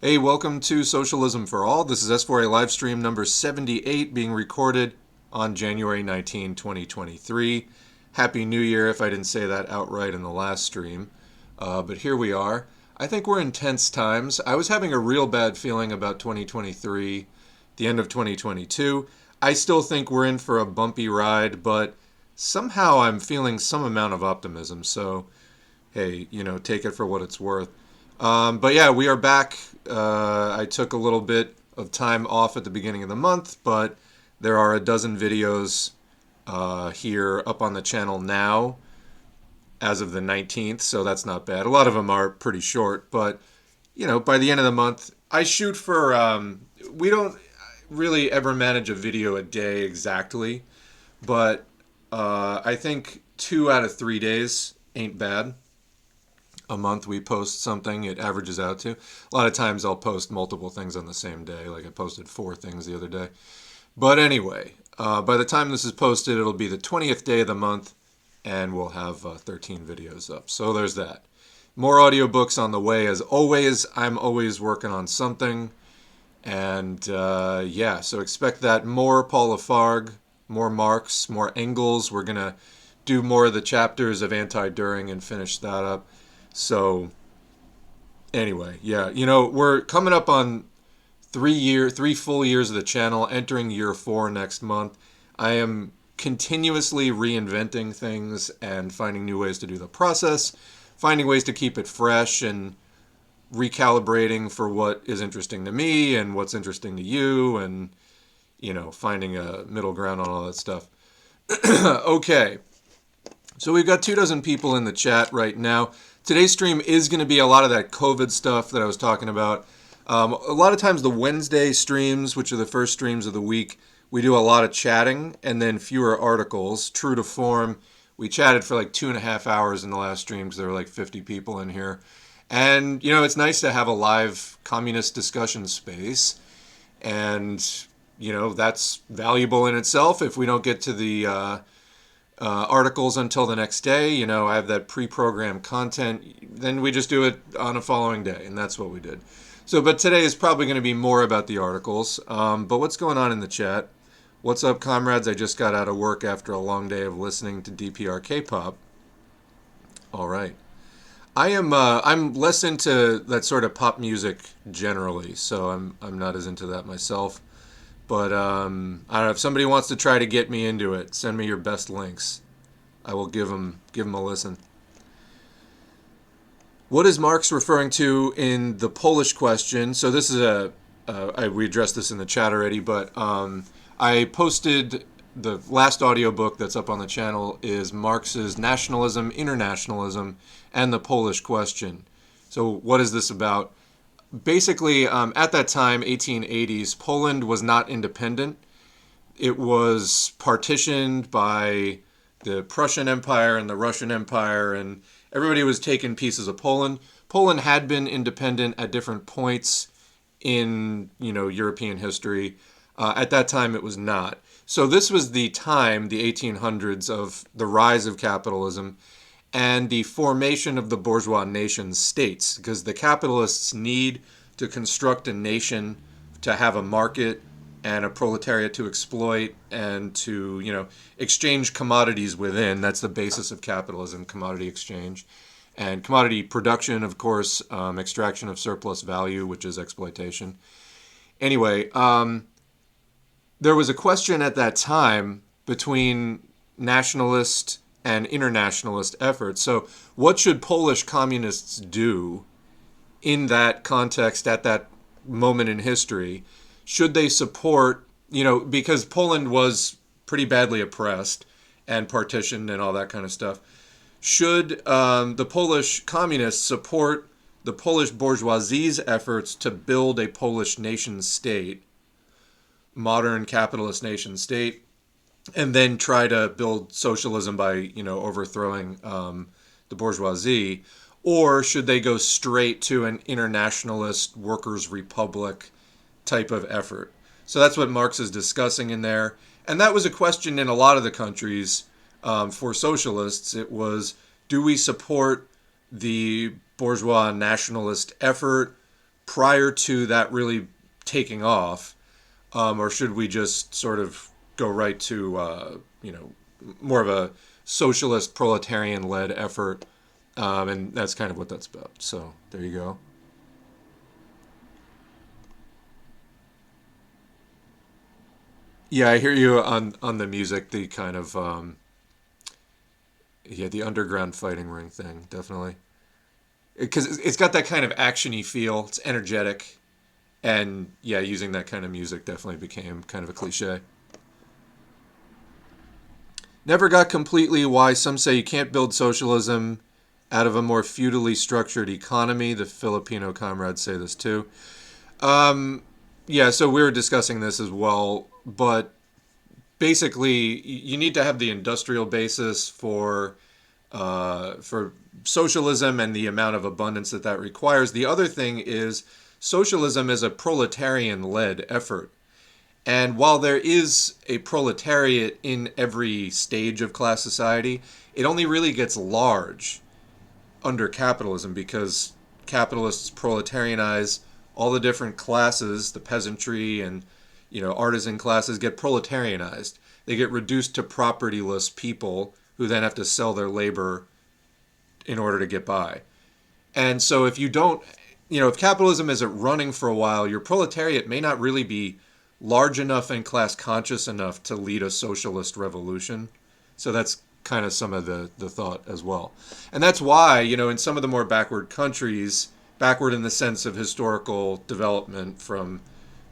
Hey, welcome to Socialism for All. This is S4A Livestream number 78 being recorded on January 19, 2023. Happy New Year if I didn't say that outright in the last stream. But here we are. I think we're in tense times. I was having a real bad feeling about 2023, the end of 2022. I still think we're in for a bumpy ride, but somehow I'm feeling some amount of optimism. So, hey, take it for what it's worth. But yeah, we are back. I took a little bit of time off at the beginning of the month, but there are a dozen videos here up on the channel now as of the 19th, so that's not bad. A lot of them are pretty short, but by the end of the month, I shoot for. We don't really ever manage a video a day exactly, but I think 2 out of 3 days ain't bad. A month we post something, it averages out to. A lot of times I'll post multiple things on the same day, like I posted 4 things the other day. But anyway, by the time this is posted, it'll be the 20th day of the month, and we'll have 13 videos up. So there's that. More audiobooks on the way as always. I'm always working on something. And yeah, so expect that. More Paul Lafargue, more Marx, more Engels. We're going to do more of the chapters of Anti-Düring and finish that up. So anyway, yeah, we're coming up on 3 full years of the channel, entering year 4 next month. I am continuously reinventing things and finding new ways to do the process, finding ways to keep it fresh and recalibrating for what is interesting to me and what's interesting to you and, finding a middle ground on all that stuff. Okay. So we've got 24 people in the chat right now. Today's stream is going to be a lot of that COVID stuff that I was talking about. A lot of times the Wednesday streams, which are the first streams of the week, we do a lot of chatting and then fewer articles. True to form, we chatted for like 2.5 hours in the last stream because there were like 50 people in here. And, it's nice to have a live communist discussion space. And, that's valuable in itself. If we don't get to the articles until the next day, I have that pre-programmed content, then we just do it on a following day, and that's what we did. So, but today is probably going to be more about the articles. But what's going on in the chat? What's up, comrades? I just got out of work after a long day of listening to DPR K-pop. All right. I'm less into that sort of pop music generally, so I'm not as into that myself. But I don't know, if somebody wants to try to get me into it, send me your best links. I will give them a listen. What is Marx referring to in the Polish question? So this is we addressed this in the chat already, but I posted the last audiobook that's up on the channel is Marx's Nationalism, Internationalism, and the Polish Question. So what is this about? Basically, at that time, 1880s, Poland was not independent. It was partitioned by the Prussian Empire and the Russian Empire, and everybody was taking pieces of Poland. Poland had been independent at different points in, European history. At that time, it was not. So this was the time, the 1800s, of the rise of capitalism and the formation of the bourgeois nation states, because the capitalists need to construct a nation to have a market and a proletariat to exploit and to, exchange commodities within. That's the basis of capitalism, commodity exchange. And commodity production, of course, extraction of surplus value, which is exploitation. Anyway, there was a question at that time between nationalist and internationalist efforts. So what should Polish communists do in that context at that moment in history? Should they support, because Poland was pretty badly oppressed and partitioned and all that kind of stuff. Should the Polish communists support the Polish bourgeoisie's efforts to build a Polish nation state, modern capitalist nation state, and then try to build socialism by, overthrowing the bourgeoisie? Or should they go straight to an internationalist workers' republic type of effort? So that's what Marx is discussing in there. And that was a question in a lot of the countries for socialists. It was, do we support the bourgeois nationalist effort, prior to that really taking off, or should we just sort of go right to more of a socialist proletarian-led effort? And that's kind of what that's about. So there you go. Yeah, I hear you on the music, the kind of yeah, the underground fighting ring thing, definitely. Because it's got that kind of actiony feel. It's energetic, and yeah, using that kind of music definitely became kind of a cliche. Never got completely why some say you can't build socialism out of a more feudally structured economy. The Filipino comrades say this too. Um, yeah, so we were discussing this as well, but basically, you need to have the industrial basis for socialism and the amount of abundance that that requires. The other thing is socialism is a proletarian-led effort. And while there is a proletariat in every stage of class society, it only really gets large under capitalism because capitalists proletarianize all the different classes, the peasantry and artisan classes get proletarianized. They get reduced to propertyless people who then have to sell their labor in order to get by. And so if you don't, if capitalism isn't running for a while, your proletariat may not really be large enough and class conscious enough to lead a socialist revolution. So that's kind of some of the thought as well. And that's why, in some of the more backward countries, backward in the sense of historical development from,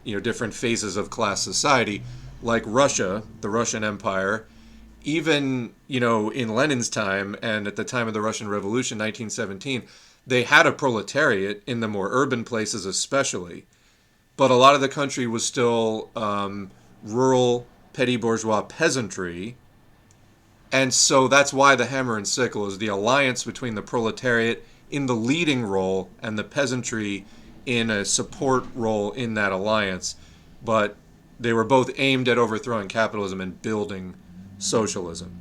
different phases of class society, like Russia, the Russian Empire, even, in Lenin's time and at the time of the Russian Revolution, 1917, they had a proletariat in the more urban places especially. But a lot of the country was still rural, petty bourgeois peasantry. And so that's why the hammer and sickle is the alliance between the proletariat in the leading role and the peasantry in a support role in that alliance. But they were both aimed at overthrowing capitalism and building socialism.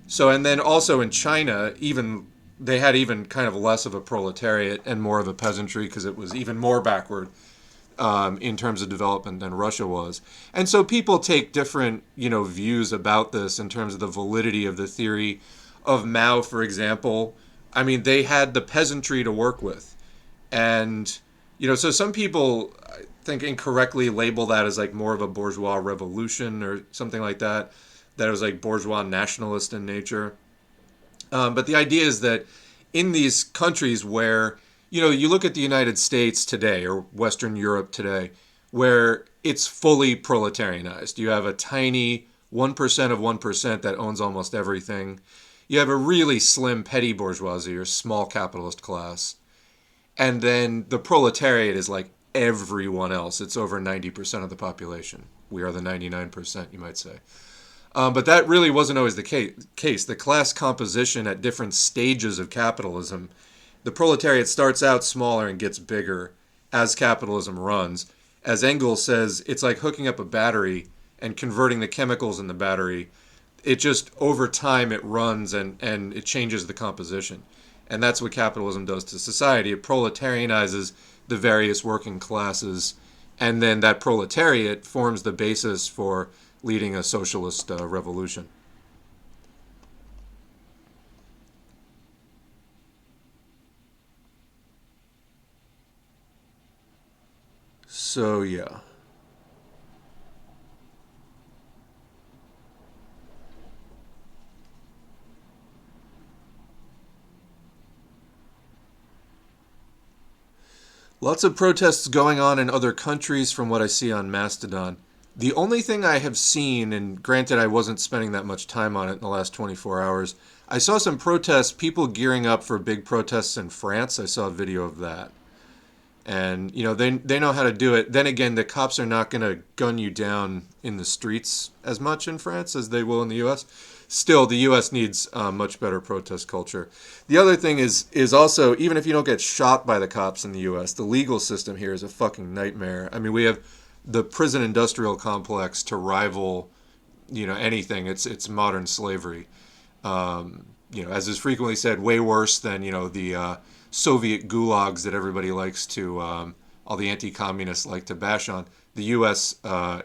So, and then also in China, even they had even kind of less of a proletariat and more of a peasantry because it was even more backward in terms of development than Russia was. And so people take different, views about this in terms of the validity of the theory of Mao, for example. I mean, they had the peasantry to work with. And, so some people, I think, incorrectly label that as like more of a bourgeois revolution or something like that. That it was like bourgeois nationalist in nature. But the idea is that in these countries where, you look at the United States today or Western Europe today, where it's fully proletarianized. You have a tiny 1% of 1% that owns almost everything. You have a really slim petty bourgeoisie or small capitalist class. And then the proletariat is like everyone else. It's over 90% of the population. We are the 99%, you might say. But that really wasn't always the case. The class composition at different stages of capitalism, the proletariat starts out smaller and gets bigger as capitalism runs. As Engels says, it's like hooking up a battery and converting the chemicals in the battery. It just, over time, it runs and it changes the composition. And that's what capitalism does to society. It proletarianizes the various working classes, and then that proletariat forms the basis for leading a socialist revolution. So, yeah. Lots of protests going on in other countries from what I see on Mastodon. The only thing I have seen, and granted I wasn't spending that much time on it in the last 24 hours, I saw some protests, people gearing up for big protests in France. I saw a video of that. And, they know how to do it. Then again, the cops are not going to gun you down in the streets as much in France as they will in the U.S. Still, the U.S. needs much better protest culture. The other thing is also, even if you don't get shot by the cops in the U.S., the legal system here is a fucking nightmare. I mean, we have the prison industrial complex to rival, anything. It's modern slavery. As is frequently said, way worse than, the Soviet gulags that everybody likes to all the anti-communists like to bash on. The U.S.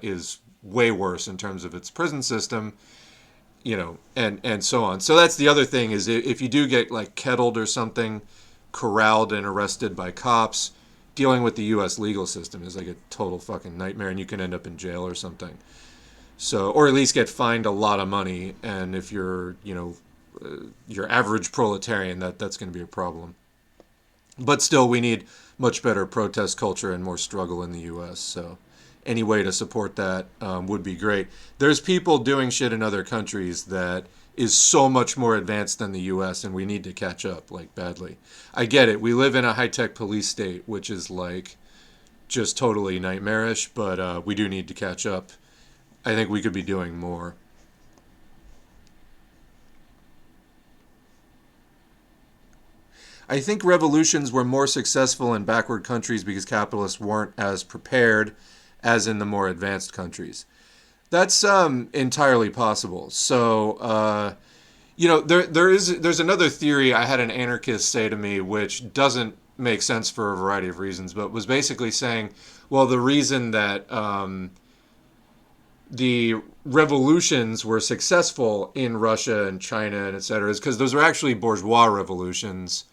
Is way worse in terms of its prison system, and so on. So that's the other thing is if you do get like kettled or something, corralled and arrested by cops, dealing with the U.S. legal system is like a total fucking nightmare, and you can end up in jail or something. So, or at least get fined a lot of money. And if you're, your average proletarian, that's going to be a problem. But still, we need much better protest culture and more struggle in the U.S. So any way to support that would be great. There's people doing shit in other countries that is so much more advanced than the U.S., and we need to catch up, like, badly. I get it. We live in a high-tech police state, which is, like, just totally nightmarish, but we do need to catch up. I think we could be doing more. I think revolutions were more successful in backward countries because capitalists weren't as prepared as in the more advanced countries. That's entirely possible. So, there's another theory I had an anarchist say to me, which doesn't make sense for a variety of reasons, but was basically saying, well, the reason that the revolutions were successful in Russia and China and et cetera is because those were actually bourgeois revolutions.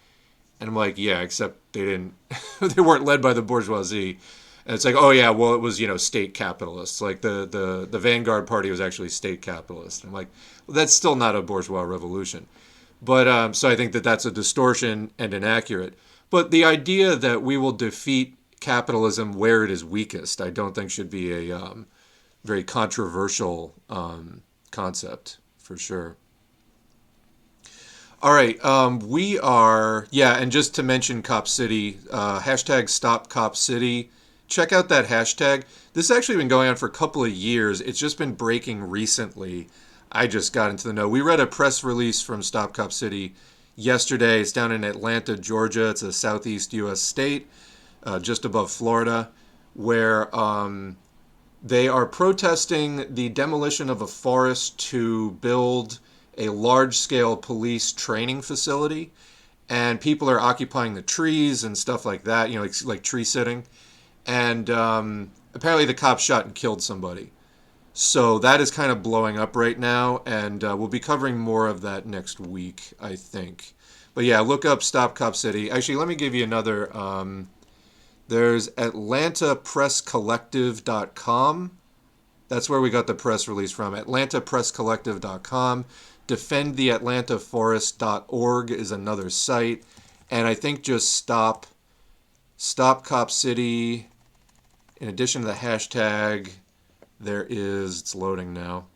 And I'm like, yeah, except they didn't, they weren't led by the bourgeoisie. And it's like, oh yeah, well it was, state capitalists. Like the Vanguard Party was actually state capitalist. I'm like, well, that's still not a bourgeois revolution. But so I think that that's a distortion and inaccurate. But the idea that we will defeat capitalism where it is weakest, I don't think should be a very controversial concept, for sure. All right, we are, and just to mention Cop City, hashtag Stop Cop City. Check out that hashtag. This has actually been going on for a couple of years. It's just been breaking recently. I just got into the know. We read a press release from Stop Cop City yesterday. It's down in Atlanta, Georgia. It's a southeast U.S. state, just above Florida, where they are protesting the demolition of a forest to build a large-scale police training facility. And people are occupying the trees and stuff like that, like tree sitting. And apparently the cops shot and killed somebody. So that is kind of blowing up right now, and we'll be covering more of that next week, I think. But yeah, look up Stop Cop City. Actually, let me give you another. There's AtlantaPressCollective.com. That's where we got the press release from. AtlantaPressCollective.com. DefendTheAtlantaForest.org is another site. And I think just Stop Cop City. In addition to the hashtag, it's loading now.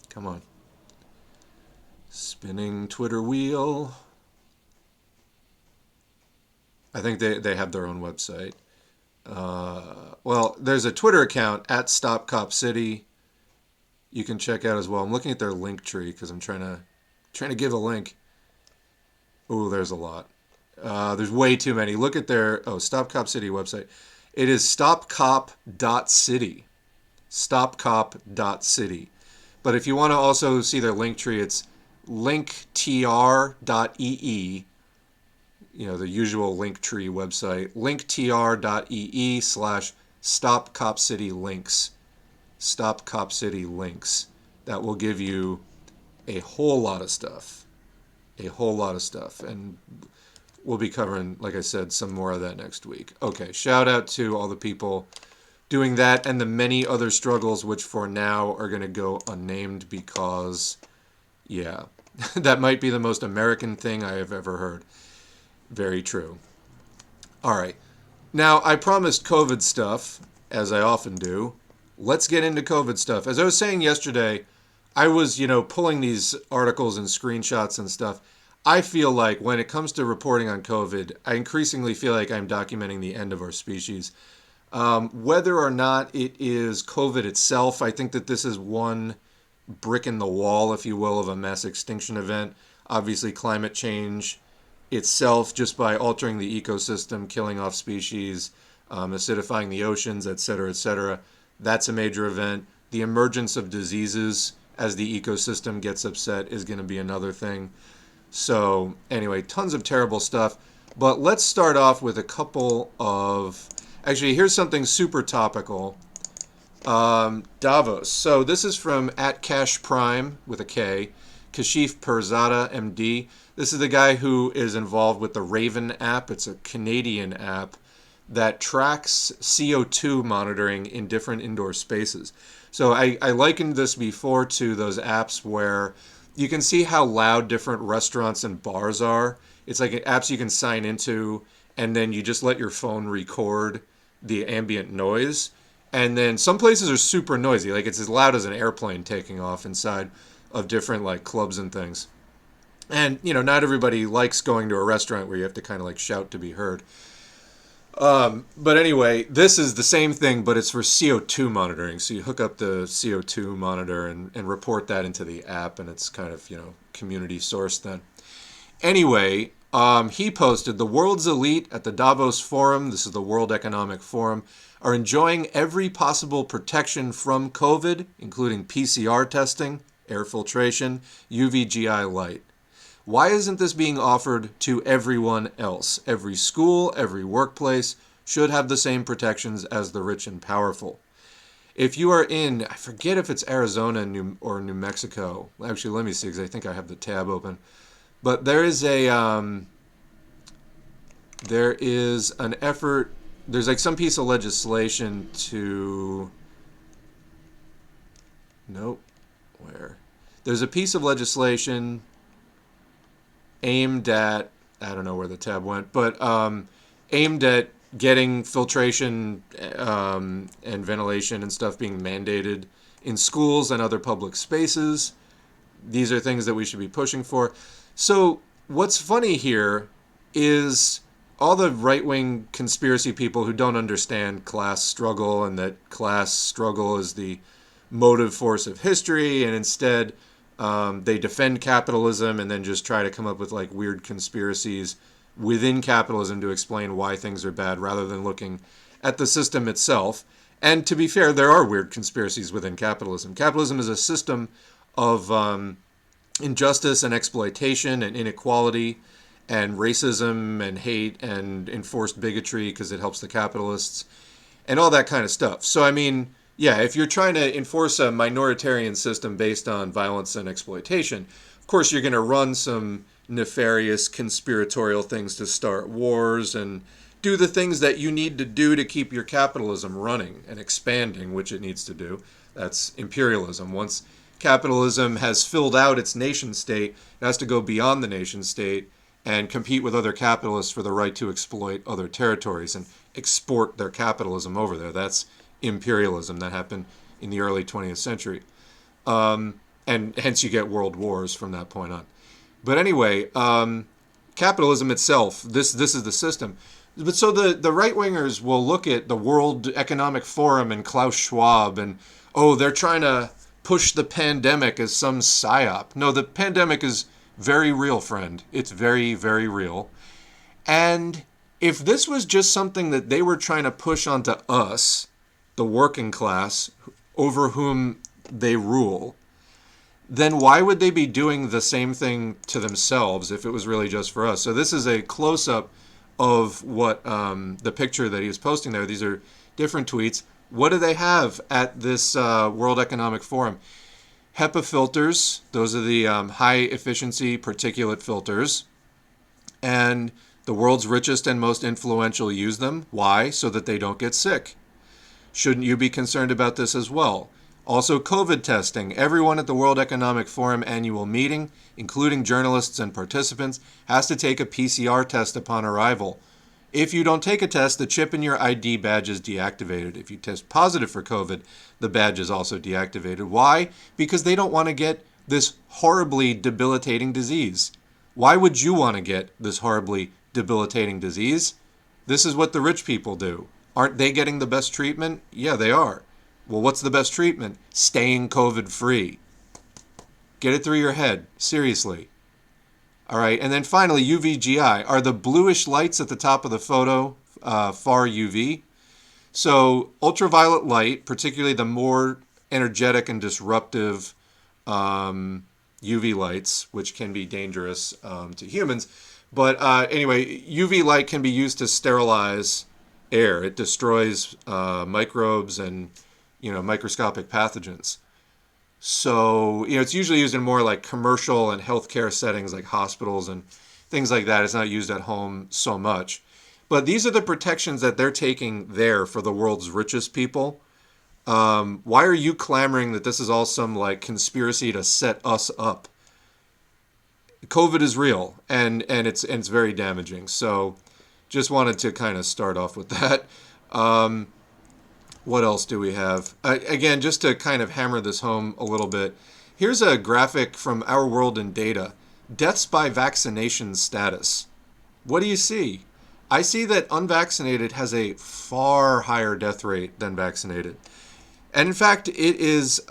Come on. Spinning Twitter wheel. I think they have their own website. Well, there's a Twitter account at Stop Cop City. You can check out as well. I'm looking at their link tree because I'm trying to give a link. Ooh, there's a lot. There's way too many. Look at their Stop Cop City website. It is stopcop.city. Stopcop.city. But if you want to also see their link tree, it's linktr.ee. The usual link tree website. linktr.ee/stopcopcitylinks. Stop Cop City links. That will give you a whole lot of stuff. A whole lot of stuff. And we'll be covering, like I said, some more of that next week. Okay, shout out to all the people doing that and the many other struggles which for now are going to go unnamed because, that might be the most American thing I have ever heard. Very true. All right. Now, I promised COVID stuff, as I often do. Let's get into COVID stuff. As I was saying yesterday, I was, pulling these articles and screenshots and stuff. I feel like when it comes to reporting on COVID, I increasingly feel like I'm documenting the end of our species. Whether or not it is COVID itself, I think that this is one brick in the wall, if you will, of a mass extinction event. Obviously, climate change itself, just by altering the ecosystem, killing off species, acidifying the oceans, etc., that's a major event. The emergence of diseases as the ecosystem gets upset is going to be another thing. So anyway, tons of terrible stuff. But let's start off with a couple of... Actually, here's something super topical. Davos. So this is from @CashPrime with a K, Kashif Perzada, MD. This is the guy who is involved with the Raven app. It's a Canadian app that tracks CO2 monitoring in different indoor spaces. So I likened this before to those apps where you can see how loud different restaurants and bars are. It's like apps you can sign into, and then you just let your phone record the ambient noise. And then some places are super noisy, like it's as loud as an airplane taking off inside of different like clubs and things. And, you know, not everybody likes going to a restaurant where you have to kind of like shout to be heard. But anyway, this is the same thing, but it's for CO2 monitoring. So you hook up the CO2 monitor and report that into the app, and it's kind of, you know, community sourced then. Anyway, he posted, the world's elite at the Davos Forum, this is the World Economic Forum, are enjoying every possible protection from COVID, including PCR testing, air filtration, UVGI light. Why isn't this being offered to everyone else? Every school, every workplace should have the same protections as the rich and powerful. If you are in, I forget if it's Arizona or New Mexico. Actually, let me see, because I think I have the tab open. But there is an effort, there's like some piece of legislation to, nope, where? There's a piece of legislation aimed at, I don't know where the tab went, but aimed at getting filtration and ventilation and stuff being mandated in schools and other public spaces. These are things that we should be pushing for. So what's funny here is all the right-wing conspiracy people who don't understand class struggle and that class struggle is the motive force of history, and instead they defend capitalism and then just try to come up with like weird conspiracies within capitalism to explain why things are bad rather than looking at the system itself. And to be fair, there are weird conspiracies within capitalism. Capitalism is a system of injustice and exploitation and inequality and racism and hate and enforced bigotry because it helps the capitalists and all that kind of stuff. So, I mean, yeah, if you're trying to enforce a minoritarian system based on violence and exploitation, of course you're going to run some nefarious conspiratorial things to start wars and do the things that you need to do to keep your capitalism running and expanding, which it needs to do. That's imperialism. Once capitalism has filled out its nation state, it has to go beyond the nation state and compete with other capitalists for the right to exploit other territories and export their capitalism over there. That's imperialism that happened in the early 20th century. And hence you get world wars from that point on. But anyway, capitalism itself, this is the system. But so the right-wingers will look at the World Economic Forum and Klaus Schwab and, oh, they're trying to push the pandemic as some psyop. No, the pandemic is very real, friend. It's very, very real. And if this was just something that they were trying to push onto us, the working class, over whom they rule, then why would they be doing the same thing to themselves if it was really just for us? So this is a close-up of what the picture that he was posting there. These are different tweets. What do they have at this World Economic Forum? HEPA filters. Those are the high-efficiency particulate filters. And the world's richest and most influential use them. Why? So that they don't get sick. Shouldn't you be concerned about this as well? Also, COVID testing. Everyone at the World Economic Forum annual meeting, including journalists and participants, has to take a PCR test upon arrival. If you don't take a test, the chip in your ID badge is deactivated. If you test positive for COVID, the badge is also deactivated. Why? Because they don't want to get this horribly debilitating disease. Why would you want to get this horribly debilitating disease? This is what the rich people do. Aren't they getting the best treatment? Yeah, they are. Well, what's the best treatment? Staying COVID-free. Get it through your head. Seriously. All right, and then finally, UVGI. Are the bluish lights at the top of the photo far UV? So ultraviolet light, particularly the more energetic and disruptive UV lights, which can be dangerous to humans, But anyway, UV light can be used to sterilize air. It destroys microbes and microscopic pathogens. So it's usually used in more like commercial and healthcare settings like hospitals and things like that. It's not used at home so much. But these are the protections that they're taking there for the world's richest people. Why are you clamoring that this is all some like conspiracy to set us up? COVID is real, and it's very damaging. So just wanted to kind of start off with that. What else do we have? Again, just to kind of hammer this home a little bit, here's a graphic from Our World in Data. Deaths by vaccination status. What do you see? I see that unvaccinated has a far higher death rate than vaccinated. And in fact, it is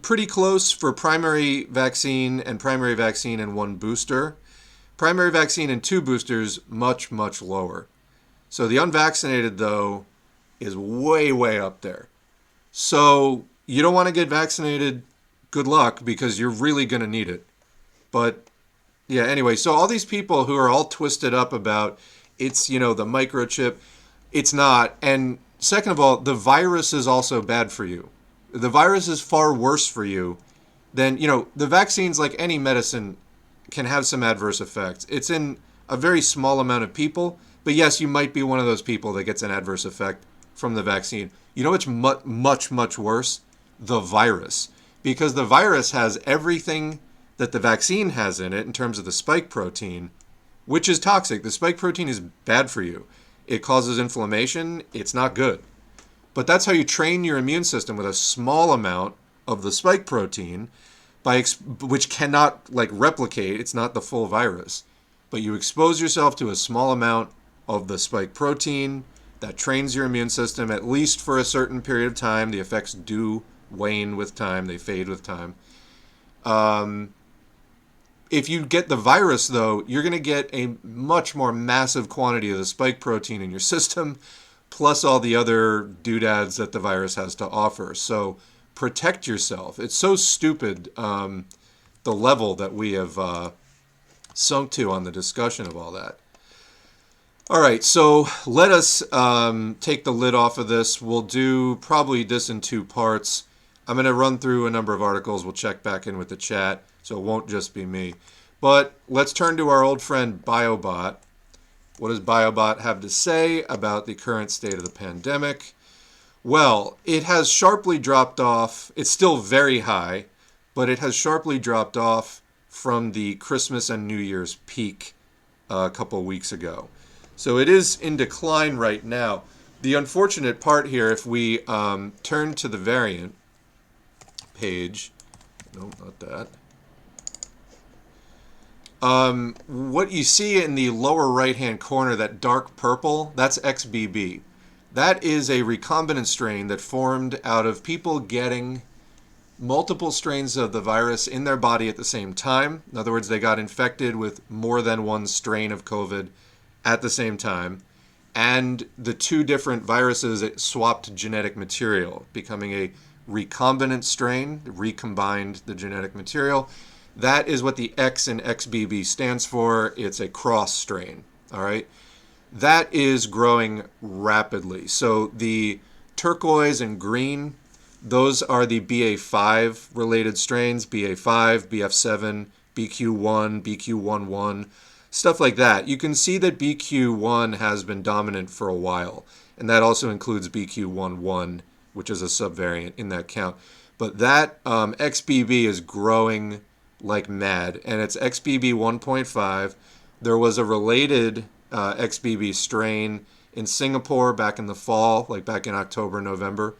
pretty close for primary vaccine and one booster. Primary vaccine and two boosters, much, much lower. So the unvaccinated, though, is way, way up there. So you don't want to get vaccinated, good luck, because you're really going to need it. But yeah, anyway, so all these people who are all twisted up about it's, the microchip, it's not. And second of all, the virus is also bad for you. The virus is far worse for you than, the vaccines, like any medicine, can have some adverse effects. It's in a very small amount of people, but yes, you might be one of those people that gets an adverse effect from the vaccine. You know what's much, much worse? The virus. Because the virus has everything that the vaccine has in it in terms of the spike protein, which is toxic. The spike protein is bad for you. It causes inflammation. It's not good. But that's how you train your immune system, with a small amount of the spike protein, which cannot replicate. It's not the full virus. But you expose yourself to a small amount of the spike protein that trains your immune system, at least for a certain period of time. The effects do wane with time. They fade with time. If you get the virus, though, you're going to get a much more massive quantity of the spike protein in your system, plus all the other doodads that the virus has to offer. So protect yourself. It's so stupid, the level that we have sunk to on the discussion of all that. All right, so let us take the lid off of this. We'll do probably this in two parts. I'm going to run through a number of articles. We'll check back in with the chat, so it won't just be me. But let's turn to our old friend BioBot. What does BioBot have to say about the current state of the pandemic? Well, it has sharply dropped off. It's still very high, but it has sharply dropped off from the Christmas and New Year's peak a couple of weeks ago. So it is in decline right now. The unfortunate part here, if we turn to the variant page, no, not that. What you see in the lower right-hand corner, that dark purple, that's XBB. That is a recombinant strain that formed out of people getting multiple strains of the virus in their body at the same time. In other words, they got infected with more than one strain of COVID at the same time. And the two different viruses, it swapped genetic material, becoming a recombinant strain, recombined the genetic material. That is what the X in XBB stands for. It's a cross strain, all right? That is growing rapidly. So the turquoise and green, those are the BA5 related strains, BA5, BF7, BQ1, BQ11, stuff like that. You can see that BQ1 has been dominant for a while, and that also includes BQ11, which is a subvariant in that count. But that XBB is growing like mad, and it's XBB 1.5. There was a related XBB strain in Singapore back in the fall, like back in October, November.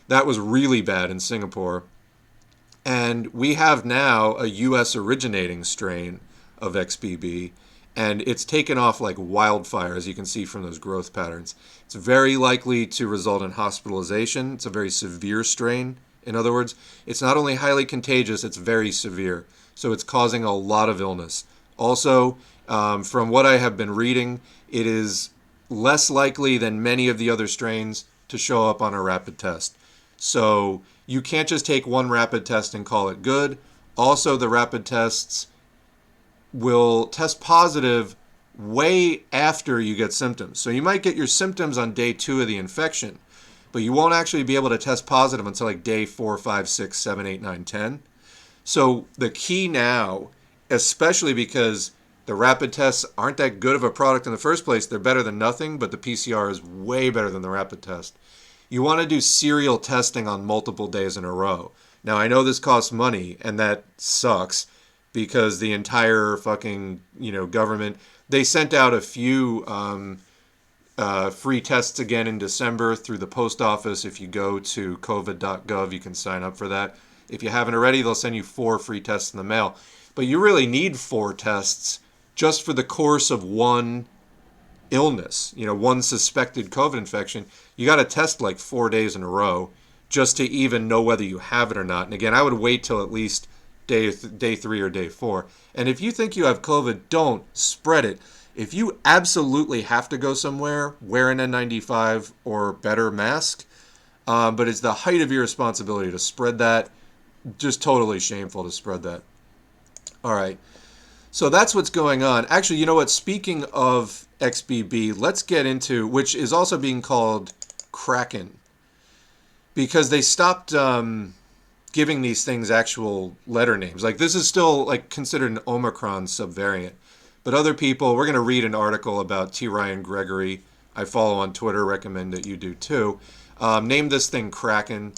That was really bad in Singapore. And we have now a US originating strain of XBB, and it's taken off like wildfire, as you can see from those growth patterns. It's very likely to result in hospitalization. It's a very severe strain. In other words, it's not only highly contagious, it's very severe. So it's causing a lot of illness. Also, from what I have been reading, it is less likely than many of the other strains to show up on a rapid test. So you can't just take one rapid test and call it good. Also, the rapid tests will test positive way after you get symptoms. So you might get your symptoms on day 2 of the infection, but you won't actually be able to test positive until like day 4, 5, 6, 7, 8, 9, 10. So the key now, especially because the rapid tests aren't that good of a product in the first place, they're better than nothing, but the PCR is way better than the rapid test. You want to do serial testing on multiple days in a row. Now, I know this costs money, and that sucks because the entire fucking, government, they sent out a few free tests again in December through the post office. If you go to covid.gov, you can sign up for that. If you haven't already, they'll send you 4 free tests in the mail. But you really need 4 tests just for the course of one illness, one suspected COVID infection. You got to test like 4 days in a row just to even know whether you have it or not. And again, I would wait till at least day 3 or day 4. And if you think you have COVID, don't spread it. If you absolutely have to go somewhere, wear an N95 or better mask. But it's the height of your responsibility to spread that. Just totally shameful to spread that. All right. So that's what's going on. Actually, you know what? Speaking of XBB, let's get into, which is also being called Kraken, because they stopped giving these things actual letter names. Like, this is still like considered an Omicron subvariant. But other people, we're going to read an article about T. Ryan Gregory, I follow on Twitter, recommend that you do too. Named this thing Kraken.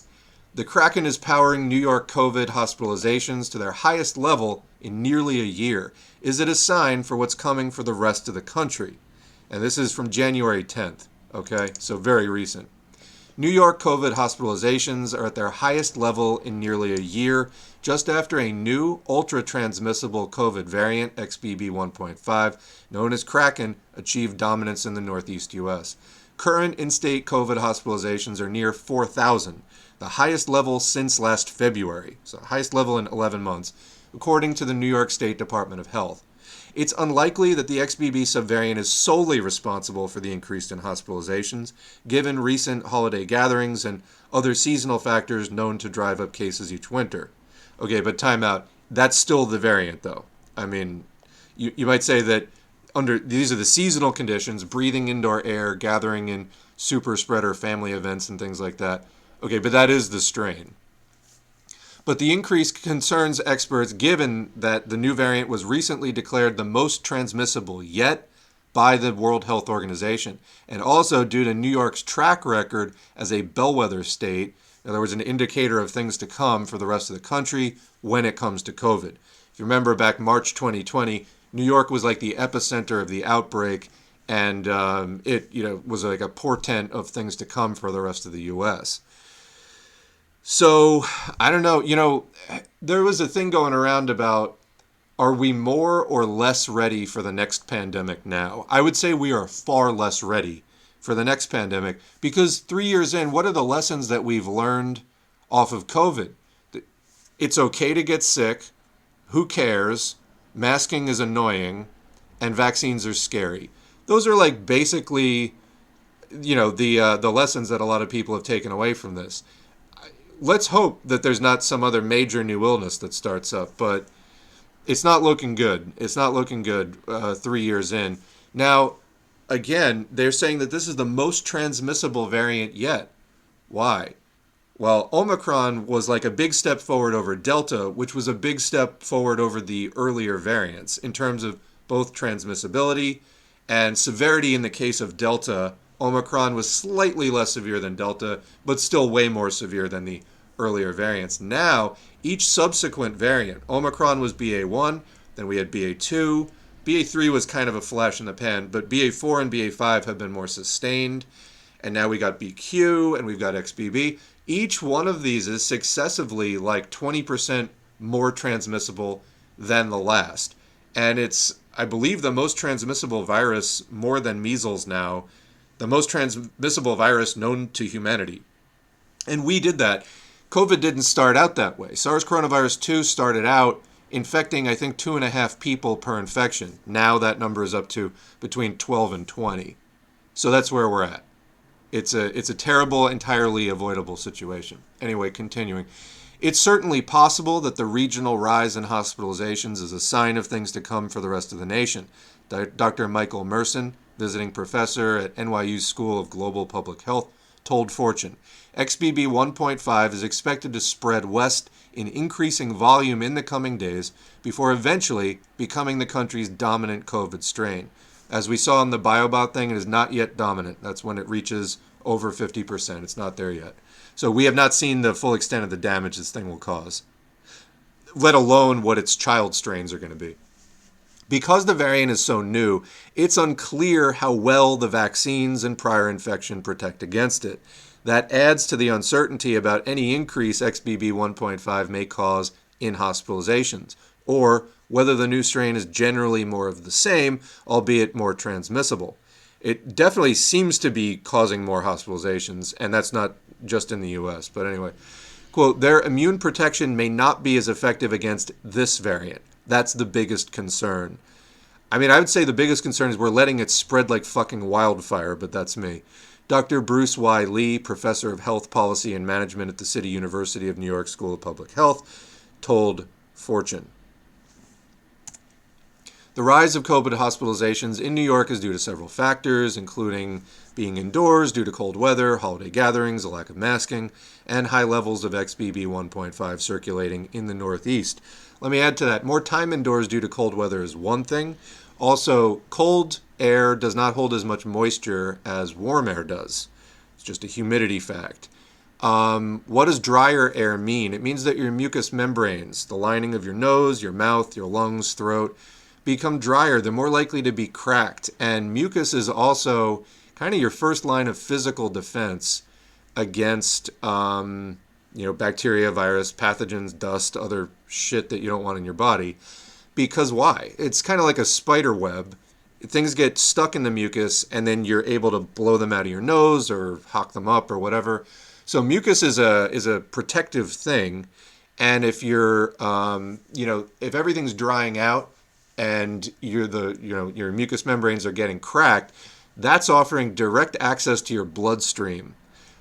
The Kraken is powering New York COVID hospitalizations to their highest level in nearly a year. Is it a sign for what's coming for the rest of the country? And this is from January 10th, okay? So very recent. New York COVID hospitalizations are at their highest level in nearly a year, just after a new ultra-transmissible COVID variant, XBB 1.5, known as Kraken, achieved dominance in the Northeast U.S. Current in-state COVID hospitalizations are near 4,000, the highest level since last February, so highest level in 11 months, according to the New York State Department of Health. It's unlikely that the XBB subvariant is solely responsible for the increase in hospitalizations, given recent holiday gatherings and other seasonal factors known to drive up cases each winter. Okay, but time out. That's still the variant, though. I mean, you might say that these are the seasonal conditions, breathing indoor air, gathering in super spreader family events and things like that. Okay, but that is the strain. But the increase concerns experts given that the new variant was recently declared the most transmissible yet by the World Health Organization, and also due to New York's track record as a bellwether state. In other words, an indicator of things to come for the rest of the country when it comes to COVID. If you remember back March 2020, New York was like the epicenter of the outbreak, and it was like a portent of things to come for the rest of the U.S. So, I don't know, there was a thing going around about, are we more or less ready for the next pandemic now? I would say we are far less ready for the next pandemic, because 3 years in, what are the lessons that we've learned off of COVID? It's okay to get sick, who cares, masking is annoying, and vaccines are scary. Those are like basically, the lessons that a lot of people have taken away from this. Let's hope that there's not some other major new illness that starts up, but it's not looking good. It's not looking good 3 years in. Now, again, they're saying that this is the most transmissible variant yet. Why? Well, Omicron was like a big step forward over Delta, which was a big step forward over the earlier variants in terms of both transmissibility and severity. In the case of Delta, Omicron was slightly less severe than Delta, but still way more severe than the earlier variants. Now, each subsequent variant, Omicron was BA1, then we had BA2, BA3 was kind of a flash in the pan, but BA4 and BA5 have been more sustained, and now we got BQ and we've got XBB. Each one of these is successively like 20% more transmissible than the last. And it's, I believe, the most transmissible virus, more than measles now, the most transmissible virus known to humanity. And we did that. COVID didn't start out that way. SARS coronavirus 2 started out infecting, I think, 2.5 people per infection. Now that number is up to between 12 and 20. So that's where we're at. It's a terrible, entirely avoidable situation. Anyway, continuing. It's certainly possible that the regional rise in hospitalizations is a sign of things to come for the rest of the nation. Dr. Michael Merson, visiting professor at NYU's School of Global Public Health, told Fortune, XBB 1.5 is expected to spread west in increasing volume in the coming days before eventually becoming the country's dominant COVID strain. As we saw in the BioBot thing, it is not yet dominant. That's when it reaches over 50%. It's not there yet. So we have not seen the full extent of the damage this thing will cause, let alone what its child strains are going to be. Because the variant is so new, it's unclear how well the vaccines and prior infection protect against it. That adds to the uncertainty about any increase XBB 1.5 may cause in hospitalizations, or whether the new strain is generally more of the same, albeit more transmissible. It definitely seems to be causing more hospitalizations, and that's not just in the US. But anyway, quote, their immune protection may not be as effective against this variant. That's the biggest concern. I mean, I would say the biggest concern is we're letting it spread like fucking wildfire, but that's me. Dr. Bruce Y. Lee, professor of health policy and management at the City University of New York School of Public Health, told Fortune. The rise of COVID hospitalizations in New York is due to several factors, including being indoors due to cold weather, holiday gatherings, a lack of masking, and high levels of XBB 1.5 circulating in the Northeast. Let me add to that, more time indoors due to cold weather is one thing. Also, cold air does not hold as much moisture as warm air does. It's just a humidity fact. What does drier air mean? It means that your mucous membranes, the lining of your nose, your mouth, your lungs, throat, become drier. They're more likely to be cracked. And mucus is also kind of your first line of physical defense against bacteria, virus, pathogens, dust, other shit that you don't want in your body. Because why? It's kind of like a spider web. Things get stuck in the mucus, and then you're able to blow them out of your nose or hawk them up or whatever. So mucus is a protective thing, and if you're if everything's drying out and your mucous membranes are getting cracked, that's offering direct access to your bloodstream.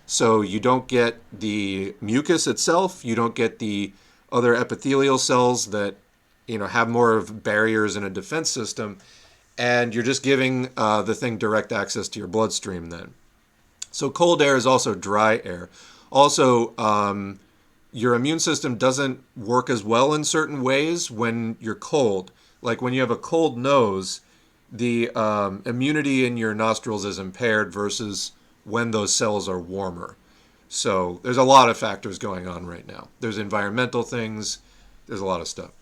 So you don't get the mucus itself, you don't get the other epithelial cells that have more of barriers and a defense system, and you're just giving the thing direct access to your bloodstream then. So cold air is also dry air. Also, your immune system doesn't work as well in certain ways when you're cold. Like when you have a cold nose, the immunity in your nostrils is impaired versus when those cells are warmer. So there's a lot of factors going on right now. There's environmental things, there's a lot of stuff.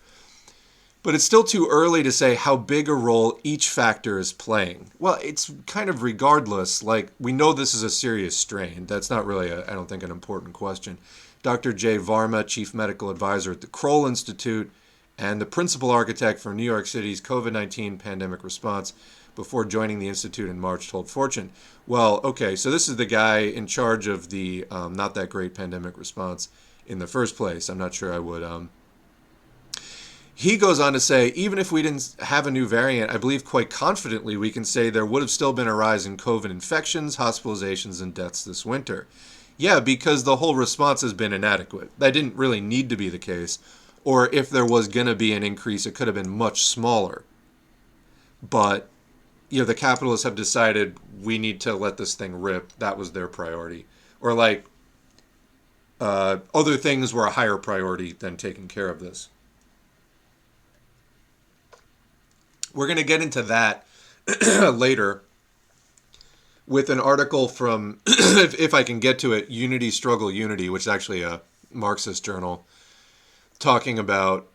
But it's still too early to say how big a role each factor is playing. Well, it's kind of regardless. Like, we know this is a serious strain. That's not really, I don't think, an important question. Dr. Jay Varma, Chief Medical Advisor at the Kroll Institute and the principal architect for New York City's COVID-19 pandemic response before joining the Institute in March, told Fortune. Well, okay, so this is the guy in charge of the not that great pandemic response in the first place. I'm not sure I would... He goes on to say, even if we didn't have a new variant, I believe quite confidently we can say there would have still been a rise in COVID infections, hospitalizations, and deaths this winter. Yeah, because the whole response has been inadequate. That didn't really need to be the case. Or if there was going to be an increase, it could have been much smaller. But, the capitalists have decided we need to let this thing rip. That was their priority. Or other things were a higher priority than taking care of this. We're going to get into that later with an article from, if I can get to it, Unity Struggle Unity, which is actually a Marxist journal, talking about.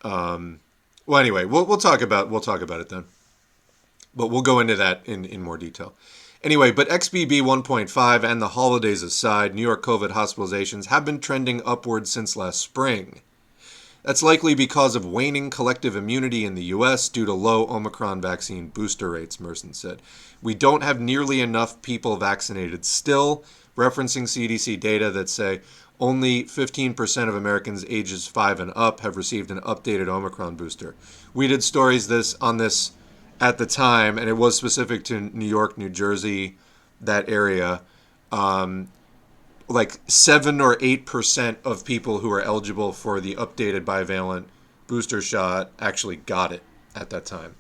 Anyway, we'll talk about it then, but we'll go into that in more detail. Anyway, but XBB 1.5 and the holidays aside, New York COVID hospitalizations have been trending upward since last spring. That's likely because of waning collective immunity in the U.S. due to low Omicron vaccine booster rates, Merson said. We don't have nearly enough people vaccinated still, referencing CDC data that say only 15% of Americans ages 5 and up have received an updated Omicron booster. We did stories on this at the time, and it was specific to New York, New Jersey, that area. like 7 or 8% of people who are eligible for the updated bivalent booster shot actually got it at that time.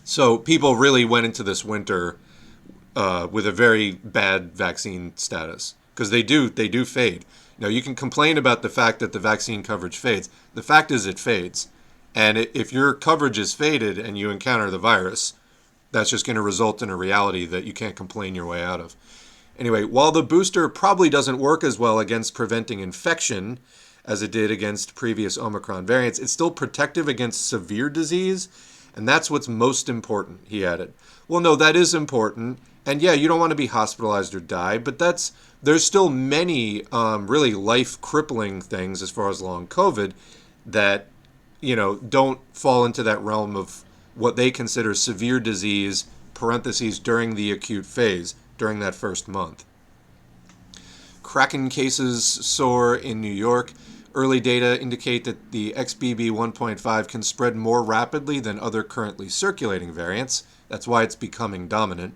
So people really went into this winter with a very bad vaccine status, because they do fade. Now, you can complain about the fact that the vaccine coverage fades. The fact is it fades. And if your coverage is faded and you encounter the virus, that's just going to result in a reality that you can't complain your way out of. Anyway, while the booster probably doesn't work as well against preventing infection as it did against previous Omicron variants, it's still protective against severe disease, and that's what's most important, he added. Well, no, that is important. And yeah, you don't want to be hospitalized or die, but there's still many really life-crippling things as far as long COVID that, don't fall into that realm of what they consider severe disease, parentheses, during the acute phase, during that first month. Kraken cases soar in New York. Early data indicate that the XBB 1.5 can spread more rapidly than other currently circulating variants. That's why it's becoming dominant.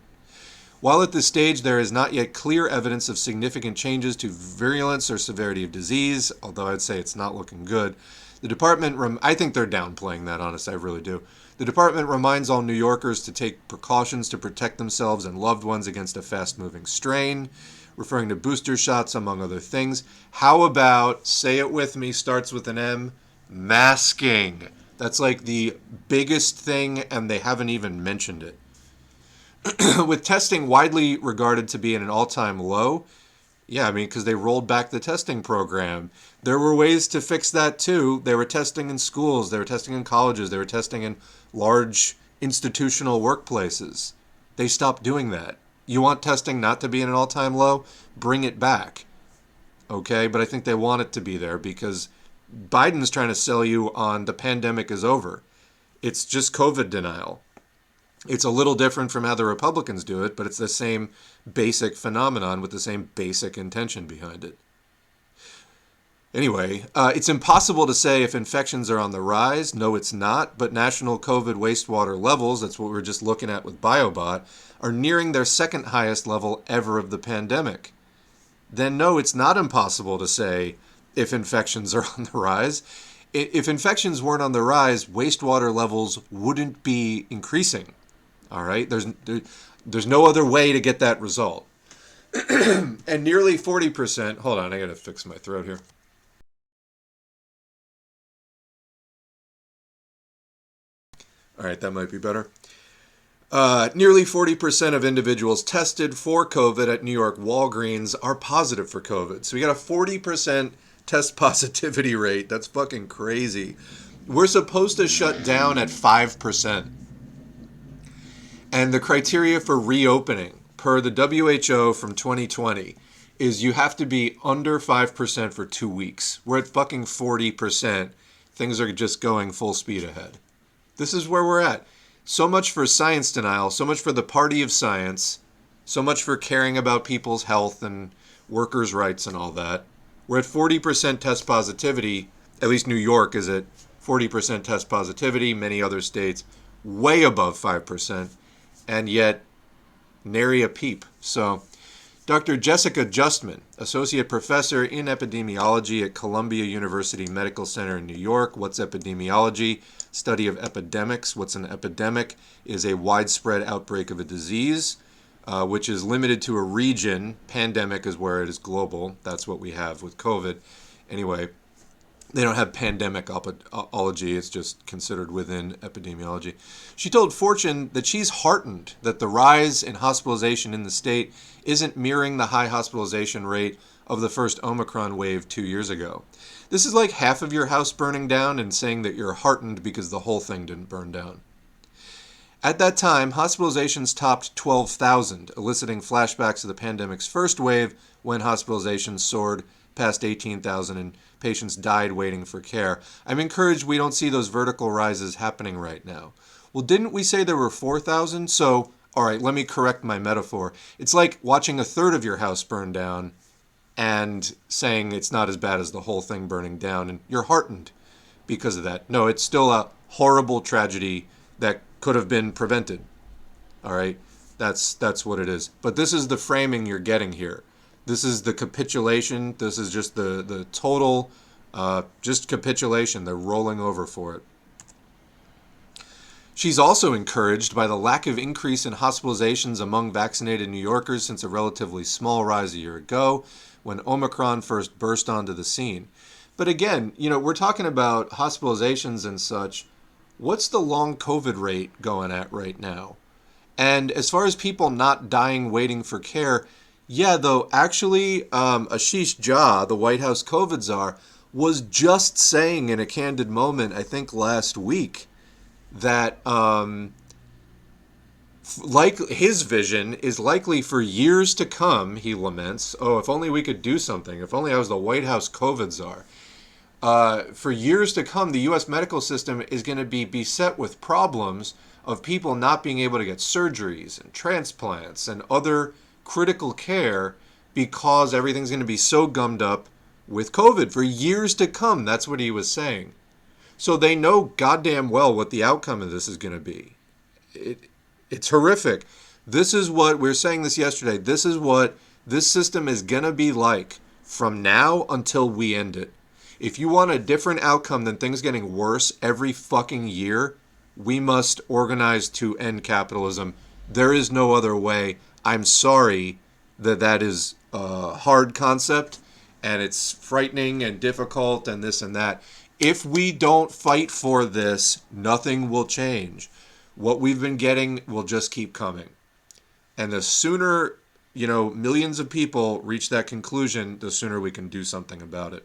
While at this stage there is not yet clear evidence of significant changes to virulence or severity of disease, although I'd say it's not looking good, the department, I think they're downplaying that, honestly, I really do. The department reminds all New Yorkers to take precautions to protect themselves and loved ones against a fast-moving strain, referring to booster shots, among other things. How about, say it with me, starts with an M, masking. That's like the biggest thing, and they haven't even mentioned it. With testing widely regarded to be at an all-time low, because they rolled back the testing program. There were ways to fix that too. They were testing in schools, they were testing in colleges, they were testing in large institutional workplaces. They stopped doing that. You want testing not to be at an all-time low? Bring it back. Okay, but I think they want it to be there because Biden's trying to sell you on the pandemic is over. It's just COVID denial. It's a little different from how the Republicans do it, but it's the same basic phenomenon with the same basic intention behind it. Anyway, it's impossible to say if infections are on the rise. No, it's not. But national COVID wastewater levels, that's what we were just looking at with BioBot, are nearing their second highest level ever of the pandemic. Then no, it's not impossible to say if infections are on the rise. If infections weren't on the rise, wastewater levels wouldn't be increasing. All right? There's no other way to get that result. And nearly 40%, hold on, I got to fix my throat here. All right, that might be better. Nearly 40% of individuals tested for COVID at New York Walgreens are positive for COVID. So we got a 40% test positivity rate. That's fucking crazy. We're supposed to shut down at 5%. And the criteria for reopening, per the WHO from 2020, is you have to be under 5% for 2 weeks. We're at fucking 40%. Things are just going full speed ahead. This is where we're at. So much for science denial, so much for the party of science, so much for caring about people's health and workers' rights and all that. We're at 40% test positivity. At least New York is at 40% test positivity. Many other states way above 5%. And yet, nary a peep. So, Dr. Jessica Justman, Associate Professor in Epidemiology at Columbia University Medical Center in New York. What's epidemiology? Study of epidemics. What's an epidemic? Is a widespread outbreak of a disease, which is limited to a region. Pandemic is where it is global. That's what we have with COVID. Anyway, they don't have pandemicology. It's just considered within epidemiology. She told Fortune that she's heartened that the rise in hospitalization in the state isn't mirroring the high hospitalization rate of the first Omicron wave 2 years ago. This is like half of your house burning down and saying that you're heartened because the whole thing didn't burn down. At that time, hospitalizations topped 12,000, eliciting flashbacks of the pandemic's first wave when hospitalizations soared past 18,000 and patients died waiting for care. I'm encouraged we don't see those vertical rises happening right now. Well, didn't we say there were 4,000? So, all right, let me correct my metaphor. It's like watching a third of your house burn down and saying it's not as bad as the whole thing burning down, and you're heartened because of that. No, it's still a horrible tragedy that could have been prevented. All right, that's what it is. But this is the framing you're getting here. This is the capitulation. This is just the total, just capitulation. They're rolling over for it. She's also encouraged by the lack of increase in hospitalizations among vaccinated New Yorkers since a relatively small rise a year ago when Omicron first burst onto the scene. But again, we're talking about hospitalizations and such. What's the long COVID rate going at right now? And as far as people not dying waiting for care, yeah, though, actually, Ashish Jha, the White House COVID czar, was just saying in a candid moment, I think last week, that like his vision is likely for years to come, he laments. Oh, if only we could do something. If only I was the White House COVID czar. For years to come, the U.S. medical system is going to be beset with problems of people not being able to get surgeries and transplants and other critical care because everything's going to be so gummed up with COVID for years to come. That's what he was saying. So they know goddamn well what the outcome of this is going to be. It's horrific. This is what, we were saying this yesterday, this is what this system is going to be like from now until we end it. If you want a different outcome than things getting worse every fucking year, we must organize to end capitalism. There is no other way. I'm sorry that is a hard concept and it's frightening and difficult and this and that. If we don't fight for this, nothing will change. What we've been getting will just keep coming. And the sooner, millions of people reach that conclusion, the sooner we can do something about it.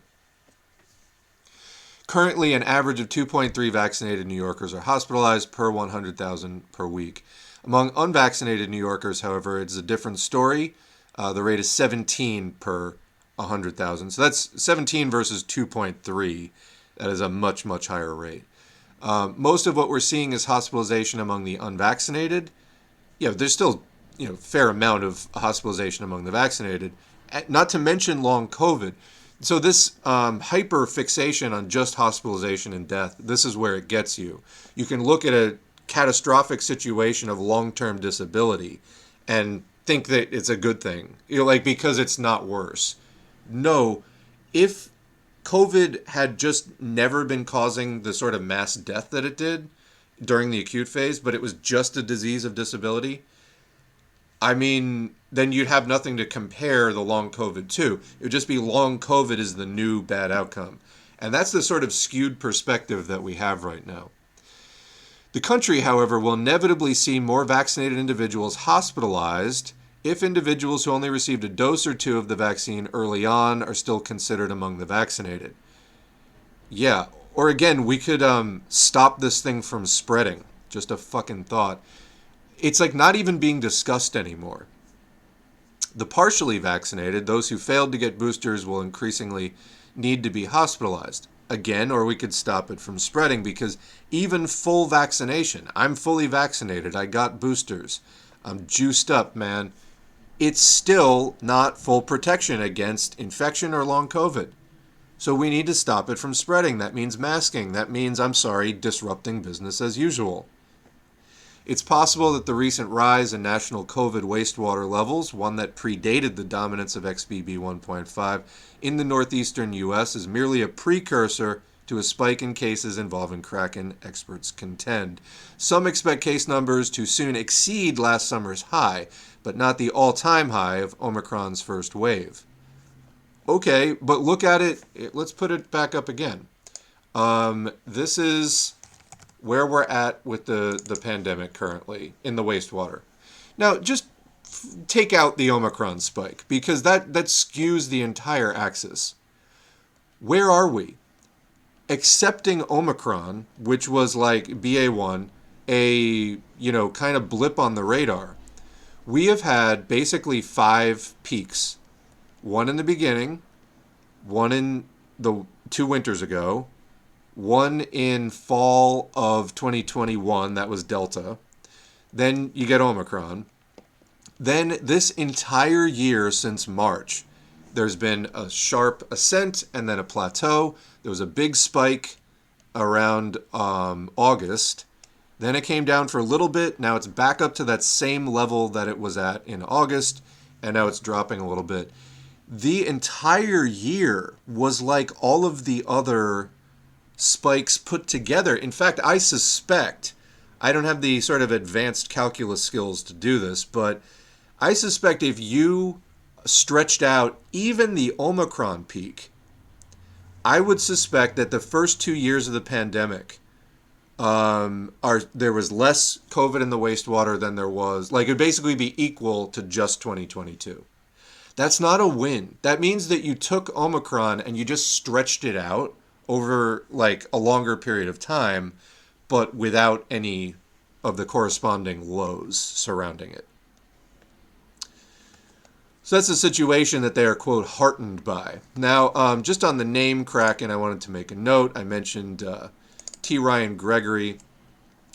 Currently, an average of 2.3 vaccinated New Yorkers are hospitalized per 100,000 per week. Among unvaccinated New Yorkers, however, it's a different story. The rate is 17 per 100,000. So that's 17 versus 2.3. That is a much, much higher rate. Most of what we're seeing is hospitalization among the unvaccinated. There's still fair amount of hospitalization among the vaccinated, not to mention long COVID. So this hyper fixation on just hospitalization and death, this is where it gets you. You can look at a catastrophic situation of long-term disability and think that it's a good thing, because it's not worse. No, if COVID had just never been causing the sort of mass death that it did during the acute phase, but it was just a disease of disability, then you'd have nothing to compare the long COVID to. It would just be long COVID is the new bad outcome. And that's the sort of skewed perspective that we have right now. The country, however, will inevitably see more vaccinated individuals hospitalized if individuals who only received a dose or two of the vaccine early on are still considered among the vaccinated. Yeah, or again, we could stop this thing from spreading. Just a fucking thought. It's not even being discussed anymore. The partially vaccinated, those who failed to get boosters, will increasingly need to be hospitalized. Again, or we could stop it from spreading, because even full vaccination, I'm fully vaccinated, I got boosters, I'm juiced up, man. It's still not full protection against infection or long COVID. So we need to stop it from spreading. That means masking. That means, disrupting business as usual. It's possible that the recent rise in national COVID wastewater levels, one that predated the dominance of XBB 1.5 in the northeastern U.S., is merely a precursor to a spike in cases involving Kraken, experts contend. Some expect case numbers to soon exceed last summer's high, but not the all-time high of Omicron's first wave. Okay, but look at it. Let's put it back up again. This is where we're at with the pandemic currently in the wastewater. Now, just take out the Omicron spike, because that skews the entire axis. Where are we? Accepting Omicron, which was like BA1, a kind of blip on the radar, we have had basically 5 peaks. One in the beginning, one in the 2 winters ago, one in fall of 2021, that was Delta. Then you get Omicron. Then this entire year since March, there's been a sharp ascent and then a plateau. There was a big spike around August. Then it came down for a little bit. Now it's back up to that same level that it was at in August, and now it's dropping a little bit. the entire year was like all of the other spikes put together. In fact, I suspect, I don't have the sort of advanced calculus skills to do this, but I suspect if you stretched out even the Omicron peak, I would suspect that the first 2 years of the pandemic, there was less COVID in the wastewater than there was. Like, it would basically be equal to just 2022. That's not a win. That means that you took Omicron and you just stretched it out over like a longer period of time, but without any of the corresponding lows surrounding it. So that's a situation that they are, quote, heartened by. Now, just on the name Kraken, I wanted to make a note. I mentioned T. Ryan Gregory.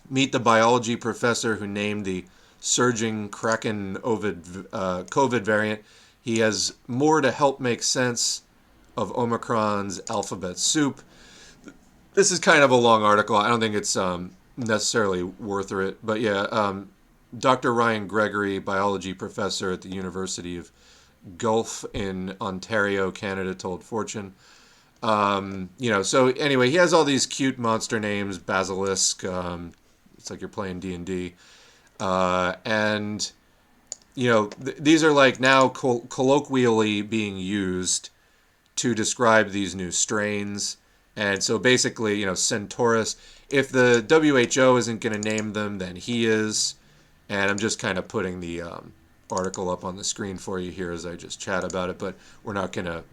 Meet the biology professor who named the surging Kraken COVID variant. He has more to help make sense of Omicron's alphabet soup. This is kind of a long article. I don't think it's necessarily worth it. But yeah, Dr. Ryan Gregory, biology professor at the University of Guelph in Ontario, Canada, told Fortune. So anyway, he has all these cute monster names, Basilisk. It's like you're playing D&D. These are like now colloquially being used to describe these new strains. And so basically, Centaurus, if the WHO isn't going to name them, then he is. And I'm just kind of putting the article up on the screen for you here as I just chat about it, but we're not going to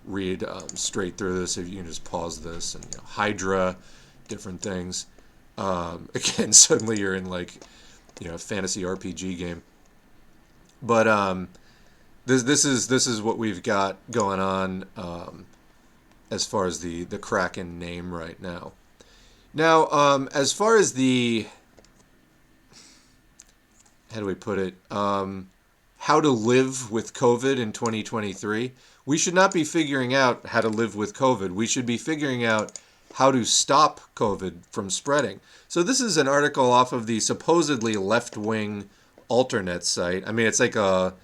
read straight through this. If you can just pause this, and Hydra, different things. Again, suddenly you're in like, a fantasy RPG game. But this is what we've got going on as far as the Kraken name right now. Now, as far as the, how do we put it? How to live with COVID in 2023. We should not be figuring out how to live with COVID. We should be figuring out how to stop COVID from spreading. So this is an article off of the supposedly left-wing alternate site. I mean, it's like a,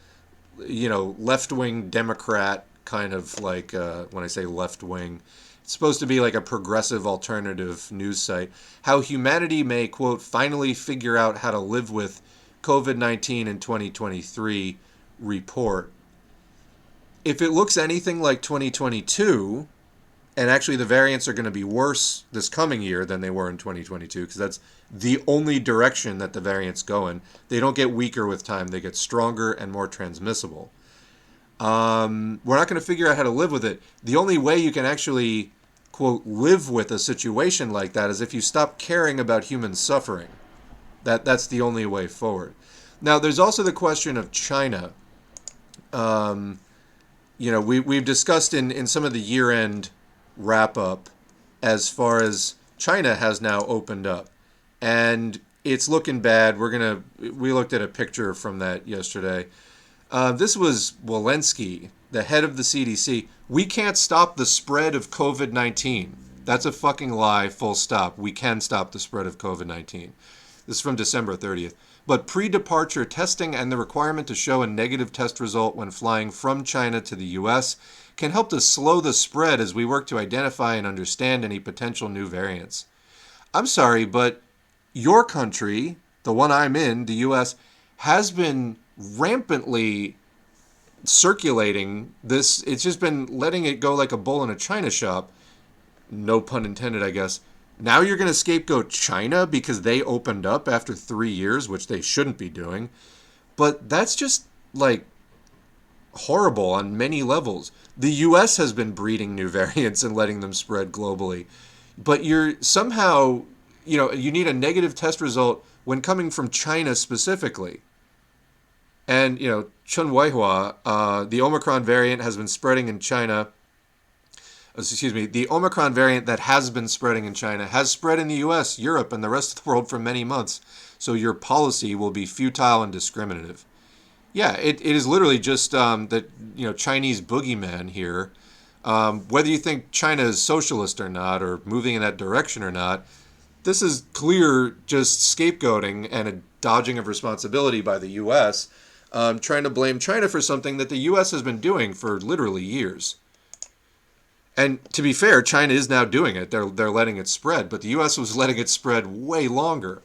left-wing Democrat kind of like, when I say left-wing, it's supposed to be like a progressive alternative news site. How humanity may, quote, finally figure out how to live with COVID-19 in 2023 report. If it looks anything like 2022, and actually the variants are going to be worse this coming year than they were in 2022, because that's the only direction that the variants go in. They don't get weaker with time. They get stronger and more transmissible. We're not going to figure out how to live with it. The only way you can actually, quote, live with a situation like that is if you stop caring about human suffering. That's the only way forward. Now, there's also the question of China. We've discussed in some of the year-end wrap-up as far as China has now opened up. And it's looking bad. We looked at a picture from that yesterday. This was Walensky, the head of the CDC. We can't stop the spread of COVID-19. That's a fucking lie, full stop. We can stop the spread of COVID-19. This is from December 30th. But pre-departure testing and the requirement to show a negative test result when flying from China to the U.S. can help to slow the spread as we work to identify and understand any potential new variants. I'm sorry, but your country, the one I'm in, the U.S., has been rampantly circulating this. It's just been letting it go like a bull in a china shop. No pun intended, I guess. Now you're going to scapegoat China because they opened up after 3 years, which they shouldn't be doing. But that's just, like, horrible on many levels. The U.S. has been breeding new variants and letting them spread globally. But you're somehow, you need a negative test result when coming from China specifically. And, Chun Weihua, the Omicron variant has been spreading in China. The Omicron variant that has been spreading in China has spread in the U.S., Europe, and the rest of the world for many months. So your policy will be futile and discriminative. Yeah, it is literally just that, Chinese boogeyman here. Whether you think China is socialist or not, or moving in that direction or not, this is clear just scapegoating and a dodging of responsibility by the U.S. trying to blame China for something that the U.S. has been doing for literally years. And to be fair, China is now doing it. They're letting it spread, but the U.S. was letting it spread way longer.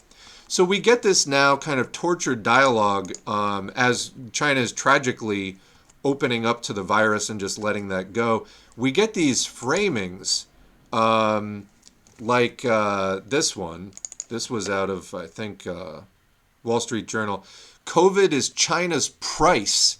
So we get this now kind of tortured dialogue as China is tragically opening up to the virus and just letting that go. We get these framings like this one. This was out of, I think, Wall Street Journal. COVID is China's price.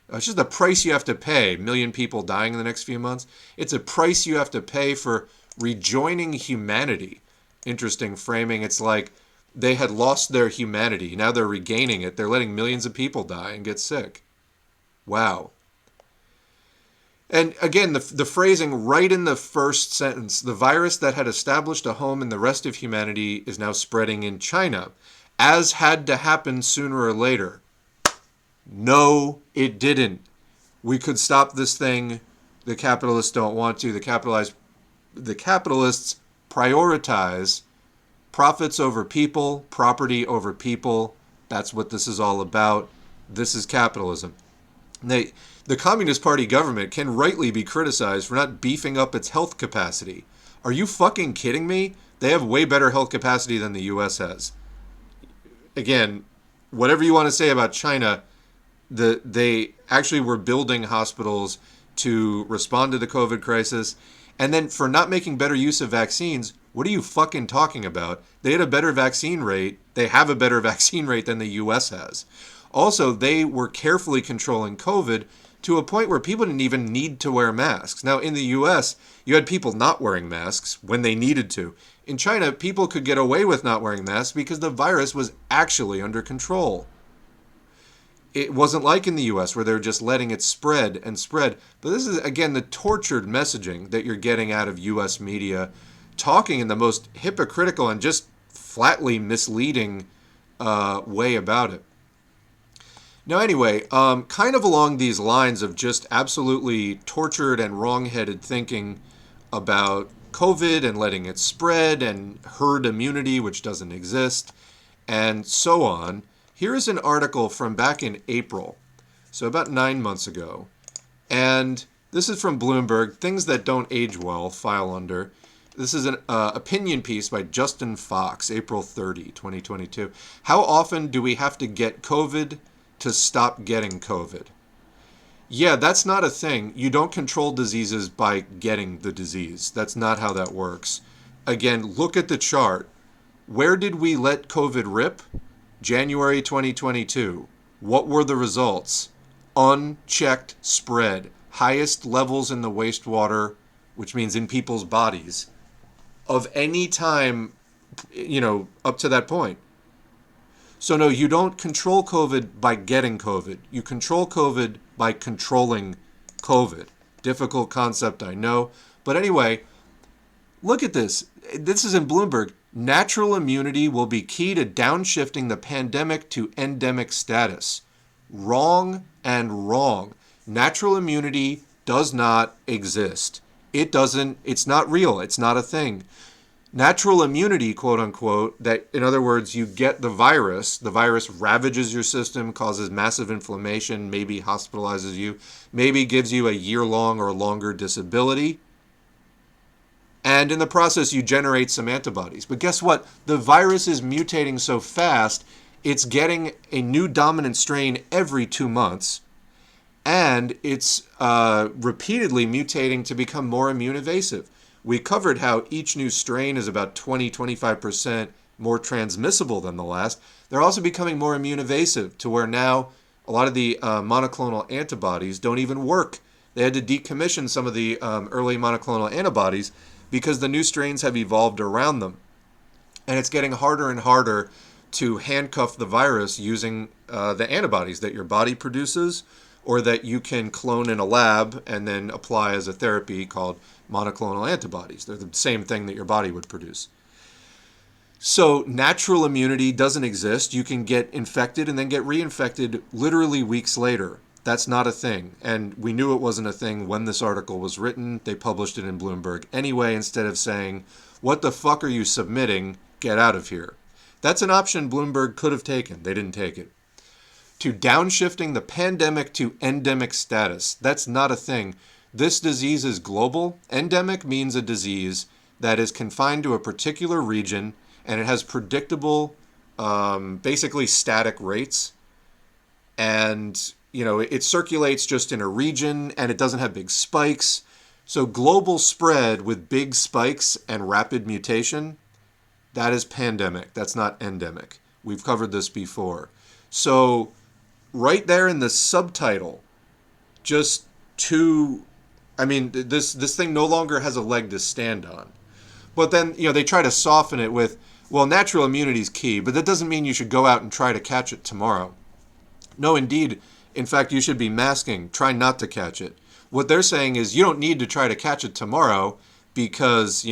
It's just the price you have to pay. A million people dying in the next few months. It's a price you have to pay for rejoining humanity. Interesting framing. It's like they had lost their humanity. Now they're regaining it. They're letting millions of people die and get sick. Wow. And again, the phrasing right in the first sentence, the virus that had established a home in the rest of humanity is now spreading in China, as had to happen sooner or later. No, it didn't. We could stop this thing. The capitalists don't want to. The capitalists prioritize profits over people, property over people. That's what this is all about. This is capitalism. The Communist Party government can rightly be criticized for not beefing up its health capacity. Are you fucking kidding me? They have way better health capacity than the U.S. has. Again, whatever you want to say about China, they actually were building hospitals to respond to the COVID crisis. And then for not making better use of vaccines, what are you fucking talking about? They had a better vaccine rate. They have a better vaccine rate than the U.S. has. Also, they were carefully controlling COVID to a point where people didn't even need to wear masks. Now, in the U.S., you had people not wearing masks when they needed to. In China, people could get away with not wearing masks because the virus was actually under control. It wasn't like in the U.S. where they're just letting it spread and spread. But this is, again, the tortured messaging that you're getting out of U.S. media, talking in the most hypocritical and just flatly misleading way about it. Now, anyway, kind of along these lines of just absolutely tortured and wrong-headed thinking about COVID and letting it spread and herd immunity, which doesn't exist, and so on, here is an article from back in April, so about 9 months ago. And this is from Bloomberg, Things That Don't Age Well, file under. This is an opinion piece by Justin Fox, April 30, 2022. How often do we have to get COVID to stop getting COVID? Yeah, that's not a thing. You don't control diseases by getting the disease. That's not how that works. Again, look at the chart. Where did we let COVID rip? January 2022. What were the results? Unchecked spread. Highest levels in the wastewater, which means in people's bodies, of any time, up to that point. So no, you don't control COVID by getting COVID. You control COVID by controlling COVID. Difficult concept, I know. But anyway, look at this. This is in Bloomberg. Natural immunity will be key to downshifting the pandemic to endemic status. Wrong and wrong. Natural immunity does not exist. It's not real. It's not a thing. Natural immunity, quote unquote, that in other words, you get the virus ravages your system, causes massive inflammation, maybe hospitalizes you, maybe gives you a year-long or longer disability. And in the process, you generate some antibodies. But guess what? The virus is mutating so fast, it's getting a new dominant strain every 2 months. And it's repeatedly mutating to become more immune evasive. We covered how each new strain is about 20-25% more transmissible than the last. They're also becoming more immune evasive to where now a lot of the monoclonal antibodies don't even work. They had to decommission some of the early monoclonal antibodies because the new strains have evolved around them. And it's getting harder and harder to handcuff the virus using the antibodies that your body produces or that you can clone in a lab and then apply as a therapy called monoclonal antibodies. They're the same thing that your body would produce. So natural immunity doesn't exist. You can get infected and then get reinfected literally weeks later. That's not a thing. And we knew it wasn't a thing when this article was written. They published it in Bloomberg anyway, instead of saying, what the fuck are you submitting? Get out of here. That's an option Bloomberg could have taken. They didn't take it. to downshifting the pandemic to endemic status. That's not a thing. This disease is global. Endemic means a disease that is confined to a particular region, and it has predictable, basically static rates. And, it circulates just in a region, and it doesn't have big spikes. So global spread with big spikes and rapid mutation, that is pandemic. That's not endemic. We've covered this before. So right there in the subtitle, this thing no longer has a leg to stand on. But then, they try to soften it with, well, natural immunity is key, but that doesn't mean you should go out and try to catch it tomorrow. No, indeed. In fact, you should be masking. Try not to catch it. What they're saying is you don't need to try to catch it tomorrow because,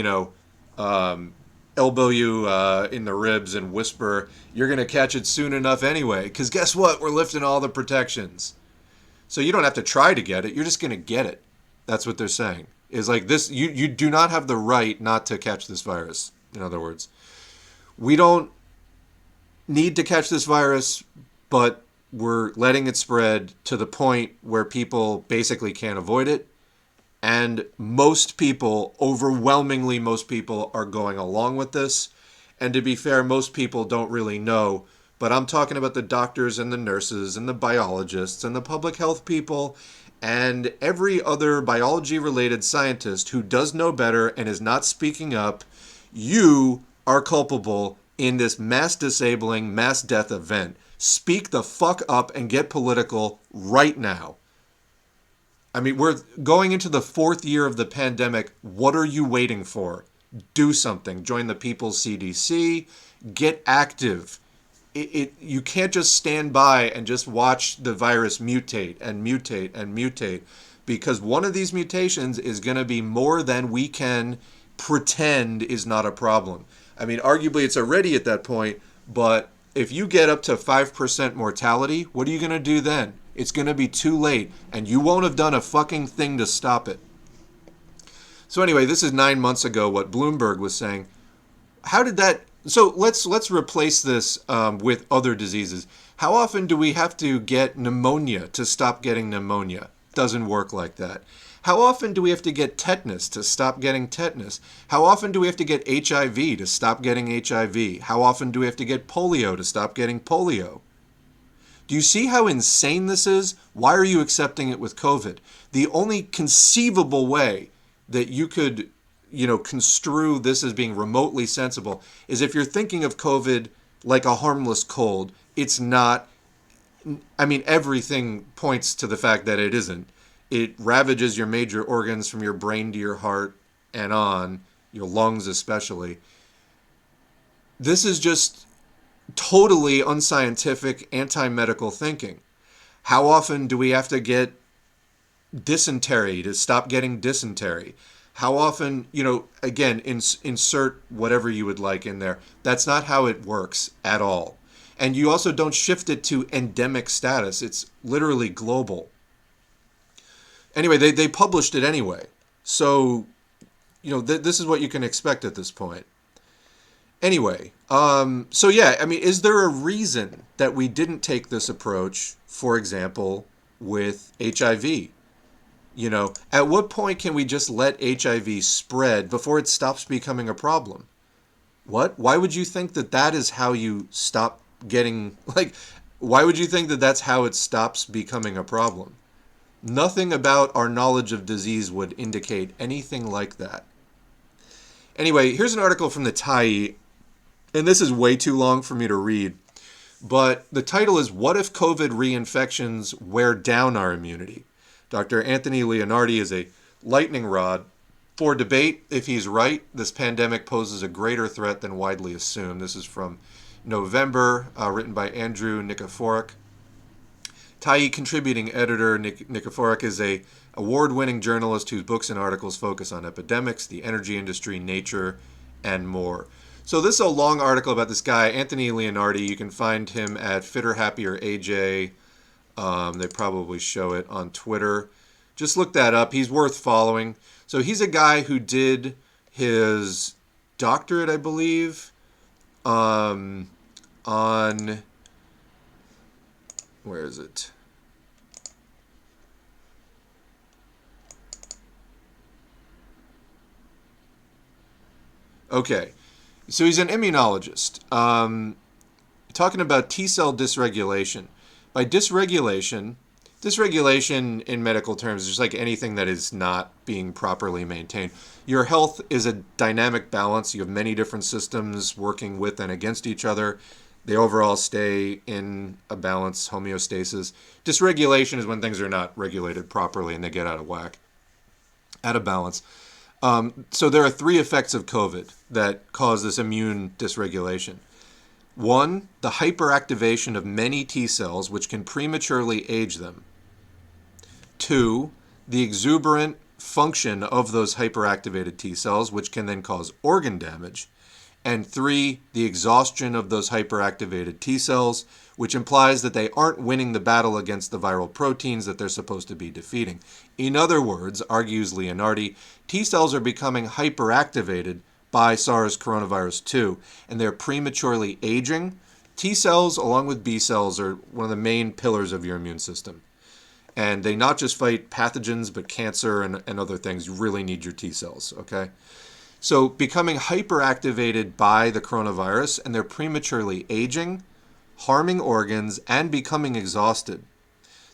elbow you in the ribs and whisper, you're going to catch it soon enough anyway. Because guess what? We're lifting all the protections. So you don't have to try to get it. You're just going to get it. That's what they're saying. Is like this, you do not have the right not to catch this virus. In other words, we don't need to catch this virus, but we're letting it spread to the point where people basically can't avoid it. And most people, overwhelmingly most people, are going along with this. And to be fair, most people don't really know. But I'm talking about the doctors and the nurses and the biologists and the public health people and every other biology-related scientist who does know better and is not speaking up. You are culpable in this mass disabling, mass death event. Speak the fuck up and get political right now. I mean, we're going into the 4th year of the pandemic. What are you waiting for? Do something. Join the People's CDC. Get active. You can't just stand by and just watch the virus mutate and mutate and mutate, because one of these mutations is going to be more than we can pretend is not a problem. I mean, arguably it's already at that point, but if you get up to 5% mortality, what are you going to do then? It's going to be too late, and you won't have done a fucking thing to stop it. So anyway, this is 9 months ago what Bloomberg was saying. How did that... So let's replace this with other diseases. How often do we have to get pneumonia to stop getting pneumonia? Doesn't work like that. How often do we have to get tetanus to stop getting tetanus? How often do we have to get HIV to stop getting HIV? How often do we have to get polio to stop getting polio? Do you see how insane this is? Why are you accepting it with COVID? The only conceivable way that you could, construe this as being remotely sensible is if you're thinking of COVID like a harmless cold. It's not. I mean, everything points to the fact that it isn't. It ravages your major organs from your brain to your heart and on, your lungs especially. This is just totally unscientific, anti-medical thinking. How often do we have to get dysentery to stop getting dysentery? How often, again, insert whatever you would like in there. That's not how it works at all. And you also don't shift it to endemic status. It's literally global. Anyway, they published it anyway. So, this is what you can expect at this point. Anyway, is there a reason that we didn't take this approach, for example, with HIV? At what point can we just let HIV spread before it stops becoming a problem? What? Why would you think that is how you stop getting, why would you think that that's how it stops becoming a problem? Nothing about our knowledge of disease would indicate anything like that. Anyway, here's an article from the Tyee, and this is way too long for me to read, but the title is, What if COVID Reinfections Wear Down Our Immunity? Dr. Anthony Leonardi is a lightning rod for debate. If he's right, this pandemic poses a greater threat than widely assumed. This is from November, written by Andrew Nikiforuk. Tyee contributing editor Nikiforuk is a award-winning journalist whose books and articles focus on epidemics, the energy industry, nature, and more. So this is a long article about this guy, Anthony Leonardi. You can find him at Fitter Happier AJ. They probably show it on Twitter. Just look that up. He's worth following. So he's a guy who did his doctorate, I believe, on Where is it? Okay, so he's an immunologist, talking about T-cell dysregulation. By dysregulation, dysregulation in medical terms is just like anything that is not being properly maintained. Your health is a dynamic balance. You have many different systems working with and against each other. They overall stay in a balance, homeostasis. Dysregulation is when things are not regulated properly and they get out of whack, out of balance. So there are three effects of COVID that cause this immune dysregulation. One, the hyperactivation of many T cells, which can prematurely age them. Two, the exuberant function of those hyperactivated T cells, which can then cause organ damage. And three, the exhaustion of those hyperactivated T cells, which implies that they aren't winning the battle against the viral proteins that they're supposed to be defeating. In other words, argues Leonardi, T cells are becoming hyperactivated by SARS coronavirus 2, and they're prematurely aging. T cells, along with B cells, are one of the main pillars of your immune system. And they not just fight pathogens, but cancer and other things. You really need your T cells, okay? So becoming hyperactivated by the coronavirus, and they're prematurely aging, harming organs, and becoming exhausted.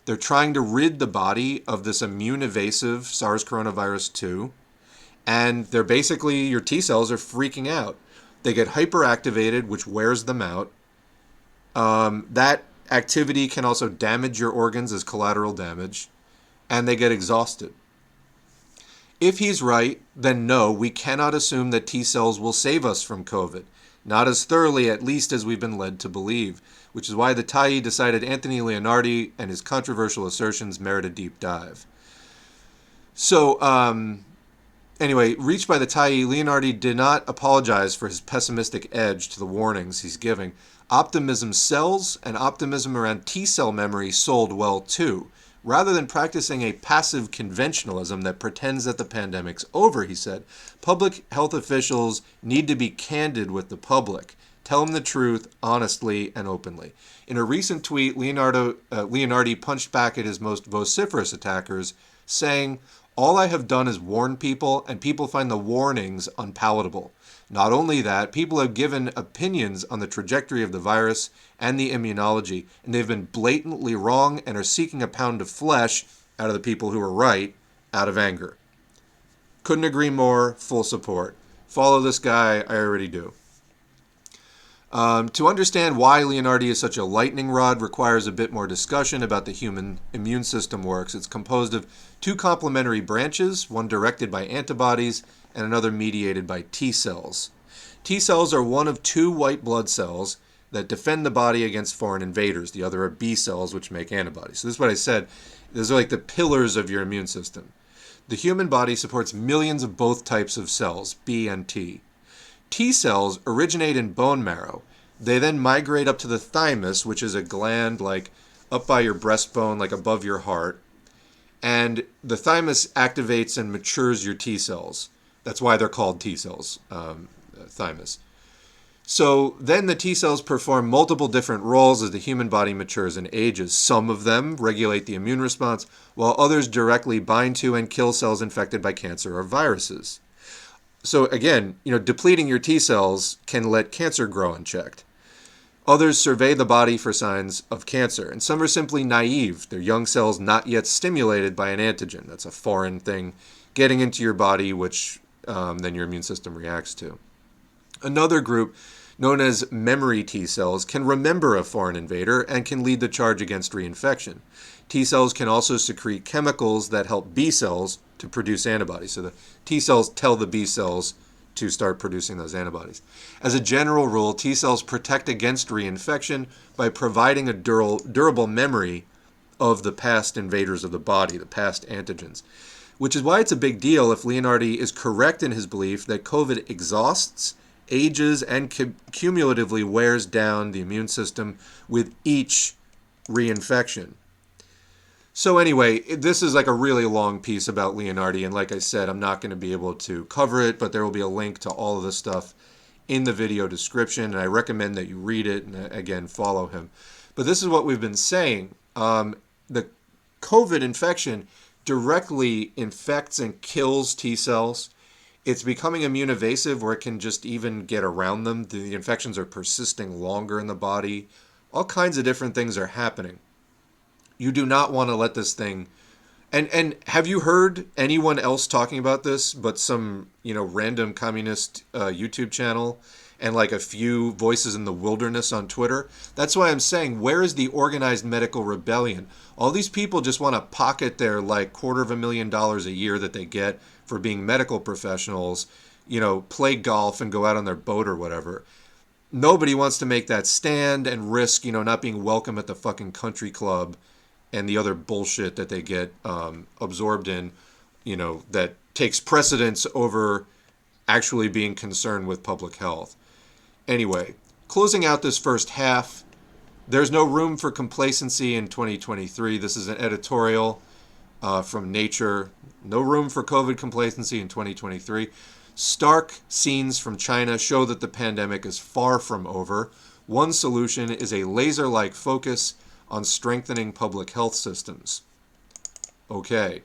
They're trying to rid the body of this immune-evasive SARS coronavirus 2, and they're basically, your T cells are freaking out. They get hyperactivated, which wears them out. That activity can also damage your organs as collateral damage, and they get exhausted. If he's right, then no, we cannot assume that T cells will save us from COVID. Not as thoroughly, at least, as we've been led to believe, which is why the Tyee decided Anthony Leonardi and his controversial assertions merit a deep dive. So, anyway, reached by the Tyee, Leonardi did not apologize for his pessimistic edge to the warnings he's giving. Optimism sells, and optimism around T-cell memory sold well too. Rather than practicing a passive conventionalism that pretends that the pandemic's over, he said, public health officials need to be candid with the public. Tell them the truth honestly and openly. In a recent tweet, Leonardi punched back at his most vociferous attackers, saying, "All I have done is warn people, and people find the warnings unpalatable. Not only that, people have given opinions on the trajectory of the virus and the immunology, and they've been blatantly wrong and are seeking a pound of flesh out of the people who are right, out of anger." Couldn't agree more, full support. Follow this guy, I already do. To understand why Leonardi is such a lightning rod requires a bit more discussion about the human immune system works. It's composed of two complementary branches, one directed by antibodies and another mediated by T cells. T cells are one of two white blood cells that defend the body against foreign invaders. The other are B cells, which make antibodies. So this is what I said. Those are like the pillars of your immune system. The human body supports millions of both types of cells, B and T. T cells originate in bone marrow. They then migrate up to the thymus, which is a gland like up by your breastbone, like above your heart. And the thymus activates and matures your T cells. That's why they're called T cells, thymus. So then the T cells perform multiple different roles as the human body matures and ages. Some of them regulate the immune response, while others directly bind to and kill cells infected by cancer or viruses. So again, depleting your T cells can let cancer grow unchecked. Others survey the body for signs of cancer, and some are simply naive. They're young cells not yet stimulated by an antigen. That's a foreign thing getting into your body, which then your immune system reacts to. Another group, known as memory T cells, can remember a foreign invader and can lead the charge against reinfection. T cells can also secrete chemicals that help B cells to produce antibodies. So the T cells tell the B cells to start producing those antibodies. As a general rule, T cells protect against reinfection by providing a durable memory of the past invaders of the body, the past antigens. Which is why it's a big deal if Leonardi is correct in his belief that COVID exhausts, ages, and cumulatively wears down the immune system with each reinfection. So anyway, this is like a really long piece about Leonardi, and like I said, I'm not going to be able to cover it, but there will be a link to all of this stuff in the video description, and I recommend that you read it and, again, follow him. But this is what we've been saying. The COVID infection directly infects and kills T cells. It's becoming immune evasive where it can just even get around them. The infections are persisting longer in the body. All kinds of different things are happening. You do not want to let this thing. And have you heard anyone else talking about this but some, random communist YouTube channel and like a few voices in the wilderness on Twitter? That's why I'm saying, where is the organized medical rebellion? All these people just want to pocket their like $250,000 a year that they get for being medical professionals, play golf and go out on their boat or whatever. Nobody wants to make that stand and risk, not being welcome at the fucking country club and the other bullshit that they get absorbed in, that takes precedence over actually being concerned with public health. Anyway, closing out this first half, there's no room for complacency in 2023. This is an editorial from Nature. No room for COVID complacency in 2023. Stark scenes from China show that the pandemic is far from over. One solution is a laser-like focus on strengthening public health systems. Okay.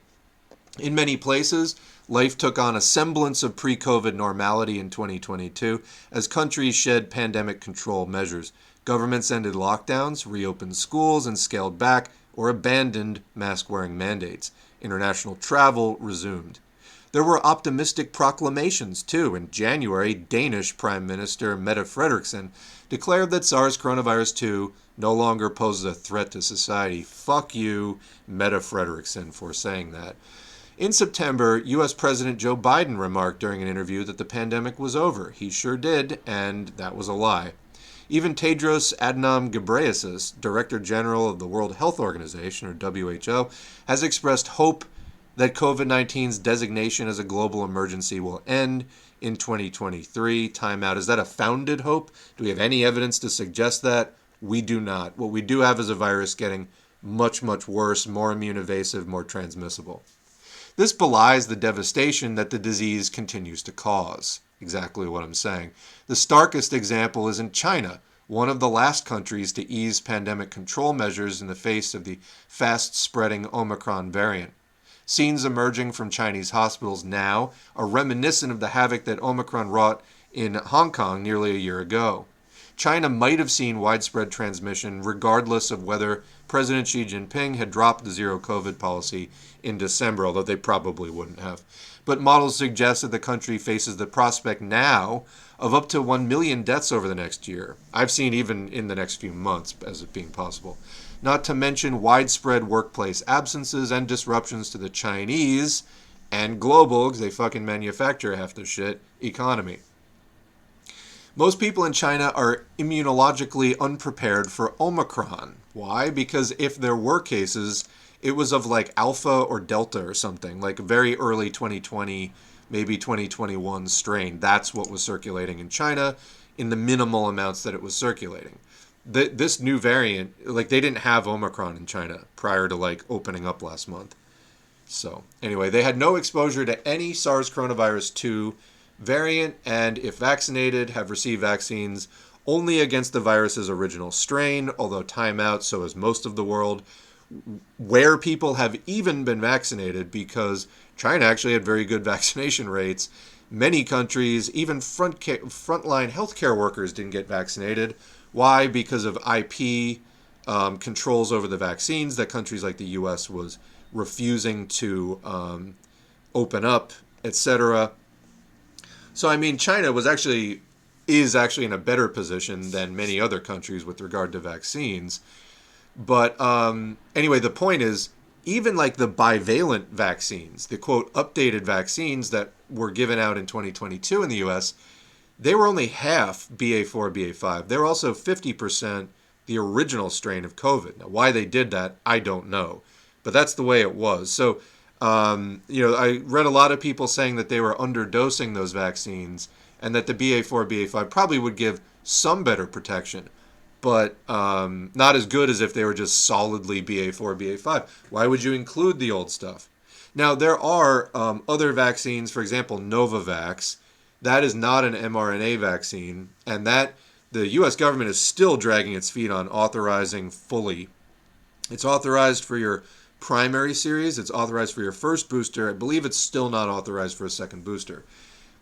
In many places, life took on a semblance of pre-COVID normality in 2022 as countries shed pandemic control measures. Governments ended lockdowns, reopened schools, and scaled back or abandoned mask-wearing mandates. International travel resumed. There were optimistic proclamations, too. In January, Danish Prime Minister Mette Frederiksen declared that SARS coronavirus 2 no longer poses a threat to society. Fuck you, Mette Frederiksen, for saying that. In September, U.S. President Joe Biden remarked during an interview that the pandemic was over. He sure did, and that was a lie. Even Tedros Adhanom Ghebreyesus, Director General of the World Health Organization, or WHO, has expressed hope that COVID-19's designation as a global emergency will end in 2023. Time out. Is that a founded hope? Do we have any evidence to suggest that? We do not. What we do have is a virus getting much, much worse, more immune evasive, more transmissible. This belies the devastation that the disease continues to cause. Exactly what I'm saying. The starkest example is in China, one of the last countries to ease pandemic control measures in the face of the fast-spreading Omicron variant. Scenes emerging from Chinese hospitals now are reminiscent of the havoc that Omicron wrought in Hong Kong nearly a year ago. China might have seen widespread transmission regardless of whether President Xi Jinping had dropped the zero COVID policy in December, although they probably wouldn't have. But models suggest that the country faces the prospect now of up to 1 million deaths over the next year. I've seen even in the next few months as it being possible. Not to mention widespread workplace absences and disruptions to the Chinese and global, because they fucking manufacture half the shit, economy. Most people in China are immunologically unprepared for Omicron. Why? Because if there were cases, it was of like Alpha or Delta or something, like a very early 2020, maybe 2021 strain. That's what was circulating in China in the minimal amounts that it was circulating. This new variant, like they didn't have Omicron in China prior to like opening up last month. So anyway, they had no exposure to any SARS coronavirus 2 variant, and if vaccinated, have received vaccines only against the virus's original strain, although timeout, so has most of the world, where people have even been vaccinated because China actually had very good vaccination rates. Many countries, even frontline healthcare workers didn't get vaccinated. Why? Because of IP controls over the vaccines that countries like the U.S. was refusing to open up, etc. So, I mean, China is actually in a better position than many other countries with regard to vaccines. But anyway, the point is, even like the bivalent vaccines, the quote updated vaccines that were given out in 2022 in the U.S., they were only half BA4, BA5. They were also 50% the original strain of COVID. Now, why they did that, I don't know. But that's the way it was. So, I read a lot of people saying that they were underdosing those vaccines and that the BA4, BA5 probably would give some better protection, but not as good as if they were just solidly BA4, BA5. Why would you include the old stuff? Now, there are other vaccines, for example, Novavax. That is not an mRNA vaccine, and that the U.S. government is still dragging its feet on authorizing fully. It's authorized for your primary series. It's authorized for your first booster. I believe it's still not authorized for a second booster.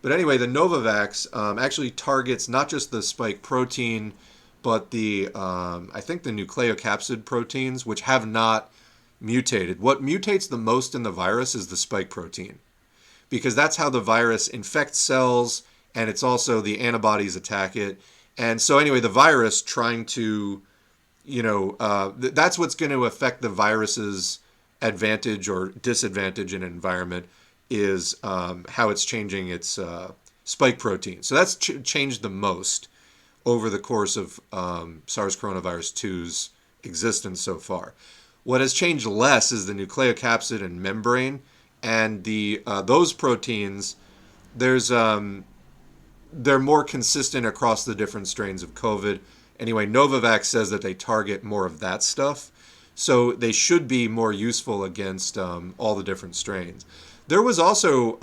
But anyway, the Novavax actually targets not just the spike protein, but the I think the nucleocapsid proteins, which have not mutated. What mutates the most in the virus is the spike protein, because that's how the virus infects cells, and it's also the antibodies attack it. And so anyway, the virus trying to, that's what's going to affect the virus's advantage or disadvantage in an environment is how it's changing its spike protein. So that's changed the most over the course of SARS coronavirus 2's existence so far. What has changed less is the nucleocapsid and membrane, and the those proteins. They're more consistent across the different strains of COVID. Anyway, Novavax says that they target more of that stuff, so they should be more useful against all the different strains. There was also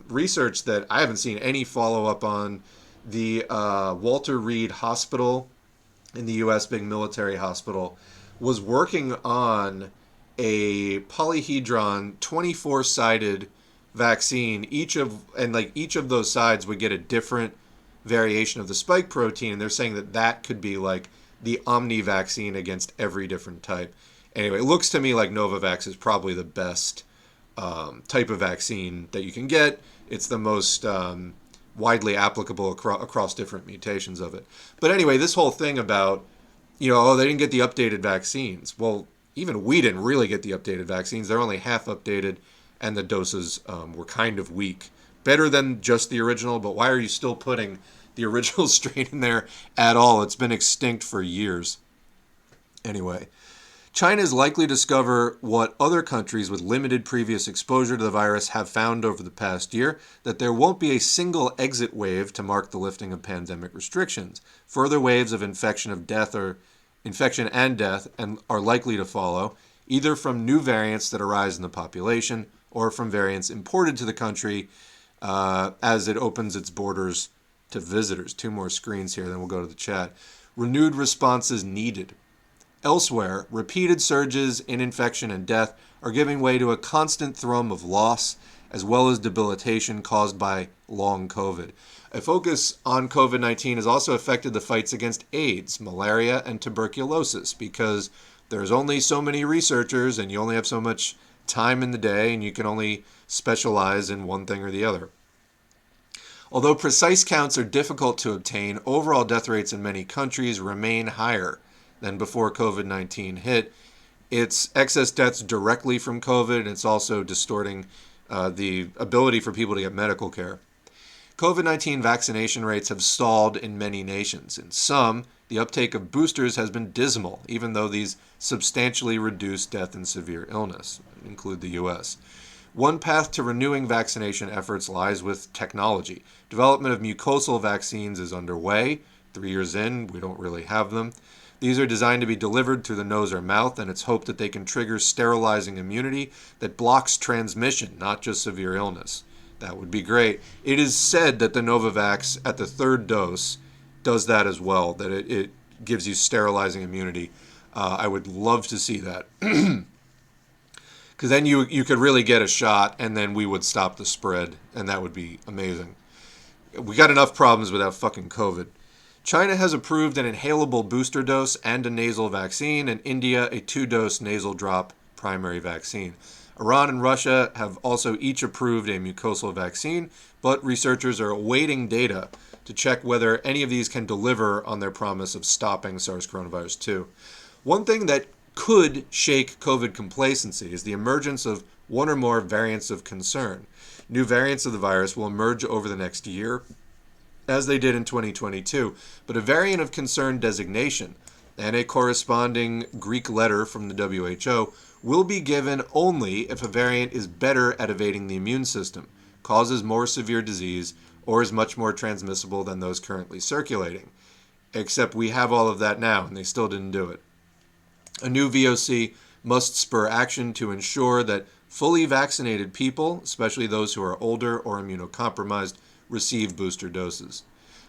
research that I haven't seen any follow-up on. The Walter Reed Hospital in the U.S., big military hospital, was working on a polyhedron 24-sided vaccine. Each of those sides would get a different variation of the spike protein, and they're saying that could be like the omni vaccine against every different type. Anyway, it looks to me like Novavax is probably the best type of vaccine that you can get. It's the most widely applicable across different mutations of it. But anyway, this whole thing about, they didn't get the updated vaccines. Well, even we didn't really get the updated vaccines. They're only half updated, and the doses were kind of weak. Better than just the original, but why are you still putting the original strain in there at all? It's been extinct for years. Anyway, China is likely to discover what other countries with limited previous exposure to the virus have found over the past year, that there won't be a single exit wave to mark the lifting of pandemic restrictions. Further waves of infection and death are likely to follow, either from new variants that arise in the population or from variants imported to the country as it opens its borders to visitors. 2 more screens here, then we'll go to the chat. Renewed responses needed. Elsewhere, repeated surges in infection and death are giving way to a constant thrum of loss, as well as debilitation caused by long COVID. A focus on COVID-19 has also affected the fights against AIDS, malaria, and tuberculosis, because there's only so many researchers, and you only have so much time in the day, and you can only specialize in one thing or the other. Although precise counts are difficult to obtain, overall death rates in many countries remain higher than before COVID-19 hit. It's excess deaths directly from COVID, and it's also distorting the ability for people to get medical care. COVID-19 vaccination rates have stalled in many nations. In some, the uptake of boosters has been dismal, even though these substantially reduce death and severe illness, include the U.S. One path to renewing vaccination efforts lies with technology. Development of mucosal vaccines is underway. 3 years in, we don't really have them. These are designed to be delivered through the nose or mouth, and it's hoped that they can trigger sterilizing immunity that blocks transmission, not just severe illness. That would be great. It is said that the Novavax at the 3rd dose does that as well, that it gives you sterilizing immunity. I would love to see that. Because then you could really get a shot, and then we would stop the spread, and that would be amazing. We got enough problems without fucking COVID. China has approved an inhalable booster dose and a nasal vaccine, and India a 2-dose nasal drop primary vaccine. Iran and Russia have also each approved a mucosal vaccine, but researchers are awaiting data to check whether any of these can deliver on their promise of stopping SARS coronavirus 2. One thing that could shake COVID complacency is the emergence of one or more variants of concern. New variants of the virus will emerge over the next year, as they did in 2022, but a variant of concern designation and a corresponding Greek letter from the WHO will be given only if a variant is better at evading the immune system, causes more severe disease, or is much more transmissible than those currently circulating. Except we have all of that now, and they still didn't do it. A new VOC must spur action to ensure that fully vaccinated people, especially those who are older or immunocompromised, receive booster doses.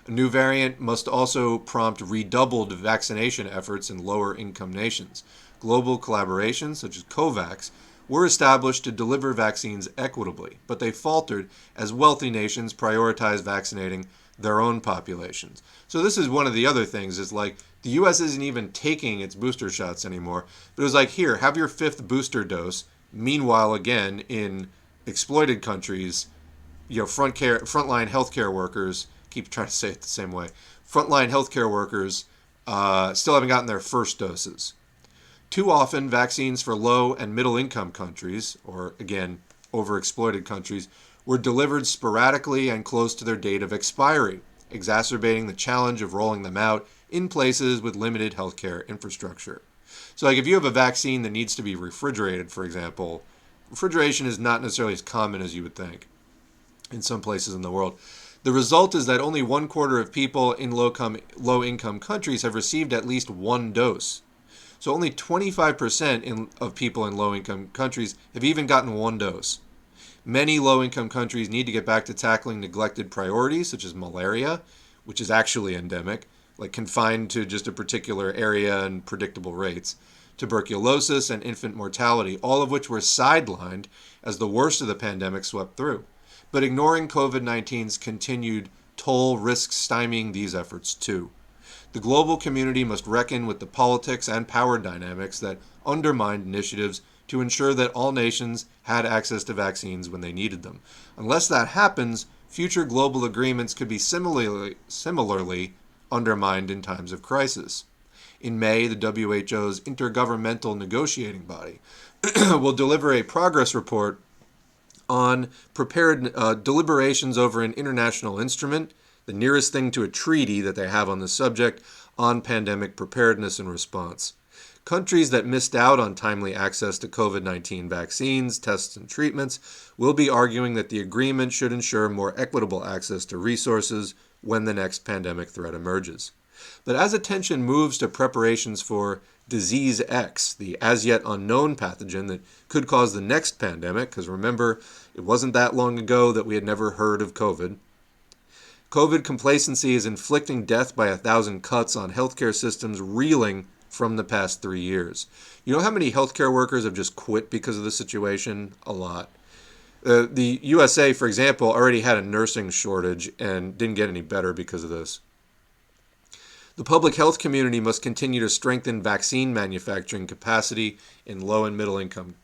A new variant must also prompt redoubled vaccination efforts in lower income nations. global collaborations, such as COVAX, were established to deliver vaccines equitably, but they faltered as wealthy nations prioritized vaccinating their own populations. So this is one of the other things, is like the US isn't even taking its booster shots anymore. But it was like, here, have your 5th booster dose. Meanwhile, again, in exploited countries, frontline healthcare workers, keep trying to say it the same way, frontline healthcare workers still haven't gotten their first doses. Too often, vaccines for low and middle income countries, or again, overexploited countries, were delivered sporadically and close to their date of expiry, exacerbating the challenge of rolling them out in places with limited healthcare infrastructure. So like if you have a vaccine that needs to be refrigerated, for example, refrigeration is not necessarily as common as you would think in some places in the world. The result is that only 1/4 of people in low-income countries have received at least one dose. So only 25% of people in low-income countries have even gotten one dose. Many low-income countries need to get back to tackling neglected priorities, such as malaria, which is actually endemic, like confined to just a particular area and predictable rates, tuberculosis and infant mortality, all of which were sidelined as the worst of the pandemic swept through. But ignoring COVID-19's continued toll risks stymieing these efforts too. The global community must reckon with the politics and power dynamics that undermined initiatives to ensure that all nations had access to vaccines when they needed them. Unless that happens, future global agreements could be similarly undermined in times of crisis. In May, the WHO's Intergovernmental Negotiating Body will deliver a progress report on deliberations over an international instrument, the nearest thing to a treaty that they have on the subject, on pandemic preparedness and response. Countries that missed out on timely access to COVID-19 vaccines, tests, and treatments will be arguing that the agreement should ensure more equitable access to resources when the next pandemic threat emerges. But as attention moves to preparations for Disease X, the as-yet unknown pathogen that could cause the next pandemic, because remember, it wasn't that long ago that we had never heard of COVID. COVID complacency is inflicting death by 1,000 cuts on healthcare systems reeling from the past 3 years. You know how many healthcare workers have just quit because of the situation? A lot. The USA, for example, already had a nursing shortage and didn't get any better because of this. The public health community must continue to strengthen vaccine manufacturing capacity in low and middle income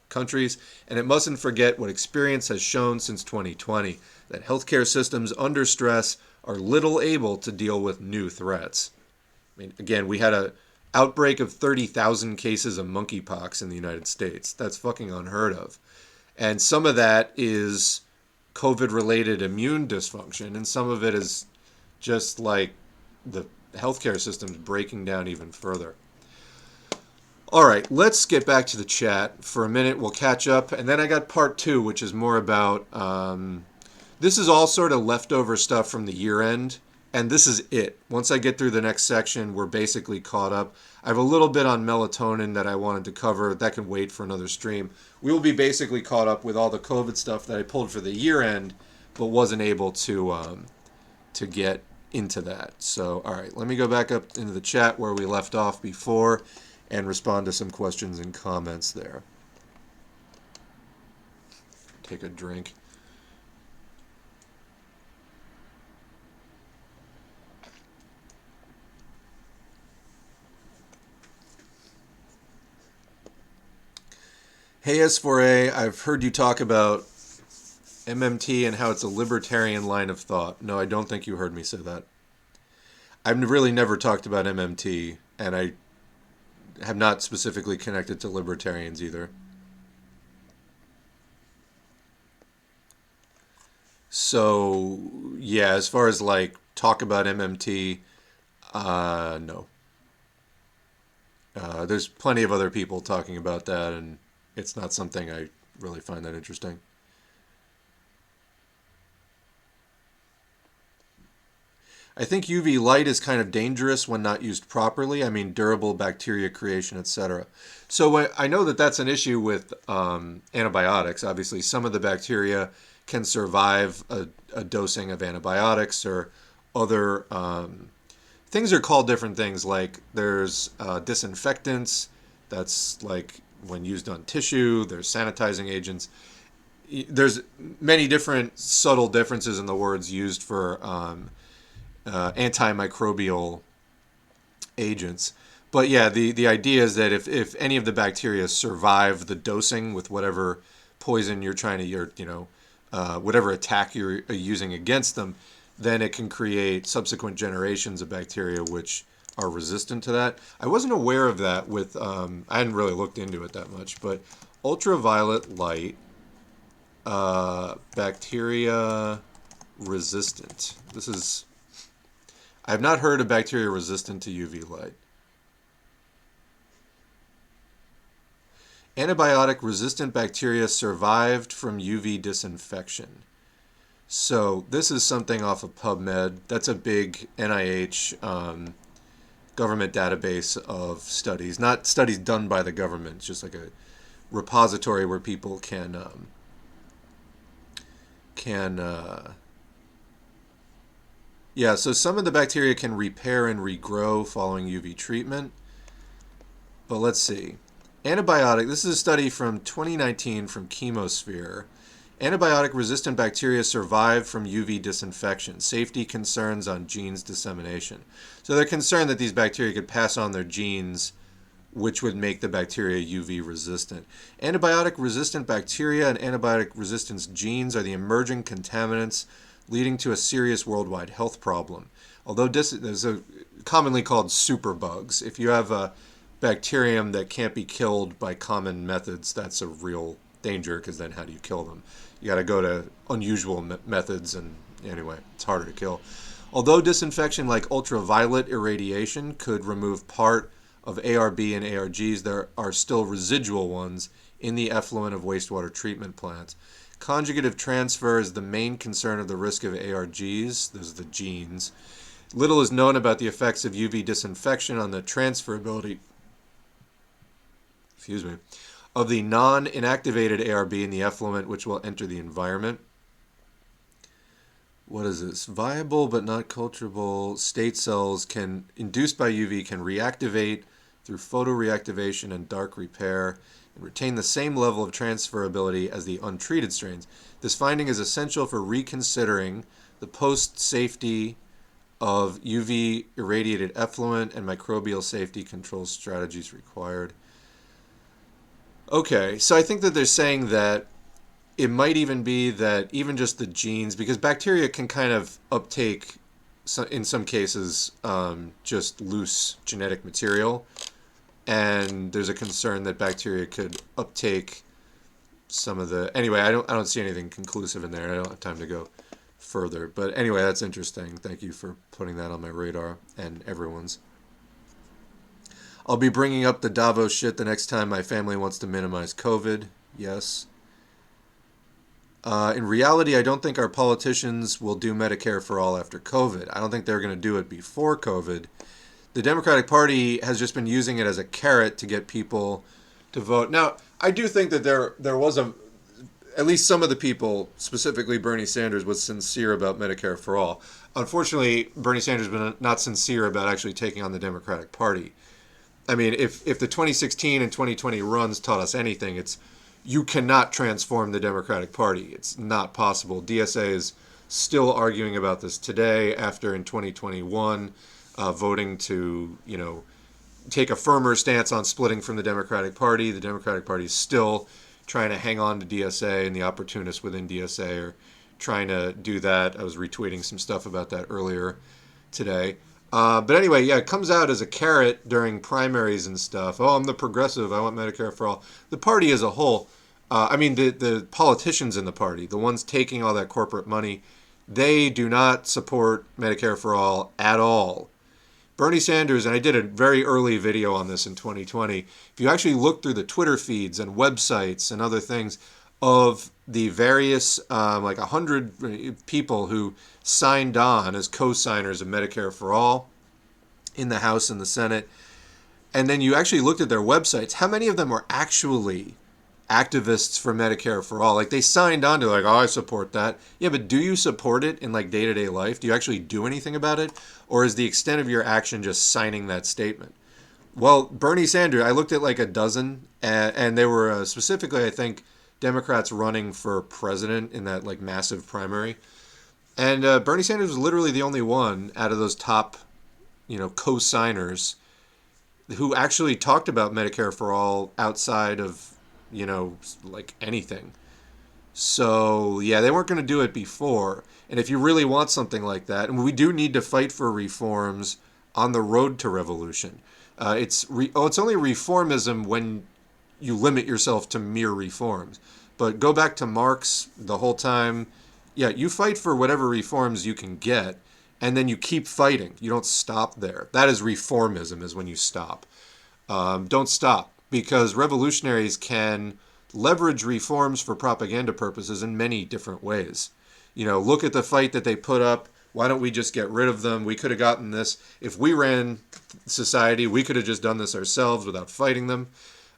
countries, and it mustn't forget what experience has shown since 2020, that healthcare systems under stress are little able to deal with new threats. I mean, again, we had an outbreak of 30,000 cases of monkeypox in the United States. That's fucking unheard of. And some of that is COVID-related immune dysfunction, and some of it is just like the healthcare system's breaking down even further. All right, let's get back to the chat for a minute. We'll catch up, and then I got part 2, which is more about this is all sort of leftover stuff from the year end, and this is it. Once I get through the next section, we're basically caught up. I have a little bit on melatonin that I wanted to cover. That can wait for another stream. We will be basically caught up with all the COVID stuff that I pulled for the year end, but wasn't able to get into that. So, all right, let me go back up into the chat where we left off before and respond to some questions and comments there. Take a drink. Hey S4A, I've heard you talk about MMT and how it's a libertarian line of thought. No, I don't think you heard me say that. I've really never talked about MMT, and I have not specifically connected to libertarians either. So, yeah, as far as like talk about MMT, no. There's plenty of other people talking about that, and it's not something I really find that interesting. I think UV light is kind of dangerous when not used properly. I mean, durable bacteria creation, etc. So I know that that's an issue with antibiotics. Obviously, some of the bacteria can survive a dosing of antibiotics, or other things are called different things. Like there's disinfectants, That's like when used on tissue. There's sanitizing agents. There's many different subtle differences in the words used for antimicrobial agents. But yeah, the idea is that if any of the bacteria survive the dosing with whatever poison you're trying to, whatever attack you're using against them, then it can create subsequent generations of bacteria which are resistant to that. I wasn't aware of that with, I hadn't really looked into it that much, but ultraviolet light, bacteria resistant. I have not heard of bacteria resistant to UV light. Antibiotic-resistant bacteria survived from UV disinfection. So this is something off of PubMed. That's a big NIH government database of studies. Not studies done by the government. It's just like a repository where people can so some of the bacteria can repair and regrow following UV treatment. But let's see. This is a study from 2019 from Chemosphere. Antibiotic-resistant bacteria survive from UV disinfection. Safety concerns on genes dissemination. So they're concerned that these bacteria could pass on their genes, which would make the bacteria UV resistant. Antibiotic-resistant bacteria and antibiotic resistance genes are the emerging contaminants leading to a serious worldwide health problem. Although there's commonly called superbugs. If you have a bacterium that can't be killed by common methods, that's a real danger, because then how do you kill them? You got to go to unusual methods, and anyway, it's harder to kill. Although disinfection like ultraviolet irradiation could remove part of ARB and ARGs, there are still residual ones in the effluent of wastewater treatment plants. Conjugative transfer is the main concern of the risk of ARGs. Those are the genes. Little is known about the effects of UV disinfection on the transferability of the non-inactivated ARB in the effluent, which will enter the environment. What is this? Viable but not culturable state cells induced by UV can reactivate through photoreactivation and dark repair and retain the same level of transferability as the untreated strains. This finding is essential for reconsidering the post-safety of UV irradiated effluent and microbial safety control strategies required. Okay, so I think that they're saying that it might even be that even just the genes, because bacteria can kind of uptake, in some cases, just loose genetic material, and there's a concern that bacteria could uptake some of the. Anyway, I don't see anything conclusive in there. I don't have time to go further, but anyway, that's interesting. Thank you for putting that on my radar and everyone's. I'll be bringing up the Davos shit the next time my family wants to minimize COVID. Yes. In reality, I don't think our politicians will do Medicare for all after COVID. I don't think they're going to do it before COVID. The Democratic Party has just been using it as a carrot to get people to vote. Now, I do think that there was at least some of the people, specifically Bernie Sanders, was sincere about Medicare for all. Unfortunately, Bernie Sanders has been not sincere about actually taking on the Democratic Party. I mean, if the 2016 and 2020 runs taught us anything, it's you cannot transform the Democratic Party. It's not possible. DSA is still arguing about this today after in 2021 voting to, take a firmer stance on splitting from the Democratic Party. The Democratic Party is still trying to hang on to DSA, and the opportunists within DSA are trying to do that. I was retweeting some stuff about that earlier today. But anyway, yeah, it comes out as a carrot during primaries and stuff. Oh, I'm the progressive. I want Medicare for all. The party as a whole, the politicians in the party, the ones taking all that corporate money, they do not support Medicare for all at all. Bernie Sanders, and I did a very early video on this in 2020, if you actually look through the Twitter feeds and websites and other things of the various, 100 people who signed on as co-signers of Medicare for All in the House and the Senate, and then you actually looked at their websites, how many of them were actually activists for Medicare for All? Like, they signed on to I support that. Yeah, but do you support it in day-to-day life? Do you actually do anything about it? Or is the extent of your action just signing that statement? Well, Bernie Sanders, I looked at like a dozen, and they were specifically, I think, Democrats running for president in that like massive primary. And Bernie Sanders was literally the only one out of those top, co-signers who actually talked about Medicare for all outside of, like anything. So, yeah, they weren't going to do it before. And if you really want something like that, and we do need to fight for reforms on the road to revolution. It's only reformism when you limit yourself to mere reforms. But go back to Marx the whole time. Yeah, you fight for whatever reforms you can get, and then you keep fighting. You don't stop there. That is reformism, is when you stop. Don't stop, because revolutionaries can leverage reforms for propaganda purposes in many different ways. Look at the fight that they put up. Why don't we just get rid of them? We could have gotten this. If we ran society, we could have just done this ourselves without fighting them.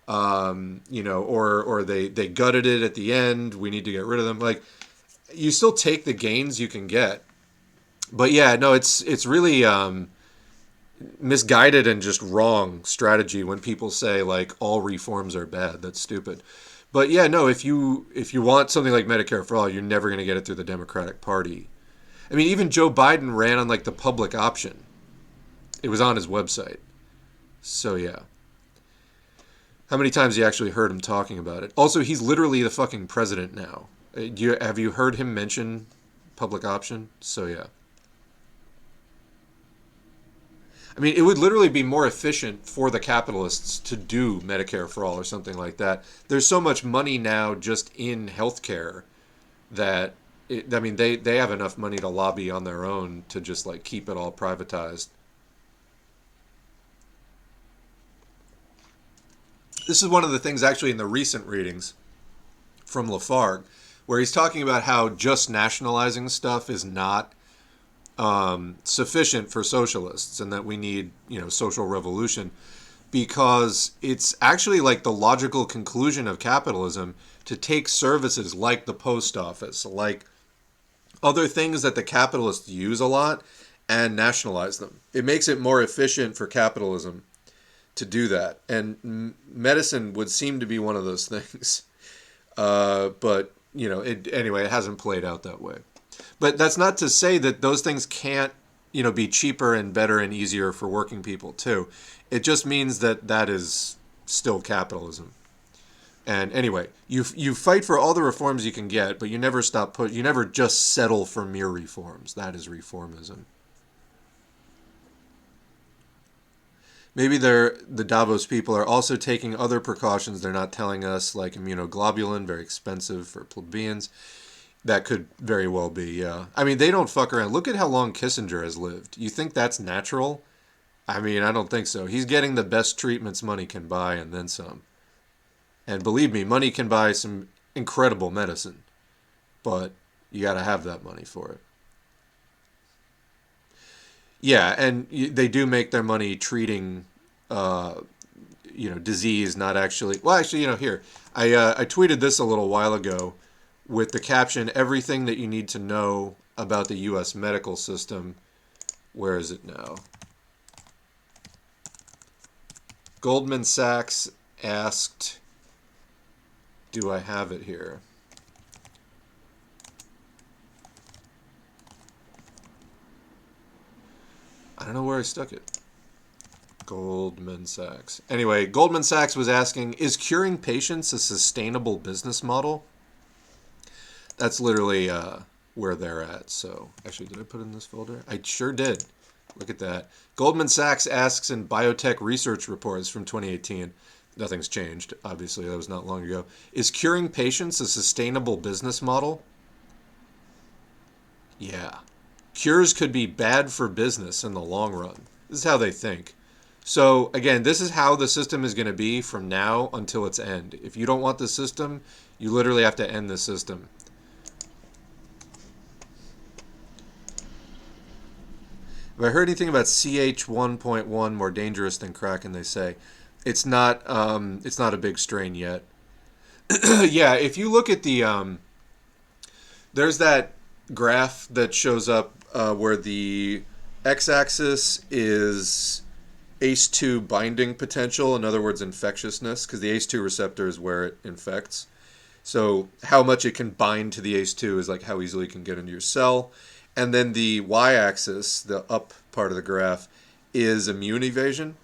Or they gutted it at the end. We need to get rid of them. Like, you still take the gains you can get. But yeah, no, it's really misguided and just wrong strategy when people say like all reforms are bad. That's stupid. But yeah, no, if you want something like Medicare for all, you're never going to get it through the Democratic Party. I mean, even Joe Biden ran on like the public option. It was on his website. So yeah. How many times you actually heard him talking about it? Also, he's literally the fucking president now. Have you heard him mention public option? So yeah. I mean, it would literally be more efficient for the capitalists to do Medicare for all or something like that. There's so much money now just in healthcare that, they have enough money to lobby on their own to just like keep it all privatized. This is one of the things actually in the recent readings from Lafargue, where he's talking about how just nationalizing stuff is not sufficient for socialists, and that we need, social revolution, because it's actually like the logical conclusion of capitalism to take services like the post office, like other things that the capitalists use a lot, and nationalize them. It makes it more efficient for capitalism to do that. And medicine would seem to be one of those things. But, anyway, it hasn't played out that way. But that's not to say that those things can't, be cheaper and better and easier for working people too. It just means that that is still capitalism. And anyway, you fight for all the reforms you can get, but you never you never just settle for mere reforms. That is reformism. Maybe the Davos people are also taking other precautions they're not telling us, like immunoglobulin, very expensive for plebeians. That could very well be, yeah. I mean, they don't fuck around. Look at how long Kissinger has lived. You think that's natural? I mean, I don't think so. He's getting the best treatments money can buy and then some. And believe me, money can buy some incredible medicine. But you got to have that money for it. Yeah, and they do make their money treating, disease, not actually. Well, actually, here I tweeted this a little while ago with the caption, "Everything that you need to know about the U.S. medical system." Where is it now? Goldman Sachs asked, "Do I have it here?" I don't know where I stuck it. Goldman Sachs. Anyway, Goldman Sachs was asking, is curing patients a sustainable business model? That's literally where they're at. So, actually, did I put it in this folder? I sure did. Look at that. Goldman Sachs asks in biotech research reports from 2018, nothing's changed, obviously, that was not long ago, is curing patients a sustainable business model? Yeah. Cures could be bad for business in the long run. This is how they think. So, again, this is how the system is going to be from now until its end. If you don't want the system, you literally have to end the system. Have I heard anything about CH 1.1 more dangerous than Kraken, they say? It's not a big strain yet. Yeah, if you look at the... there's that graph that shows up where the x-axis is ACE2 binding potential, in other words, infectiousness, because the ACE2 receptor is where it infects. So how much it can bind to the ACE2 is like how easily it can get into your cell. And then the y-axis, the up part of the graph, is immune evasion.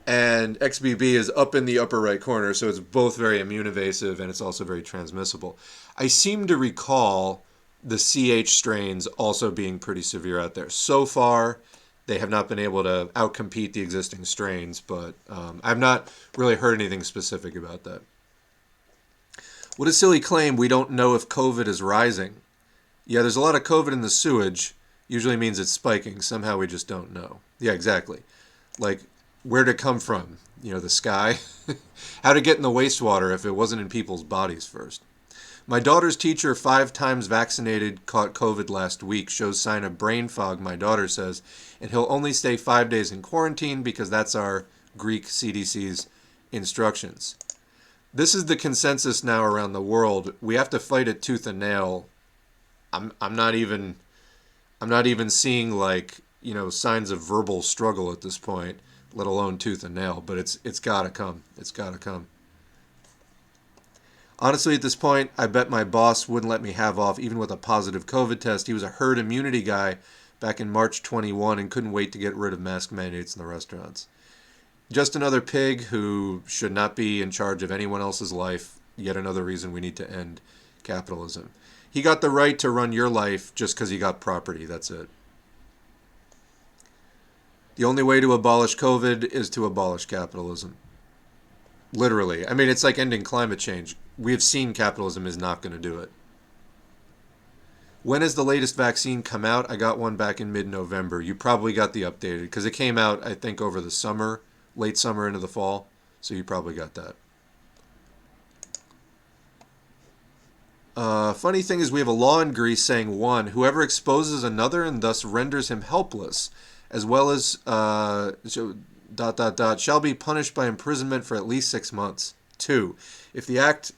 And XBB is up in the upper right corner, so it's both very immune evasive and it's also very transmissible. I seem to recall the CH strains also being pretty severe out there. So far, they have not been able to outcompete the existing strains, but I've not really heard anything specific about that. What a silly claim, we don't know if COVID is rising. Yeah, there's a lot of COVID in the sewage. Usually means it's spiking. Somehow we just don't know. Yeah, exactly. Like, where'd it come from? You know, the sky? How'd it get in the wastewater if it wasn't in people's bodies first? My daughter's teacher, 5 times vaccinated, caught COVID last week, shows sign of brain fog, my daughter says, and he'll only stay 5 days in quarantine because that's our Greek CDC's instructions. This is the consensus now around the world. We have to fight it tooth and nail. I'm not even seeing, like, you know, signs of verbal struggle at this point, let alone tooth and nail, but it's got to come. It's got to come. Honestly, at this point, I bet my boss wouldn't let me have off even with a positive COVID test. He was a herd immunity guy back in March 21 and couldn't wait to get rid of mask mandates in the restaurants. Just another pig who should not be in charge of anyone else's life. Yet another reason we need to end capitalism. He got the right to run your life just because he got property. That's it. The only way to abolish COVID is to abolish capitalism. Literally. I mean, it's like ending climate change. We have seen capitalism is not going to do it. When has the latest vaccine come out? I got one back in mid-November. You probably got the updated because it came out, I think, over the summer, late summer into the fall. So you probably got that. Funny thing is we have a law in Greece saying, 1, whoever exposes another and thus renders him helpless, as well as shall be punished by imprisonment for at least 6 months. 2, if the act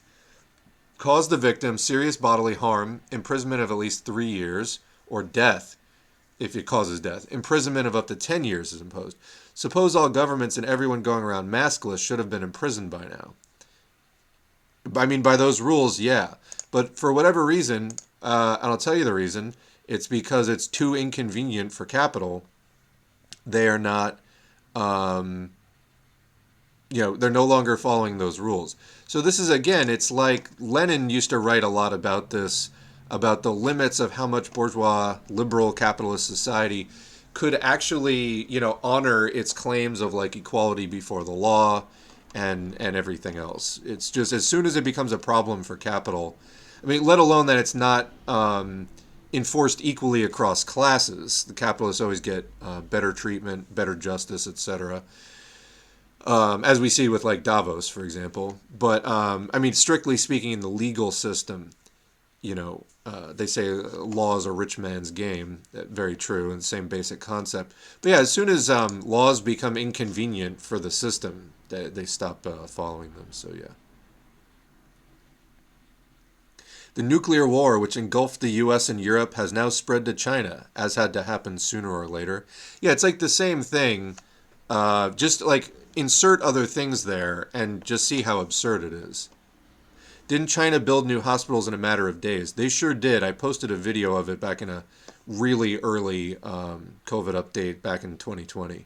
caused the victim serious bodily harm, imprisonment of at least 3 years, or death, if it causes death, imprisonment of up to 10 years is imposed. Suppose all governments and everyone going around maskless should have been imprisoned by now. I mean, by those rules, yeah. But for whatever reason, and I'll tell you the reason, it's because it's too inconvenient for capital. They are not, they're no longer following those rules. So this is, again, it's like Lenin used to write a lot about this, about the limits of how much bourgeois, liberal, capitalist society could actually, honor its claims of like equality before the law and everything else. It's just as soon as it becomes a problem for capital, I mean, let alone that it's not enforced equally across classes. The capitalists always get better treatment, better justice, etc. As we see with like Davos, for example. But I mean, strictly speaking, in the legal system, they say law is a rich man's game. Very true, and the same basic concept. But yeah, as soon as laws become inconvenient for the system, they stop following them. So yeah. The nuclear war, which engulfed the US and Europe, has now spread to China, as had to happen sooner or later. Yeah, it's like the same thing. Just like insert other things there and just see how absurd it is. Didn't China build new hospitals in a matter of days? They sure did. I posted a video of it back in a really early COVID update back in 2020.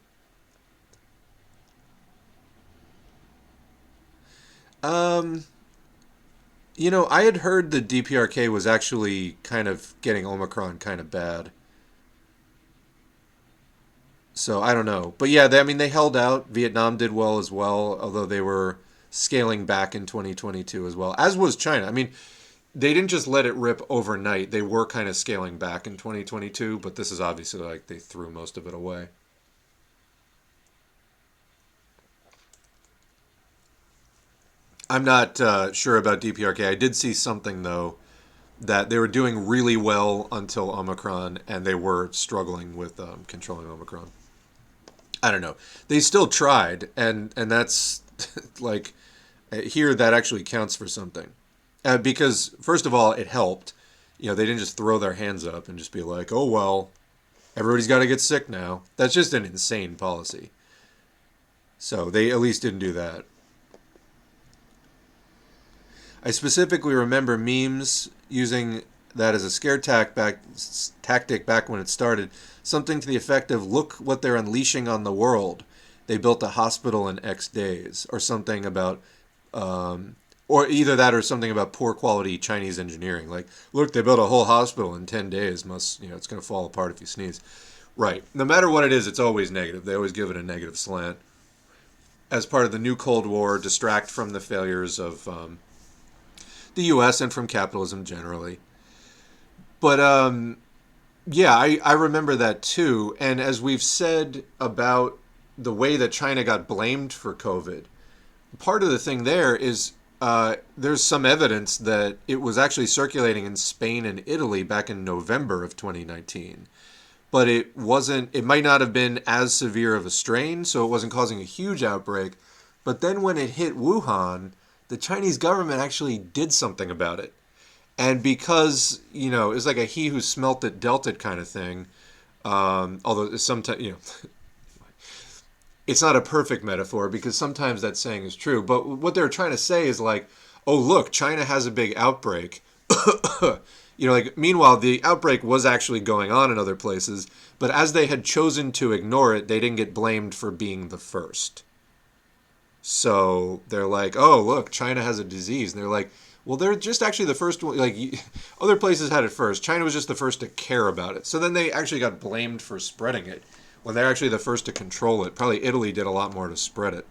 I had heard the DPRK was actually kind of getting Omicron kind of bad. So I don't know. But yeah, they held out. Vietnam did well as well, although they were scaling back in 2022 as well, as was China. I mean, they didn't just let it rip overnight. They were kind of scaling back in 2022, but this is obviously like they threw most of it away. I'm not sure about DPRK. I did see something, though, that they were doing really well until Omicron, and they were struggling with controlling Omicron. I don't know. They still tried, and that's like here that actually counts for something. Because, first of all, it helped. They didn't just throw their hands up and just be like, oh, well, everybody's got to get sick now. That's just an insane policy. So they at least didn't do that. I specifically remember memes using that as a scare tactic back when it started. Something to the effect of, look what they're unleashing on the world. They built a hospital in X days, or something about, or either that or something about poor quality Chinese engineering. Like, look, they built a whole hospital in 10 days. It's going to fall apart if you sneeze. Right. No matter what it is, it's always negative. They always give it a negative slant. As part of the new Cold War, distract from the failures of the U.S. and from capitalism generally. But yeah, I remember that too. And as we've said about the way that China got blamed for COVID, part of the thing there is there's some evidence that it was actually circulating in Spain and Italy back in November of 2019. But it might not have been as severe of a strain, so it wasn't causing a huge outbreak. But then when it hit Wuhan, the Chinese government actually did something about it. And because, it's like a he who smelt it dealt it kind of thing. Although sometimes, it's not a perfect metaphor because sometimes that saying is true. But what they're trying to say is like, oh, look, China has a big outbreak. Meanwhile, the outbreak was actually going on in other places. But as they had chosen to ignore it, they didn't get blamed for being the first. So they're like, oh, look, China has a disease. And they're like, well, they're just actually the first one. Like, other places had it first. China was just the first to care about it. So then they actually got blamed for spreading it when they're actually the first to control it. Probably Italy did a lot more to spread it.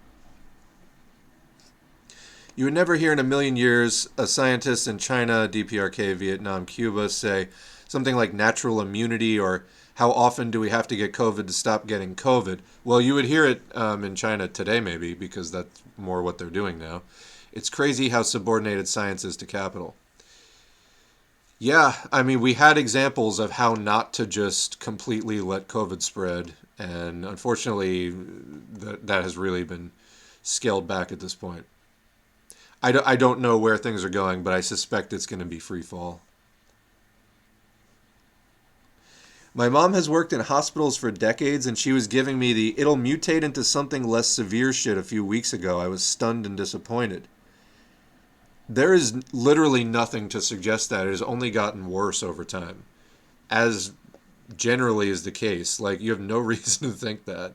You would never hear in a million years a scientist in China, DPRK, Vietnam, Cuba say something like natural immunity or how often do we have to get COVID to stop getting COVID. Well, you would hear it in China today maybe because that's more what they're doing now. It's crazy how subordinated science is to capital. Yeah, I mean, we had examples of how not to just completely let COVID spread, and unfortunately, that has really been scaled back at this point. I don't know where things are going, but I suspect it's going to be free fall. My mom has worked in hospitals for decades, and she was giving me the it'll mutate into something less severe shit a few weeks ago. I was stunned and disappointed. There is literally nothing to suggest that. It has only gotten worse over time, as generally is the case. Like, you have no reason to think that.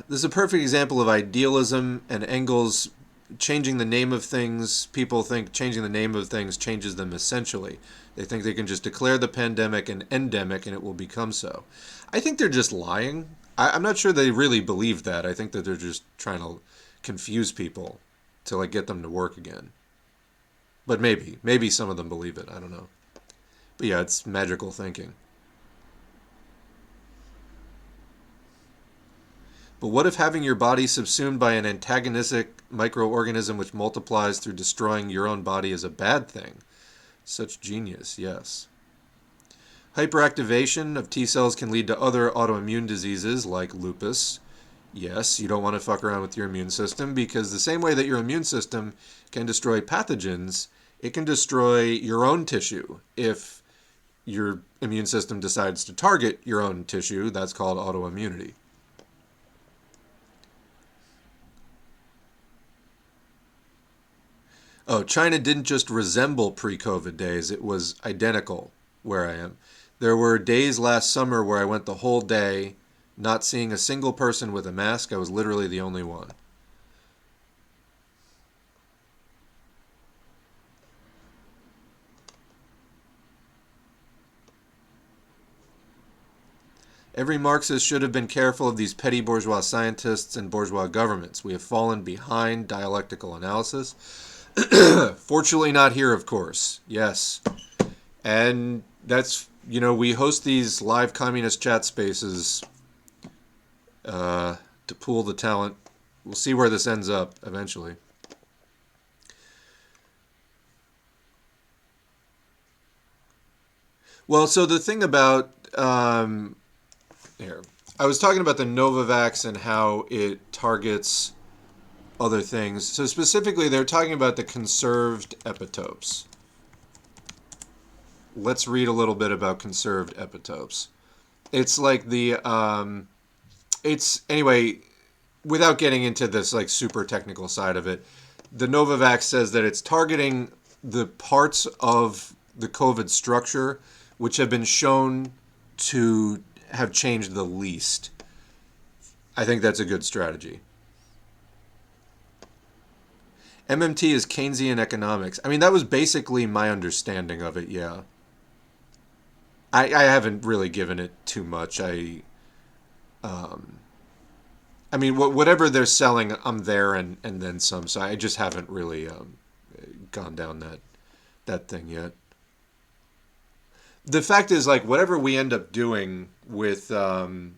This is a perfect example of idealism and Engels changing the name of things. People think changing the name of things changes them essentially. They think they can just declare the pandemic an endemic and it will become so. I think they're just lying. I'm not sure they really believe that. I think that they're just trying to confuse people to like get them to work again. But maybe some of them believe it. I don't know. But yeah, it's magical thinking. But what if having your body subsumed by an antagonistic microorganism which multiplies through destroying your own body is a bad thing? Such genius, yes. Hyperactivation of T cells can lead to other autoimmune diseases like lupus. Yes, you don't want to fuck around with your immune system because the same way that your immune system can destroy pathogens, it can destroy your own tissue. If your immune system decides to target your own tissue, that's called autoimmunity. Oh, China didn't just resemble pre-COVID days, it was identical where I am. There were days last summer where I went the whole day not seeing a single person with a mask. I was literally the only one. Every Marxist should have been careful of these petty bourgeois scientists and bourgeois governments. We have fallen behind dialectical analysis. Fortunately not here, of course. Yes. And that's, we host these live communist chat spaces to pool the talent. We'll see where this ends up eventually. Well, so the thing about... here. I was talking about the Novavax and how it targets other things. So specifically, they're talking about the conserved epitopes. Let's read a little bit about conserved epitopes. It's like it's anyway. Without getting into this like super technical side of it, the Novavax says that it's targeting the parts of the COVID structure which have been shown to have changed the least. I think that's a good strategy. MMT is Keynesian economics. I mean, that was basically my understanding of it, yeah. I haven't really given it too much. I mean, whatever they're selling, I'm there and then some. So I just haven't really gone down that thing yet. The fact is, like, whatever we end up doing with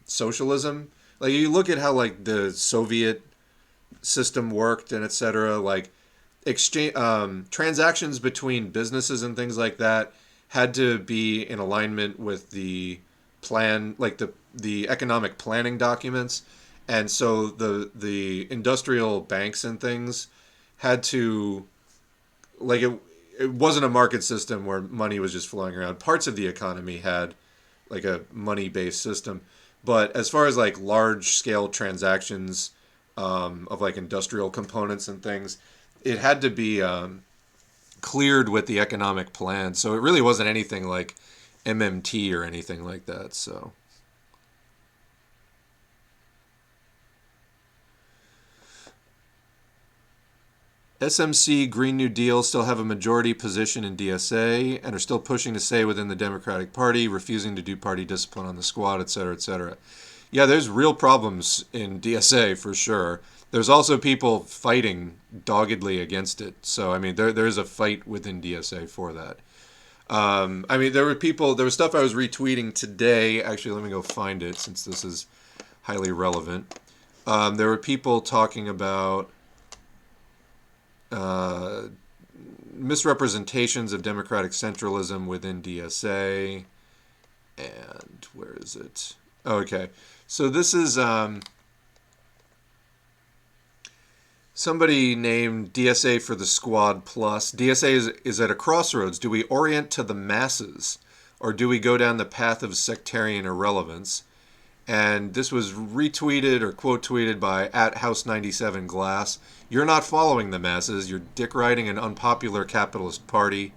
socialism, like you look at how like the Soviet system worked and etc. Like exchange transactions between businesses and things like that had to be in alignment with the plan, like the economic planning documents, and so the industrial banks and things had to like it wasn't a market system where money was just flowing around. Parts of the economy had like a money based system, but as far as like large scale transactions of like industrial components and things, it had to be cleared with the economic plan. So it really wasn't anything like MMT or anything like that. So SMC, Green New Deal still have a majority position in DSA and are still pushing to stay within the Democratic Party, refusing to do party discipline on the squad, et cetera, et cetera. Yeah, there's real problems in DSA for sure. There's also people fighting doggedly against it. So, I mean, there's a fight within DSA for that. I mean, there was stuff I was retweeting today. Actually, let me go find it since this is highly relevant. There were people talking about uh, misrepresentations of democratic centralism within DSA. And where is it? Okay. So this is somebody named DSA for the Squad Plus. DSA is at a crossroads. Do we orient to the masses or do we go down the path of sectarian irrelevance? And this was retweeted or quote tweeted by at House97Glass. You're not following the masses. You're dick riding an unpopular capitalist party.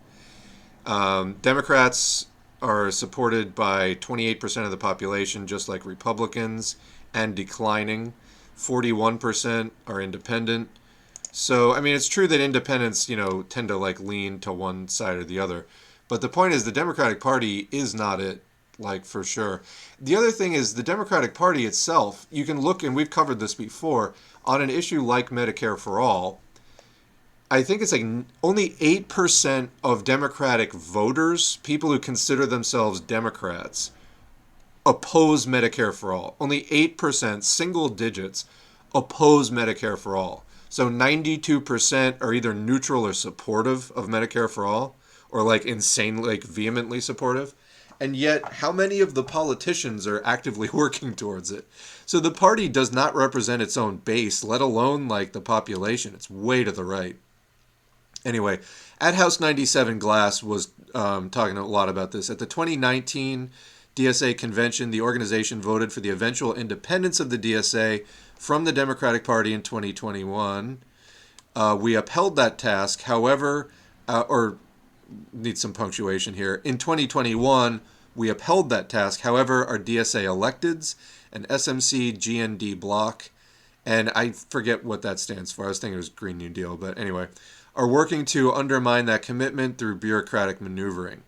Democrats are supported by 28% of the population, just like Republicans, and declining. 41% are independent. So, I mean, it's true that independents, tend to like lean to one side or the other. But the point is the Democratic Party is not it, like for sure. The other thing is the Democratic Party itself, you can look, and we've covered this before, on an issue like Medicare for All. I think it's like only 8% of Democratic voters, people who consider themselves Democrats, oppose Medicare for All. Only 8%, single digits, oppose Medicare for All. So 92% are either neutral or supportive of Medicare for All, or like insanely, like vehemently supportive. And yet, how many of the politicians are actively working towards it? So the party does not represent its own base, let alone like the population. It's way to the right. Anyway, at House 97 Glass was talking a lot about this. At the 2019 DSA convention, the organization voted for the eventual independence of the DSA from the Democratic Party in 2021. We upheld that task. However, or need some punctuation here. In 2021, we upheld that task. However, our DSA electeds, an SMC GND bloc, and I forget what that stands for. I was thinking it was Green New Deal, but anyway, are working to undermine that commitment through bureaucratic maneuvering.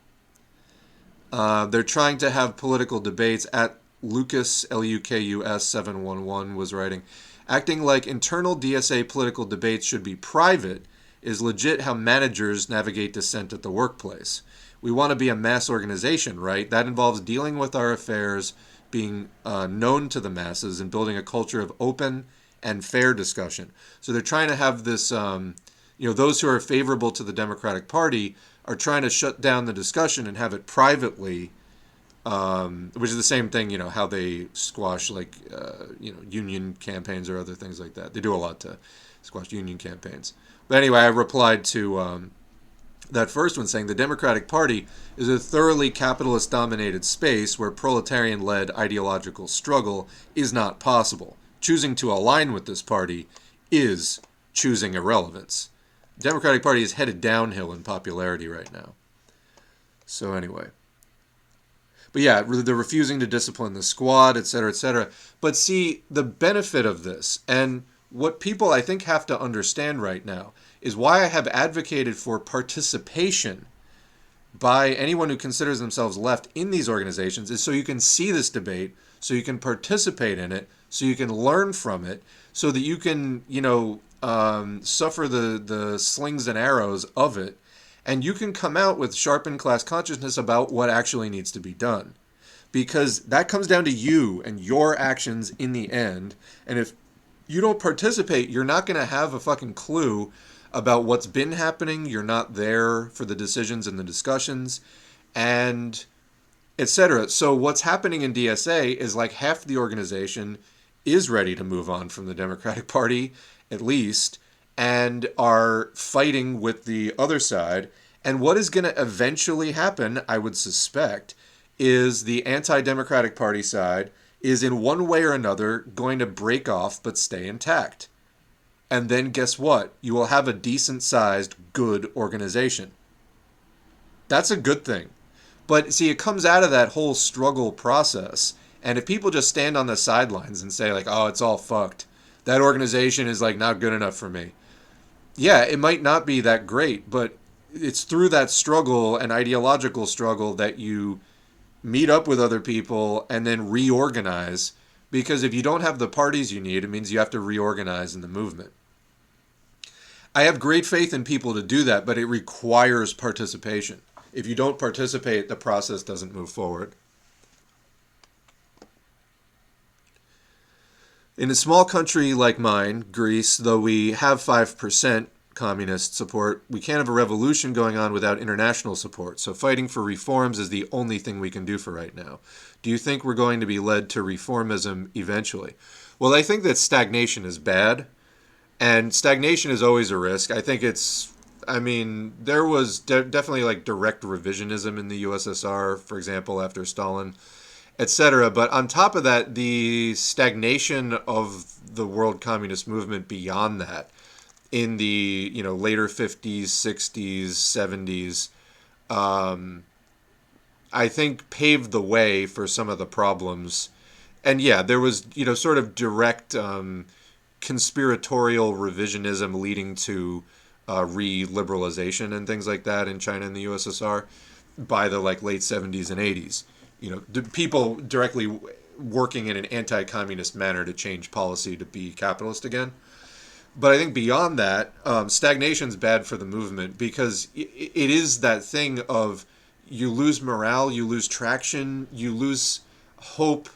They're trying to have political debates. At Lucas, Lukus 711 was writing, acting like internal DSA political debates should be private is legit how managers navigate dissent at the workplace. We want to be a mass organization, right? That involves dealing with our affairs, being known to the masses, and building a culture of open and fair discussion. So they're trying to have this, those who are favorable to the Democratic Party are trying to shut down the discussion and have it privately, which is the same thing, how they squash union campaigns or other things like that. They do a lot to squash union campaigns. But anyway, I replied to that first one saying the Democratic Party is a thoroughly capitalist-dominated space where proletarian-led ideological struggle is not possible. Choosing to align with this party is choosing irrelevance. The Democratic Party is headed downhill in popularity right now. So anyway. But yeah, the refusing to discipline the squad, etc., etc. But see, the benefit of this, and what people I think have to understand right now, is why I have advocated for participation by anyone who considers themselves left in these organizations, is so you can see this debate, so you can participate in it, so you can learn from it, so that you can, suffer the slings and arrows of it, and you can come out with sharpened class consciousness about what actually needs to be done. Because that comes down to you and your actions in the end. And if you don't participate, you're not going to have a fucking clue about what's been happening. You're not there for the decisions and the discussions, and etc. So what's happening in DSA is like half the organization is ready to move on from the Democratic Party, at least, and are fighting with the other side. And what is going to eventually happen, I would suspect, is the anti-Democratic Party side is in one way or another going to break off but stay intact. And then guess what? You will have a decent-sized, good organization. That's a good thing. But see, it comes out of that whole struggle process. And if people just stand on the sidelines and say like, oh, it's all fucked, that organization is like not good enough for me. Yeah, it might not be that great, but it's through that struggle and ideological struggle that you meet up with other people and then reorganize. Because if you don't have the parties you need, it means you have to reorganize in the movement. I have great faith in people to do that, but it requires participation. If you don't participate, the process doesn't move forward. In a small country like mine, Greece, though we have 5% communist support, we can't have a revolution going on without international support. So fighting for reforms is the only thing we can do for right now. Do you think we're going to be led to reformism eventually? Well, I think that stagnation is bad, and stagnation is always a risk. I think there was definitely like direct revisionism in the USSR, for example, after Stalin, etc. But on top of that, the stagnation of the world communist movement beyond that, in the later 50s, 60s, 70s, I think paved the way for some of the problems. And yeah, there was sort of direct conspiratorial revisionism leading to re-liberalization and things like that in China and the USSR by the late 70s and 80s. People directly working in an anti-communist manner to change policy to be capitalist again. But I think beyond that, stagnation's bad for the movement because it is that thing of you lose morale, you lose traction, you lose hope,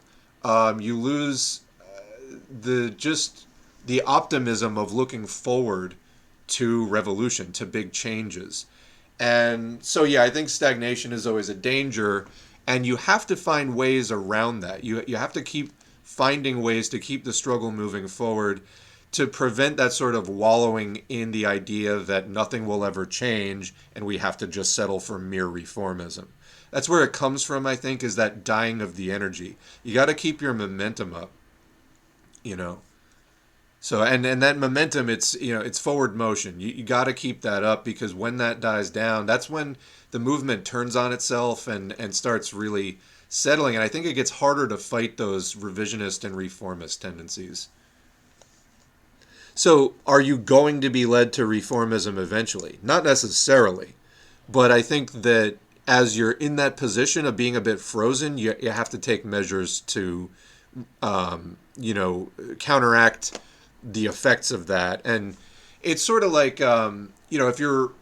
you lose the optimism of looking forward to revolution, to big changes. And so, yeah, I think stagnation is always a danger, and you have to find ways around that. You have to keep finding ways to keep the struggle moving forward to prevent that sort of wallowing in the idea that nothing will ever change and we have to just settle for mere reformism. That's where it comes from, I think, is that dying of the energy. You got to keep your momentum up, So, and that momentum, it's forward motion. You got to keep that up because when that dies down, that's when the movement turns on itself and starts really settling. And I think it gets harder to fight those revisionist and reformist tendencies. So, are you going to be led to reformism eventually? Not necessarily. But I think that as you're in that position of being a bit frozen, you have to take measures to, counteract the effects of that. And it's sort of like, if you're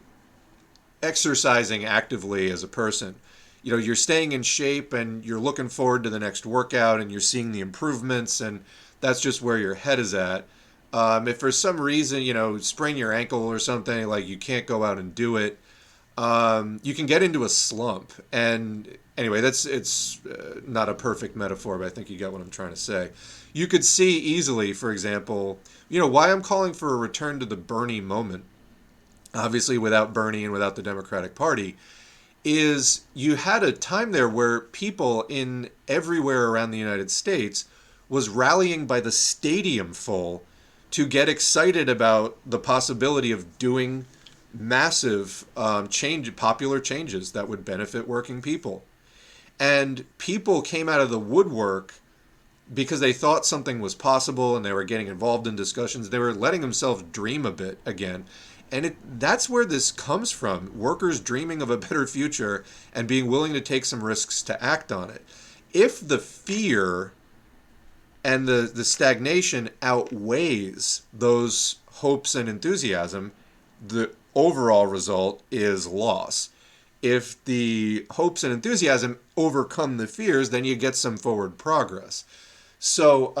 exercising actively as a person, you're staying in shape and you're looking forward to the next workout and you're seeing the improvements, and that's just where your head is at. If for some reason, sprain your ankle or something, like you can't go out and do it, you can get into a slump. And anyway, it's not a perfect metaphor, but I think you get what I'm trying to say. You could see easily, for example, why I'm calling for a return to the Bernie moment. obviously without Bernie and without the Democratic Party, is you had a time there where people in everywhere around the United States was rallying by the stadium full to get excited about the possibility of doing massive popular changes that would benefit working people. And people came out of the woodwork because they thought something was possible and they were getting involved in discussions. They were letting themselves dream a bit again. And that's where this comes from. Workers dreaming of a better future and being willing to take some risks to act on it. If the fear and the stagnation outweighs those hopes and enthusiasm, the overall result is loss. If the hopes and enthusiasm overcome the fears, then you get some forward progress. So,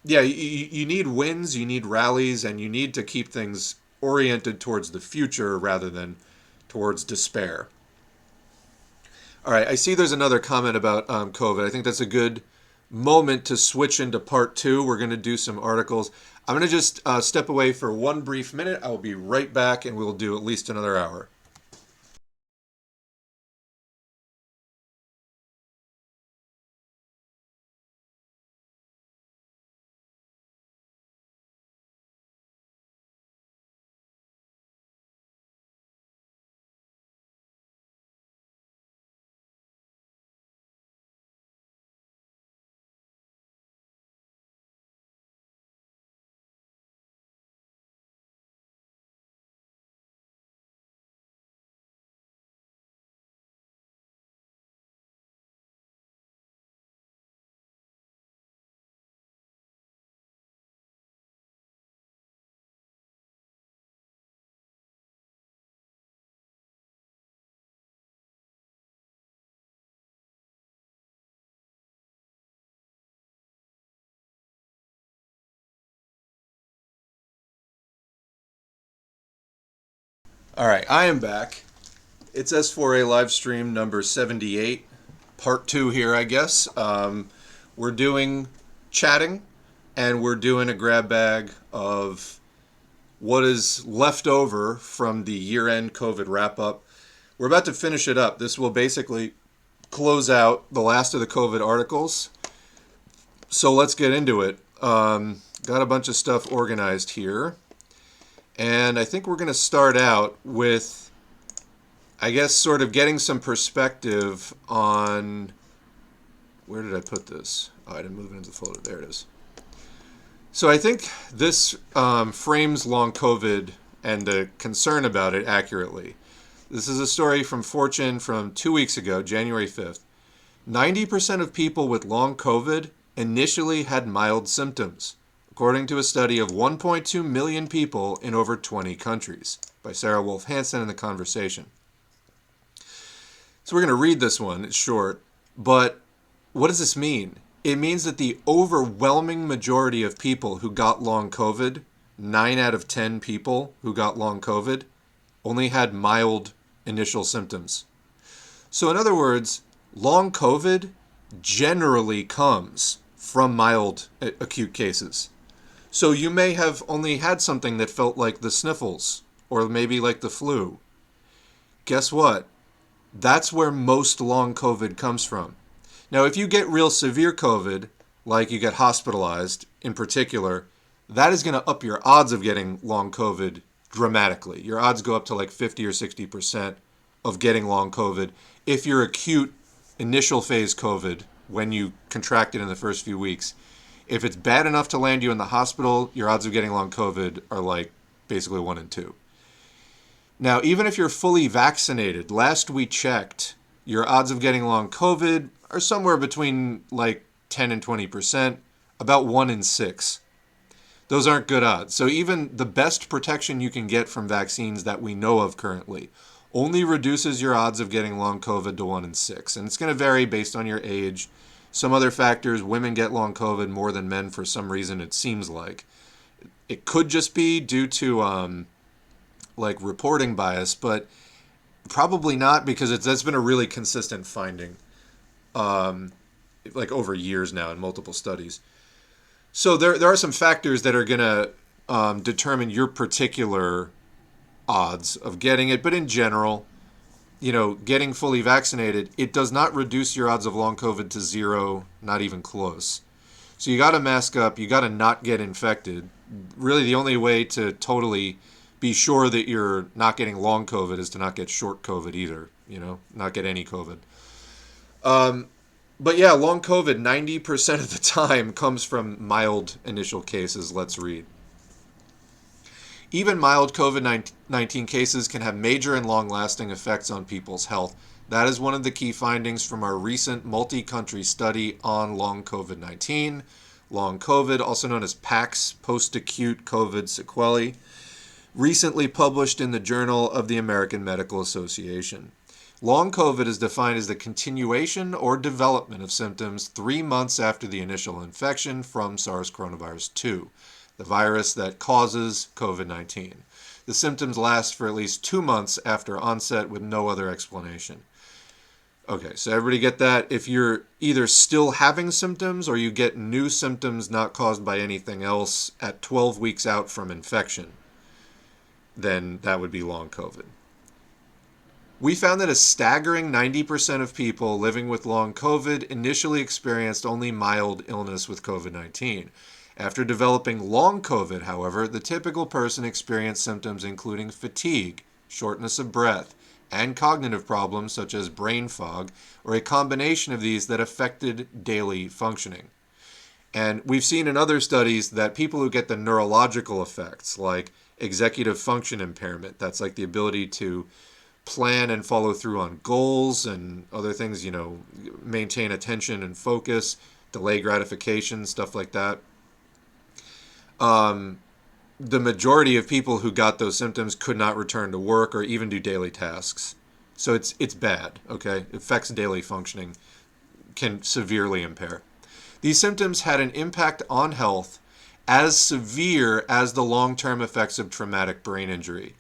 yeah, you need wins, you need rallies, and you need to keep things oriented towards the future rather than towards despair. All right, I see there's another comment about COVID. I think that's a good moment to switch into part two. We're going to do some articles. I'm going to just step away for one brief minute. I will be right back, and we'll do at least another hour. All right, I am back. It's S4A live stream number 78, part two here, I guess. We're doing chatting, and we're doing a grab bag of what is left over from the year-end COVID wrap-up. We're about to finish it up. This will basically close out the last of the COVID articles. So let's get into it. Got a bunch of stuff organized here. And I think we're going to start out with, I guess, sort of getting some perspective on, where did I put this? Oh, I didn't move it into the folder. There it is. So I think this frames long COVID and the concern about it accurately. This is a story from Fortune from 2 weeks ago, January 5th. 90% of people with long COVID initially had mild symptoms, according to a study of 1.2 million people in over 20 countries, by Sarah Wulf Hanson in The Conversation. So we're going to read this one. It's short. But what does this mean? It means that the overwhelming majority of people who got long COVID, 9 out of 10 people who got long COVID, only had mild initial symptoms. So in other words, long COVID generally comes from mild acute cases. So you may have only had something that felt like the sniffles, or maybe like the flu. Guess what? That's where most long COVID comes from. Now, if you get real severe COVID, like you get hospitalized in particular, that is going to up your odds of getting long COVID dramatically. Your odds go up to like 50 or 60% of getting long COVID if you're acute initial phase COVID when you contract it in the first few weeks. If it's bad enough to land you in the hospital, your odds of getting long COVID are like basically 1 in 2. Now, even if you're fully vaccinated, last we checked, your odds of getting long COVID are somewhere between like 10 and 20%, about 1 in 6. Those aren't good odds. So even the best protection you can get from vaccines that we know of currently only reduces your odds of getting long COVID to 1 in 6. And it's going to vary based on your age. Some other factors, women get long COVID more than men for some reason, it seems like. It could just be due to like reporting bias, but probably not, because that's been a really consistent finding like over years now in multiple studies. So there are some factors that are going to determine your particular odds of getting it, but in general, getting fully vaccinated, it does not reduce your odds of long COVID to zero, not even close. So you got to mask up, you got to not get infected. Really, the only way to totally be sure that you're not getting long COVID is to not get short COVID either, not get any COVID. But yeah, long COVID, 90% of the time comes from mild initial cases. Let's read. Even mild COVID-19 cases can have major and long-lasting effects on people's health. That is one of the key findings from our recent multi-country study on long COVID-19. Long COVID, also known as PACS, post-acute COVID sequelae, recently published in the Journal of the American Medical Association. Long COVID is defined as the continuation or development of symptoms 3 months after the initial infection from SARS coronavirus 2. The virus that causes COVID-19. The symptoms last for at least 2 months after onset with no other explanation. Okay, so everybody get that? If you're either still having symptoms or you get new symptoms not caused by anything else at 12 weeks out from infection, then that would be long COVID. We found that a staggering 90% of people living with long COVID initially experienced only mild illness with COVID-19. After developing long COVID, however, the typical person experienced symptoms including fatigue, shortness of breath, and cognitive problems such as brain fog, or a combination of these that affected daily functioning. And we've seen in other studies that people who get the neurological effects, like executive function impairment, that's like the ability to plan and follow through on goals and other things, maintain attention and focus, delay gratification, stuff like that. The majority of people who got those symptoms could not return to work or even do daily tasks. So it's bad, okay? It affects daily functioning, can severely impair. These symptoms had an impact on health as severe as the long-term effects of traumatic brain injury.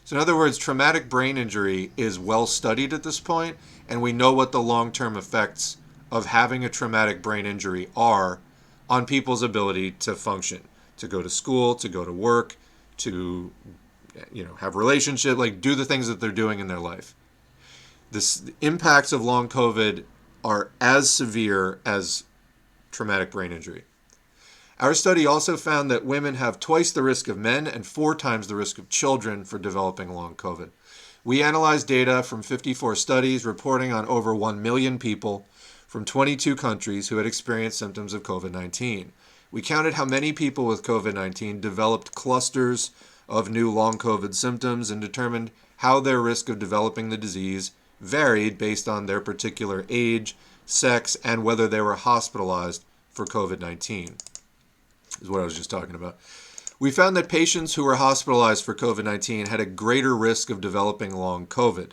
So in other words, traumatic brain injury is well studied at this point, and we know what the long-term effects of having a traumatic brain injury are on people's ability to function, to go to school, to go to work, to have relationships, like do the things that they're doing in their life. The impacts of long COVID are as severe as traumatic brain injury. Our study also found that women have twice the risk of men and 4 times the risk of children for developing long COVID. We analyzed data from 54 studies reporting on over 1 million people from 22 countries who had experienced symptoms of COVID-19. We counted how many people with COVID-19 developed clusters of new long COVID symptoms and determined how their risk of developing the disease varied based on their particular age, sex, and whether they were hospitalized for COVID-19. Is what I was just talking about. We found that patients who were hospitalized for COVID-19 had a greater risk of developing long COVID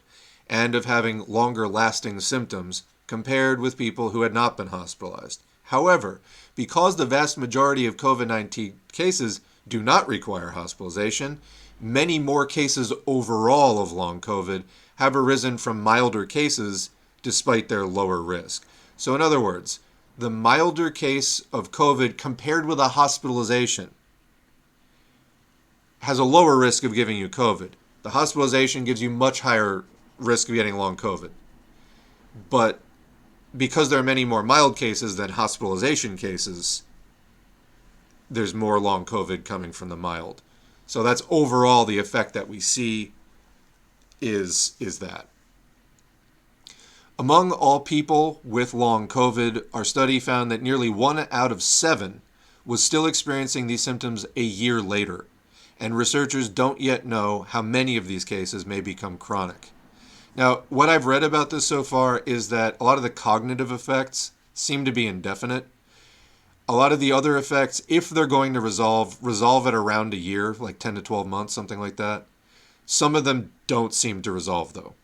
and of having longer lasting symptoms compared with people who had not been hospitalized. However, because the vast majority of COVID-19 cases do not require hospitalization, many more cases overall of long COVID have arisen from milder cases despite their lower risk. So in other words, the milder case of COVID compared with a hospitalization has a lower risk of giving you COVID. The hospitalization gives you much higher risk of getting long COVID. But because there are many more mild cases than hospitalization cases, there's more long COVID coming from the mild. So that's overall the effect that we see is that. Among all people with long COVID, our study found that nearly 1 out of 7 was still experiencing these symptoms a year later, and researchers don't yet know how many of these cases may become chronic. Now, what I've read about this so far is that a lot of the cognitive effects seem to be indefinite. A lot of the other effects, if they're going to resolve at around a year, like 10 to 12 months, something like that. Some of them don't seem to resolve, though.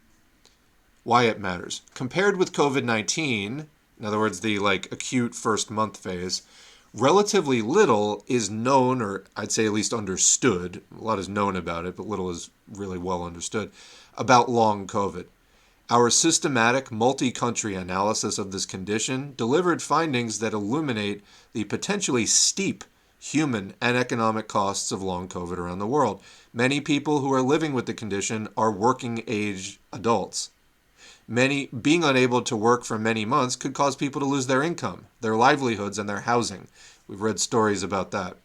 Why it matters. Compared with COVID-19, in other words, the acute first month phase, relatively little is known, or I'd say at least understood. A lot is known about it, but little is really well understood about long COVID. Our systematic multi-country analysis of this condition delivered findings that illuminate the potentially steep human and economic costs of long COVID around the world. Many people who are living with the condition are working age adults. Being unable to work for many months could cause people to lose their income, their livelihoods, and their housing. We've read stories about that.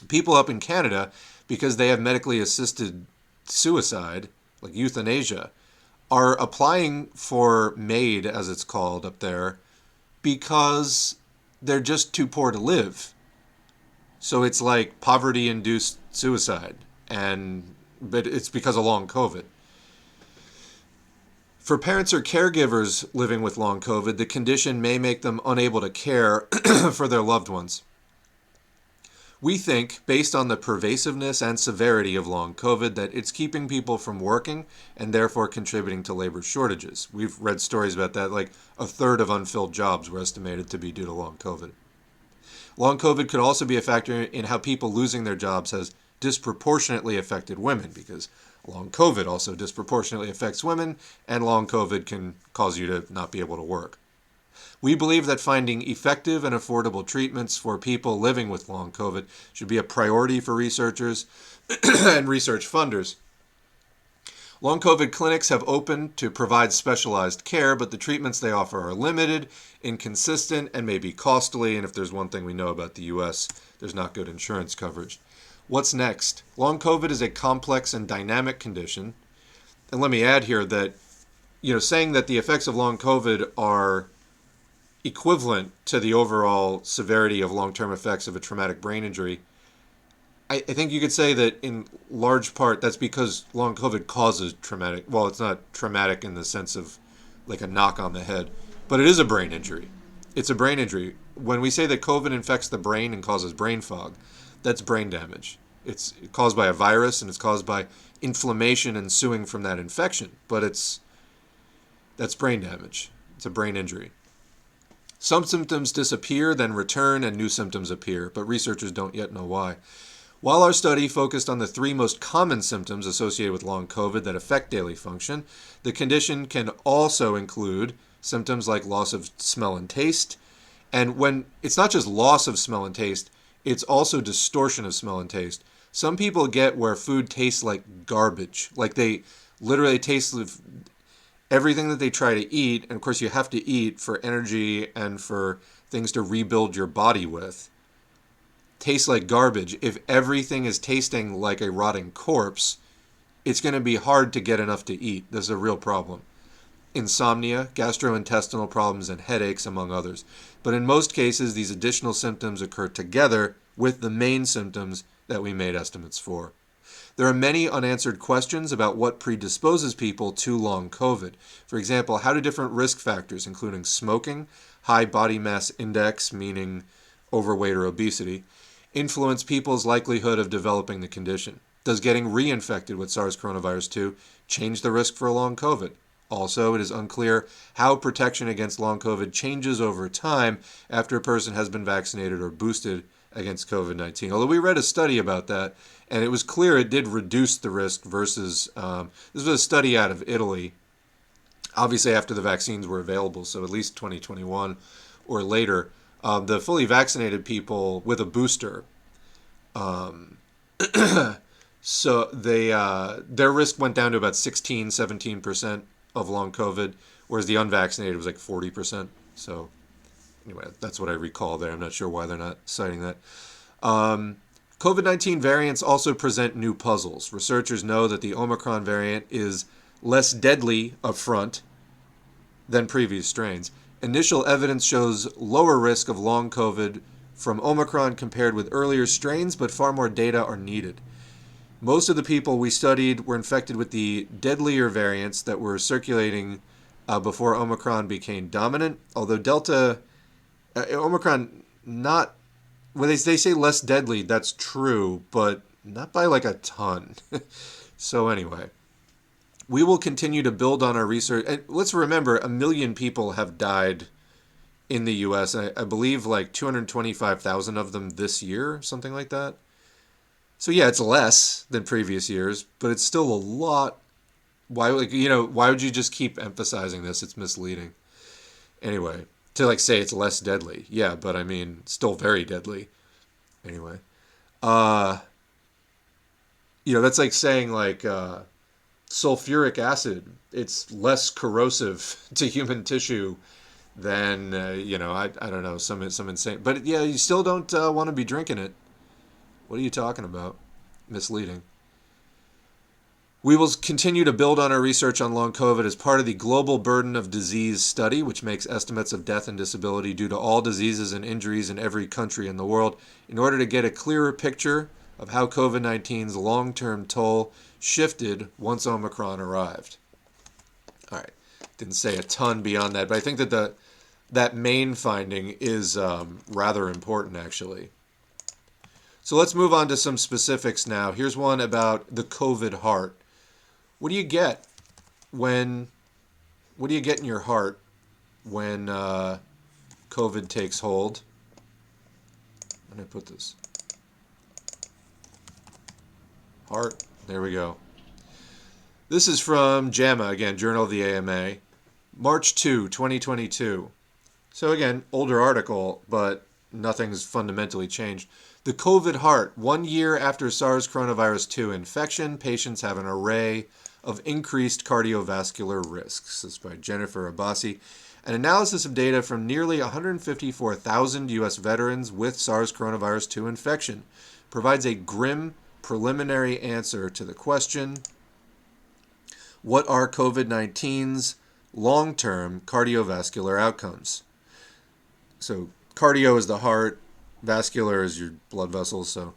People up in Canada, because they have medically assisted suicide, like euthanasia, are applying for MAID, as it's called up there, because they're just too poor to live. So it's like poverty-induced suicide, but it's because of long COVID. For parents or caregivers living with long COVID, the condition may make them unable to care for their loved ones. We think, based on the pervasiveness and severity of long COVID, that it's keeping people from working and therefore contributing to labor shortages. We've read stories about that, like a third of unfilled jobs were estimated to be due to long COVID. Long COVID could also be a factor in how people losing their jobs has disproportionately affected women, because long COVID also disproportionately affects women, and long COVID can cause you to not be able to work. We believe that finding effective and affordable treatments for people living with long COVID should be a priority for researchers and research funders. Long COVID clinics have opened to provide specialized care, but the treatments they offer are limited, inconsistent, and may be costly. And if there's one thing we know about the U.S., there's not good insurance coverage. What's next? Long COVID is a complex and dynamic condition. And let me add here that, saying that the effects of long COVID are equivalent to the overall severity of long-term effects of a traumatic brain injury, I think you could say that in large part that's because long COVID causes traumatic, well, it's not traumatic in the sense of like a knock on the head, but it is a brain injury. It's a brain injury. When we say that COVID infects the brain and causes brain fog, that's brain damage. It's caused by a virus and it's caused by inflammation ensuing from that infection, but that's brain damage. It's a brain injury. Some symptoms disappear, then return, and new symptoms appear, but researchers don't yet know why. While our study focused on the 3 most common symptoms associated with long COVID that affect daily function, the condition can also include symptoms like loss of smell and taste. And when it's not just loss of smell and taste, it's also distortion of smell and taste. Some people get where food tastes like garbage, like they literally taste everything that they try to eat, and of course you have to eat for energy and for things to rebuild your body with, tastes like garbage. If everything is tasting like a rotting corpse, it's going to be hard to get enough to eat. This is a real problem. Insomnia, gastrointestinal problems, and headaches, among others. But in most cases, these additional symptoms occur together with the main symptoms that we made estimates for. There are many unanswered questions about what predisposes people to long COVID. For example, how do different risk factors, including smoking, high body mass index, meaning overweight or obesity, influence people's likelihood of developing the condition? Does getting reinfected with SARS coronavirus 2 change the risk for long COVID? Also, it is unclear how protection against long COVID changes over time after a person has been vaccinated or boosted against COVID-19. Although we read a study about that, and it was clear it did reduce the risk versus, this was a study out of Italy, obviously after the vaccines were available, so at least 2021 or later. The fully vaccinated people with a booster, so their risk went down to about 17% of long COVID, whereas the unvaccinated was like 40%. So anyway, that's what I recall there. I'm not sure why they're not citing that. COVID-19 variants also present new puzzles. Researchers know that the Omicron variant is less deadly up front than previous strains. Initial evidence shows lower risk of long COVID from Omicron compared with earlier strains, but far more data are needed. Most of the people we studied were infected with the deadlier variants that were circulating before Omicron became dominant, although Omicron not, when they say less deadly, that's true, but not by like a ton. So anyway, we will continue to build on our research. And let's remember, 1 million people have died in the U.S. I believe like 225,000 of them this year, something like that. So yeah, it's less than previous years, but it's still a lot. Why would you just keep emphasizing this? It's misleading. Anyway, to say it's less deadly. Yeah, but I mean, still very deadly. Anyway, uh, that's like saying like sulfuric acid. It's less corrosive to human tissue than I don't know, some insane. But yeah, you still don't want to be drinking it. What are you talking about? Misleading. We will continue to build on our research on long COVID as part of the Global Burden of Disease study, which makes estimates of death and disability due to all diseases and injuries in every country in the world, in order to get a clearer picture of how COVID 19's long term toll shifted once Omicron arrived. All right. Didn't say a ton beyond that, but I think that main finding is rather important, actually. So let's move on to some specifics now. Here's one about the COVID heart. What do you get when? What do you get in your heart when COVID takes hold? Where did I put this? Heart. There we go. This is from JAMA, again, Journal of the AMA, March 2, 2022. So again, older article, but nothing's fundamentally changed. The COVID heart. 1 year after SARS coronavirus 2 infection, patients have an array of increased cardiovascular risks. This is by Jennifer Abbasi. An analysis of data from nearly 154,000 U.S. veterans with SARS coronavirus 2 infection provides a grim preliminary answer to the question, what are COVID-19's long-term cardiovascular outcomes? So cardio is the heart, vascular is your blood vessels. So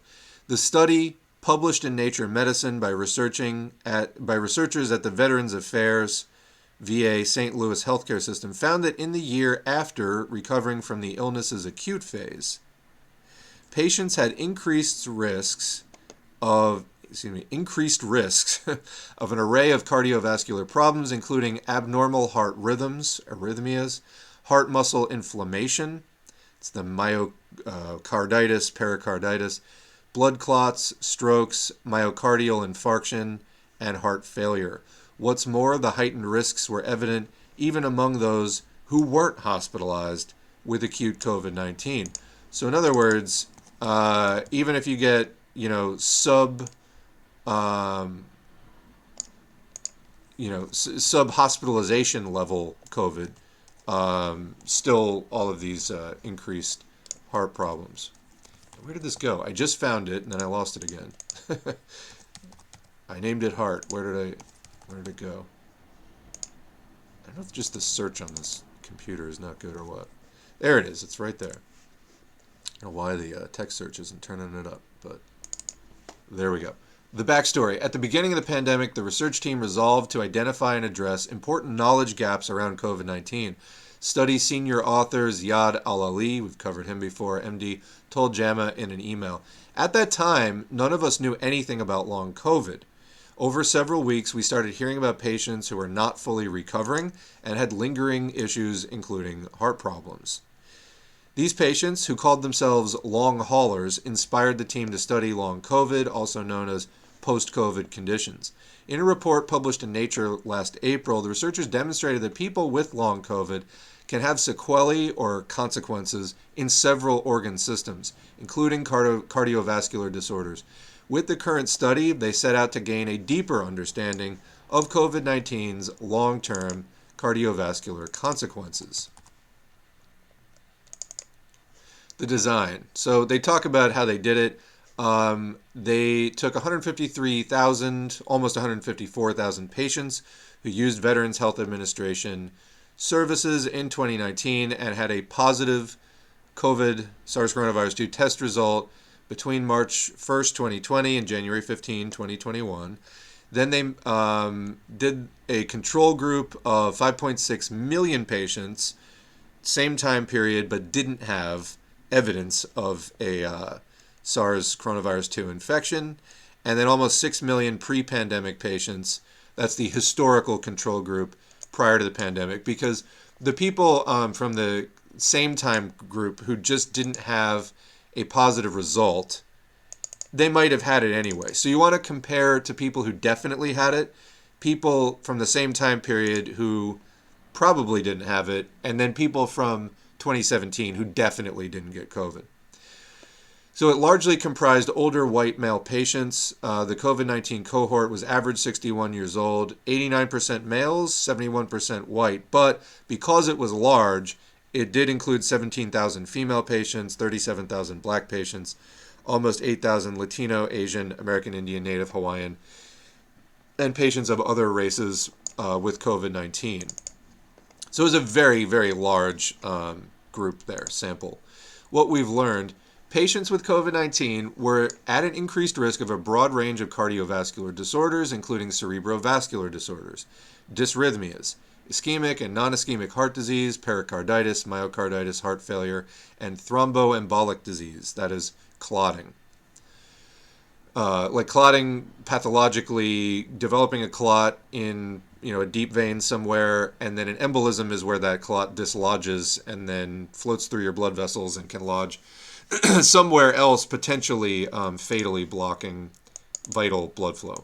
the study, published in Nature Medicine by researchers at the Veterans Affairs VA St. Louis healthcare system, found that in the year after recovering from the illness's acute phase, patients had increased risks of an array of cardiovascular problems, including abnormal heart rhythms, arrhythmias, heart muscle inflammation, it's the myocarditis, pericarditis, blood clots, strokes, myocardial infarction, and heart failure. What's more, the heightened risks were evident even among those who weren't hospitalized with acute COVID-19. So in other words, even if you get, sub-hospitalization level COVID, still all of these increased heart problems. Where did this go? I just found it and then I lost it again. I named it heart. Where did it go? I don't know if just the search on this computer is not good or what. There it is. It's right there. I don't know why the text search isn't turning it up, but there we go. The backstory. At the beginning of the pandemic, the research team resolved to identify and address important knowledge gaps around COVID-19. Study senior author Ziad Al-Ali, we've covered him before, MD, told JAMA in an email. At that time, none of us knew anything about long COVID. Over several weeks, we started hearing about patients who were not fully recovering and had lingering issues, including heart problems. These patients, who called themselves long haulers, inspired the team to study long COVID, also known as post-COVID conditions. In a report published in Nature last April, the researchers demonstrated that people with long COVID can have sequelae or consequences in several organ systems, including cardiovascular disorders. With the current study, they set out to gain a deeper understanding of COVID-19's long-term cardiovascular consequences. The design. So they talk about how they did it. They took 153,000, almost 154,000 patients who used Veterans Health Administration services in 2019 and had a positive COVID SARS coronavirus 2 test result between March 1st, 2020 and January 15, 2021. Then they did a control group of 5.6 million patients, same time period, but didn't have evidence of a SARS coronavirus 2 infection, and then almost 6 million pre-pandemic patients. That's the historical control group prior to the pandemic, because the people from the same time group who just didn't have a positive result, they might have had it anyway. So you want to compare to people who definitely had it, people from the same time period who probably didn't have it, and then people from 2017 who definitely didn't get COVID. So it largely comprised older white male patients. The COVID-19 cohort was average 61 years old, 89% males, 71% white. But because it was large, it did include 17,000 female patients, 37,000 black patients, almost 8,000 Latino, Asian, American Indian, Native Hawaiian, and patients of other races with COVID-19. So it was a very, very large group there, sample. What we've learned, patients with COVID-19 were at an increased risk of a broad range of cardiovascular disorders, including cerebrovascular disorders, dysrhythmias, ischemic and non-ischemic heart disease, pericarditis, myocarditis, heart failure, and thromboembolic disease, that is, clotting. Like clotting pathologically, developing a clot in a deep vein somewhere, and then an embolism is where that clot dislodges and then floats through your blood vessels and can lodge somewhere else, potentially fatally blocking vital blood flow.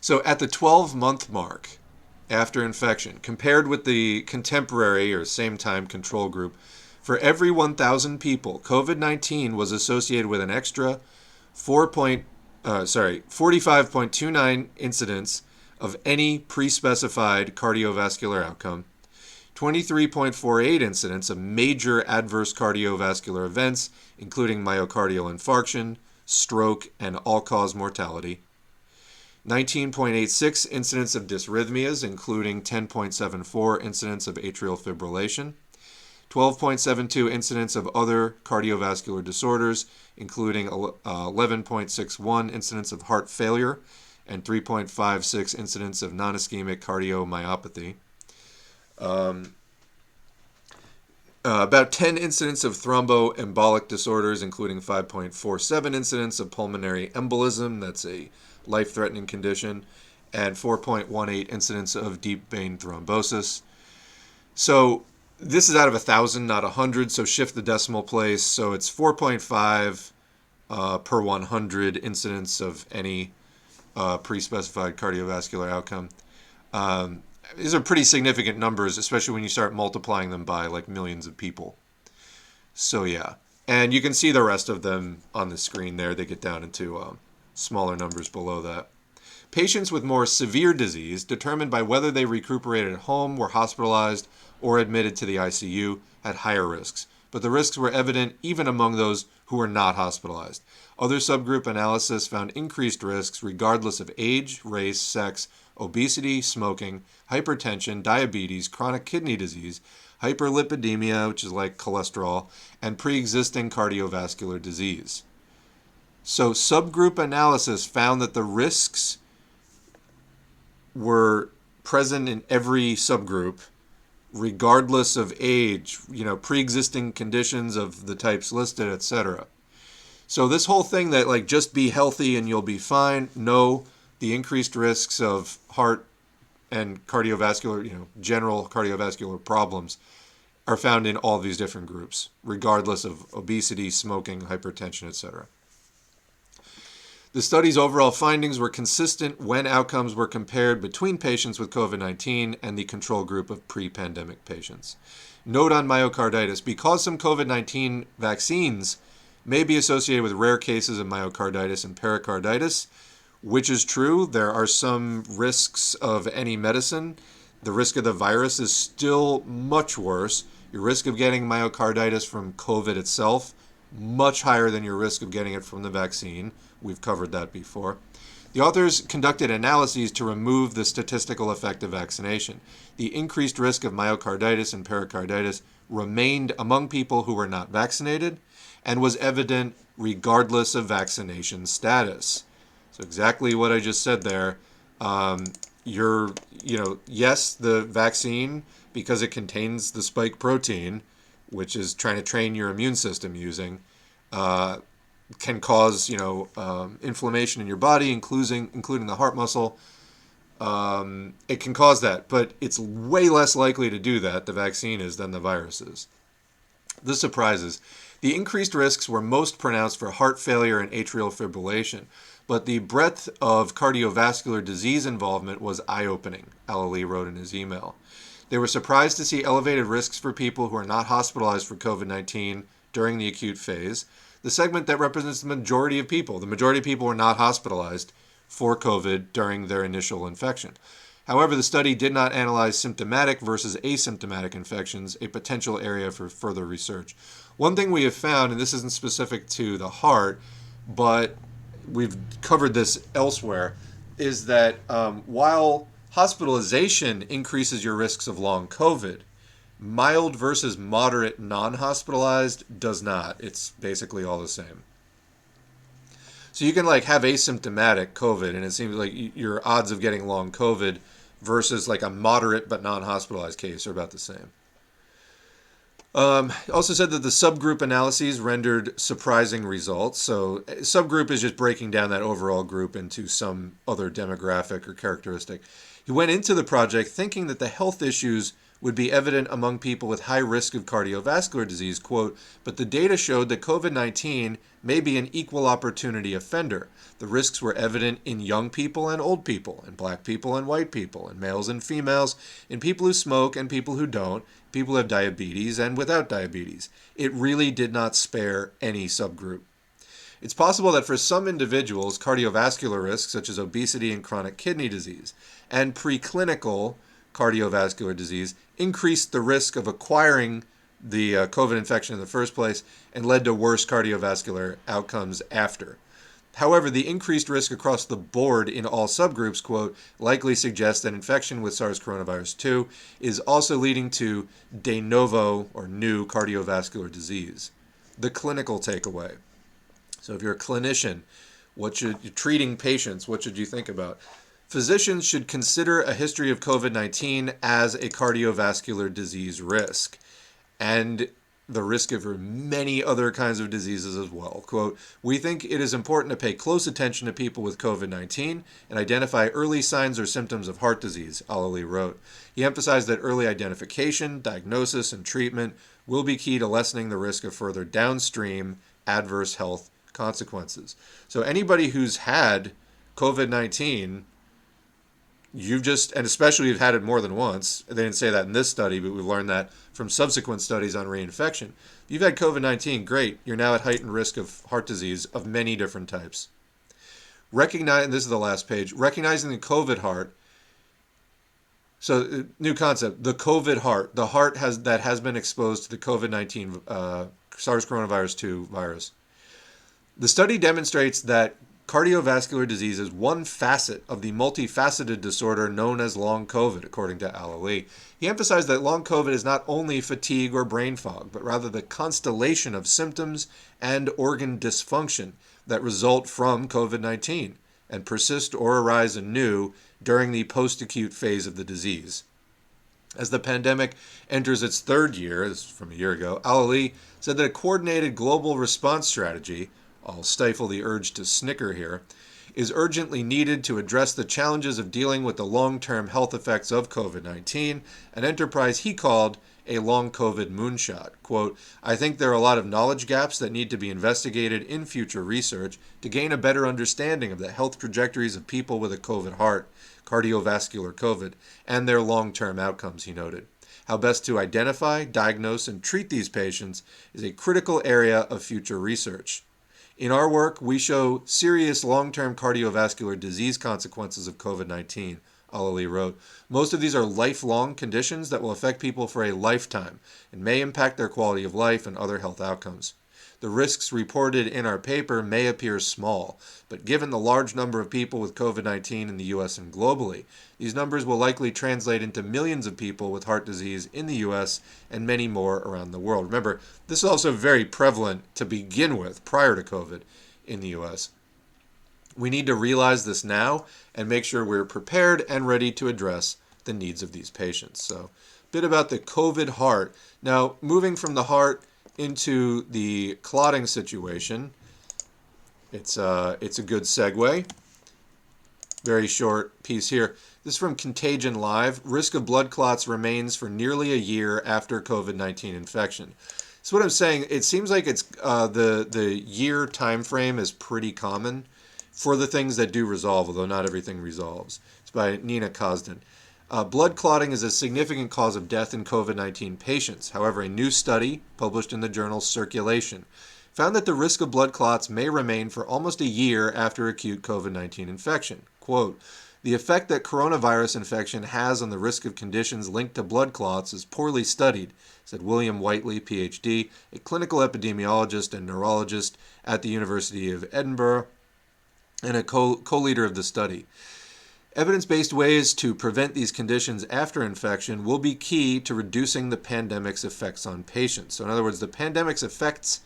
So at the 12-month mark after infection, compared with the contemporary or same-time control group, for every 1,000 people, COVID-19 was associated with an extra 45.29 incidents of any pre-specified cardiovascular outcome, 23.48 incidents of major adverse cardiovascular events, including myocardial infarction, stroke, and all-cause mortality, 19.86 incidents of dysrhythmias, including 10.74 incidents of atrial fibrillation, 12.72 incidents of other cardiovascular disorders, including 11.61 incidents of heart failure and 3.56 incidents of non-ischemic cardiomyopathy. About 10 incidents of thromboembolic disorders, including 5.47 incidents of pulmonary embolism, that's a life-threatening condition, and 4.18 incidents of deep vein thrombosis. So this is out of 1,000, not 100, so shift the decimal place. So it's 4.5 per 100 incidents of any pre-specified cardiovascular outcome. These are pretty significant numbers, especially when you start multiplying them by like millions of people. So yeah, and you can see the rest of them on the screen there. They get down into smaller numbers below that. Patients with more severe disease, determined by whether they recuperated at home, were hospitalized, or admitted to the ICU, had higher risks. But the risks were evident even among those who were not hospitalized. Other subgroup analysis found increased risks regardless of age, race, sex, obesity, smoking, hypertension, diabetes, chronic kidney disease, hyperlipidemia, which is like cholesterol, and pre-existing cardiovascular disease. So subgroup analysis found that the risks were present in every subgroup, regardless of age, pre-existing conditions of the types listed, etc. So this whole thing that like just be healthy and you'll be fine, no, the increased risks of heart and cardiovascular, general cardiovascular problems are found in all these different groups, regardless of obesity, smoking, hypertension, etc. The study's overall findings were consistent when outcomes were compared between patients with COVID-19 and the control group of pre-pandemic patients. Note on myocarditis, because some COVID-19 vaccines may be associated with rare cases of myocarditis and pericarditis, which is true. There are some risks of any medicine. The risk of the virus is still much worse. Your risk of getting myocarditis from COVID itself, much higher than your risk of getting it from the vaccine. We've covered that before. The authors conducted analyses to remove the statistical effect of vaccination. The increased risk of myocarditis and pericarditis remained among people who were not vaccinated and was evident regardless of vaccination status. So exactly what I just said there. Yes, the vaccine, because it contains the spike protein, which is trying to train your immune system using, can cause, inflammation in your body, including the heart muscle. It can cause that, but it's way less likely to do that, the vaccine is, than the virus is. The surprises. The increased risks were most pronounced for heart failure and atrial fibrillation, but the breadth of cardiovascular disease involvement was eye-opening, Alali wrote in his email. They were surprised to see elevated risks for people who are not hospitalized for COVID-19 during the acute phase, the segment that represents the majority of people. The majority of people were not hospitalized for COVID during their initial infection. However, the study did not analyze symptomatic versus asymptomatic infections, a potential area for further research. One thing we have found, and this isn't specific to the heart, but we've covered this elsewhere, is that while hospitalization increases your risks of long COVID, mild versus moderate non-hospitalized does not. It's basically all the same. So you can have asymptomatic COVID, and it seems like your odds of getting long COVID versus a moderate but non-hospitalized case are about the same. Also said that the subgroup analyses rendered surprising results. So subgroup is just breaking down that overall group into some other demographic or characteristic. He went into the project thinking that the health issues would be evident among people with high risk of cardiovascular disease, quote, but the data showed that COVID-19 may be an equal opportunity offender. The risks were evident in young people and old people, in black people and white people, in males and females, in people who smoke and people who don't, people who have diabetes and without diabetes. It really did not spare any subgroup. It's possible that for some individuals, cardiovascular risks such as obesity and chronic kidney disease and preclinical cardiovascular disease increased the risk of acquiring the COVID infection in the first place and led to worse cardiovascular outcomes after. However, the increased risk across the board in all subgroups, quote, likely suggests that infection with SARS coronavirus 2 is also leading to de novo or new cardiovascular disease. The clinical takeaway. So if you're a clinician, you're treating patients, what should you think about? Physicians should consider a history of COVID-19 as a cardiovascular disease risk and the risk of many other kinds of diseases as well. Quote, we think it is important to pay close attention to people with COVID-19 and identify early signs or symptoms of heart disease, Alali wrote. He emphasized that early identification, diagnosis, and treatment will be key to lessening the risk of further downstream adverse health consequences. So anybody who's had COVID-19, and especially you've had it more than once, they didn't say that in this study, but we've learned that from subsequent studies on reinfection. If you've had COVID-19, great, you're now at heightened risk of heart disease of many different types. And this is the last page, recognizing the COVID heart. So new concept, the COVID heart, the heart that has been exposed to the COVID-19 SARS coronavirus 2 virus. The study demonstrates that cardiovascular disease is one facet of the multifaceted disorder known as long COVID, according to Alali. He emphasized that long COVID is not only fatigue or brain fog, but rather the constellation of symptoms and organ dysfunction that result from COVID-19 and persist or arise anew during the post-acute phase of the disease. As the pandemic enters its third year, this is from a year ago, Alali said that a coordinated global response strategy, I'll stifle the urge to snicker here, is urgently needed to address the challenges of dealing with the long-term health effects of COVID-19, an enterprise he called a long COVID moonshot. Quote, I think there are a lot of knowledge gaps that need to be investigated in future research to gain a better understanding of the health trajectories of people with a COVID heart, cardiovascular COVID, and their long-term outcomes, he noted. How best to identify, diagnose, and treat these patients is a critical area of future research. In our work, we show serious long-term cardiovascular disease consequences of COVID-19, Alali wrote. Most of these are lifelong conditions that will affect people for a lifetime and may impact their quality of life and other health outcomes. The risks reported in our paper may appear small, but given the large number of people with COVID-19 in the U.S. and globally, these numbers will likely translate into millions of people with heart disease in the U.S. and many more around the world. Remember, this is also very prevalent to begin with, prior to COVID, in the U.S. We need to realize this now and make sure we're prepared and ready to address the needs of these patients. So, a bit about the COVID heart. Now, moving from the heart into the clotting situation, it's a good segue. Very short piece here. This is from Contagion Live. Risk of blood clots remains for nearly a year after COVID-19 infection. So what I'm saying, it seems like it's the year time frame is pretty common for the things that do resolve, although not everything resolves. It's by Nina Cosdon. Blood clotting is a significant cause of death in COVID-19 patients. However, a new study published in the journal Circulation found that the risk of blood clots may remain for almost a year after acute COVID-19 infection. Quote, the effect that coronavirus infection has on the risk of conditions linked to blood clots is poorly studied, said William Whiteley, PhD, a clinical epidemiologist and neurologist at the University of Edinburgh and a co-leader of the study. Evidence-based ways to prevent these conditions after infection will be key to reducing the pandemic's effects on patients. So in other words, the pandemic's effects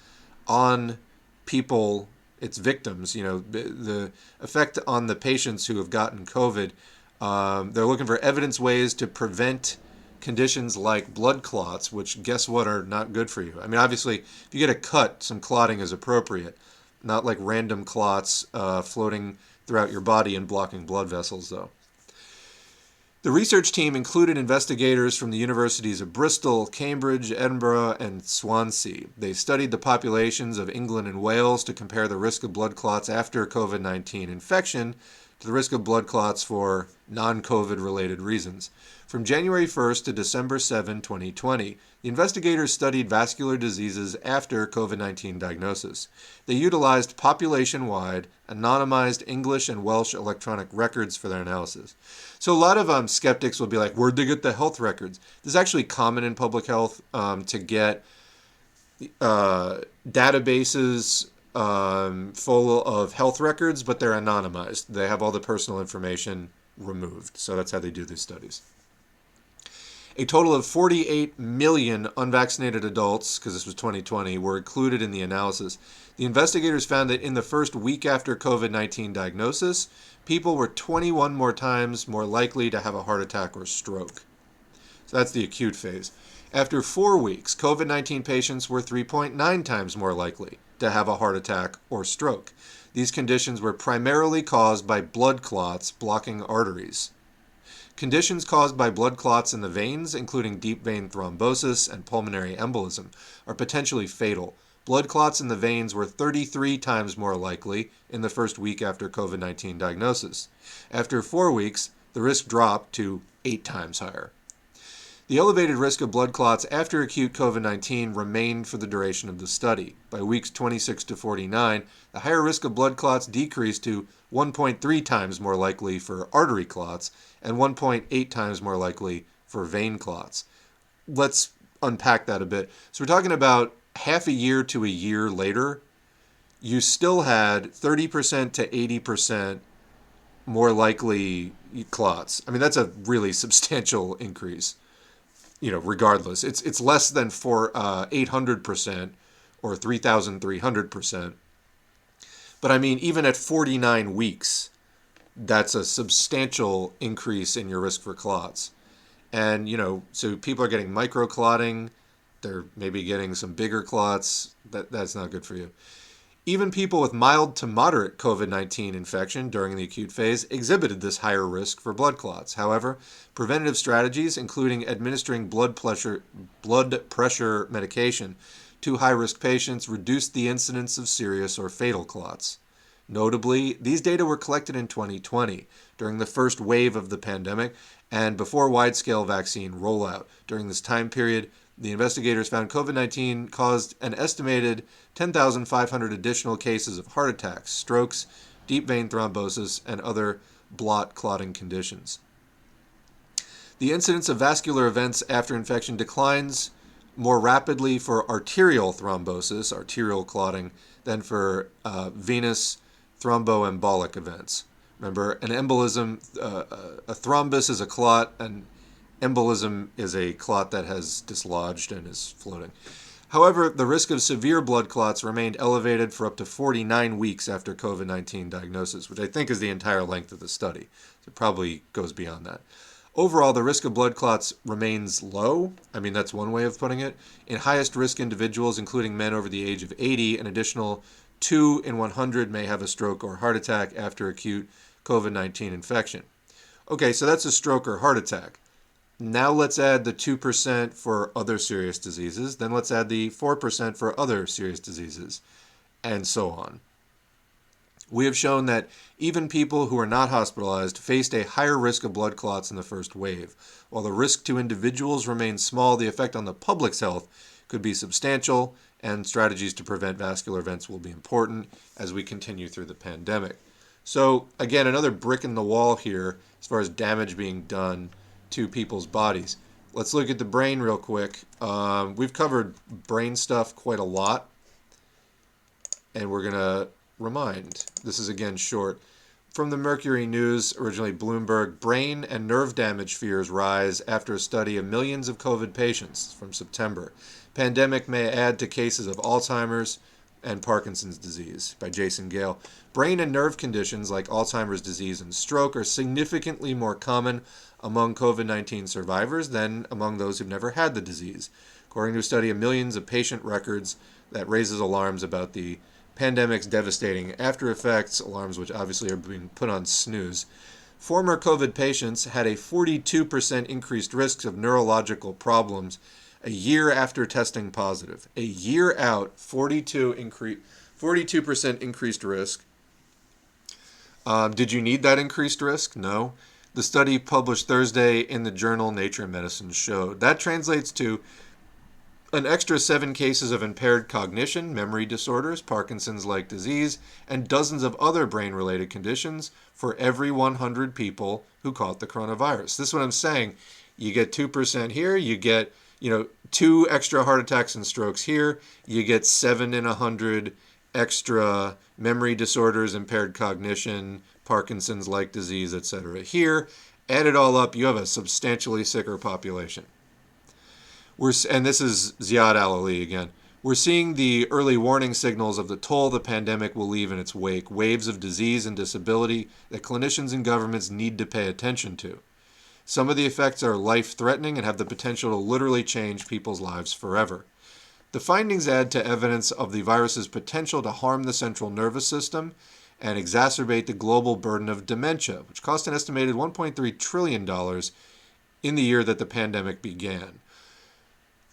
on people, its victims, the effect on the patients who have gotten COVID, they're looking for evidence-ways to prevent conditions like blood clots, which guess what are not good for you. I mean, obviously, if you get a cut, some clotting is appropriate, not like random clots floating throughout your body and blocking blood vessels, though. The research team included investigators from the universities of Bristol, Cambridge, Edinburgh, and Swansea. They studied the populations of England and Wales to compare the risk of blood clots after COVID-19 infection to the risk of blood clots for non-COVID related reasons. From January 1st to December 7, 2020, the investigators studied vascular diseases after COVID-19 diagnosis. They utilized population-wide, anonymized English and Welsh electronic records for their analysis. So a lot of skeptics will be like, where'd they get the health records? This is actually common in public health to get databases full of health records, but they're anonymized. They have all the personal information removed. So that's how they do these studies. A total of 48 million unvaccinated adults, because this was 2020, were included in the analysis. The investigators found that in the first week after COVID-19 diagnosis, people were 21 more times more likely to have a heart attack or stroke. So that's the acute phase. After 4 weeks, COVID-19 patients were 3.9 times more likely to have a heart attack or stroke. These conditions were primarily caused by blood clots blocking arteries. Conditions caused by blood clots in the veins, including deep vein thrombosis and pulmonary embolism, are potentially fatal. Blood clots in the veins were 33 times more likely in the first week after COVID-19 diagnosis. After 4 weeks, the risk dropped to 8 times higher. The elevated risk of blood clots after acute COVID-19 remained for the duration of the study. By weeks 26 to 49, the higher risk of blood clots decreased to 1.3 times more likely for artery clots and 1.8 times more likely for vein clots. Let's unpack that a bit. So we're talking about half a year to a year later, you still had 30% to 80% more likely clots. I mean, that's a really substantial increase. Regardless, it's less than for 800% or 3,300%. But I mean, even at 49 weeks, that's a substantial increase in your risk for clots. And, so people are getting microclotting, they're maybe getting some bigger clots. That's not good for you. Even people with mild to moderate COVID-19 infection during the acute phase exhibited this higher risk for blood clots. However, preventative strategies, including administering blood pressure medication to high-risk patients, reduced the incidence of serious or fatal clots. Notably, these data were collected in 2020, during the first wave of the pandemic and before wide-scale vaccine rollout. During this time period, the investigators found COVID-19 caused an estimated 10,500 additional cases of heart attacks, strokes, deep vein thrombosis, and other blood clotting conditions. The incidence of vascular events after infection declines more rapidly for arterial thrombosis, arterial clotting, than for venous thromboembolic events. Remember, an embolism, a thrombus is a clot, and embolism is a clot that has dislodged and is floating. However, the risk of severe blood clots remained elevated for up to 49 weeks after COVID-19 diagnosis, which I think is the entire length of the study. So it probably goes beyond that. Overall, the risk of blood clots remains low. I mean, that's one way of putting it. In highest risk individuals, including men over the age of 80, an additional 2 in 100 may have a stroke or heart attack after acute COVID-19 infection. Okay, so that's a stroke or heart attack. Now let's add the 2% for other serious diseases. Then let's add the 4% for other serious diseases, and so on. We have shown that even people who are not hospitalized faced a higher risk of blood clots in the first wave. While the risk to individuals remains small, the effect on the public's health could be substantial, and strategies to prevent vascular events will be important as we continue through the pandemic. So, again, another brick in the wall here as far as damage being done to people's bodies. Let's look at the brain real quick. We've covered brain stuff quite a lot, and we're going to remind. This is, again, short. From the Mercury News, originally Bloomberg, brain and nerve damage fears rise after a study of millions of COVID patients from September. Pandemic may add to cases of Alzheimer's and Parkinson's disease, by Jason Gale. Brain and nerve conditions like Alzheimer's disease and stroke are significantly more common among COVID-19 survivors than among those who've never had the disease, according to a study of millions of patient records that raises alarms about the pandemic's devastating after effects, alarms which obviously are being put on snooze. Former COVID patients had a 42% increased risk of neurological problems a year after testing positive. A year out, 42% increased risk. Did you need that increased risk? No. The study published Thursday in the journal Nature Medicine showed. That translates to an extra 7 cases of impaired cognition, memory disorders, Parkinson's-like disease, and dozens of other brain-related conditions for every 100 people who caught the coronavirus. This is what I'm saying. You get 2% here, you get 2 extra heart attacks and strokes here, you get 7 in 100 extra memory disorders, impaired cognition, Parkinson's-like disease, etc. here. Add it all up, you have a substantially sicker population. And this is Ziad Al-Ali again. We're seeing the early warning signals of the toll the pandemic will leave in its wake, waves of disease and disability that clinicians and governments need to pay attention to. Some of the effects are life-threatening and have the potential to literally change people's lives forever. The findings add to evidence of the virus's potential to harm the central nervous system and exacerbate the global burden of dementia, which cost an estimated $1.3 trillion in the year that the pandemic began.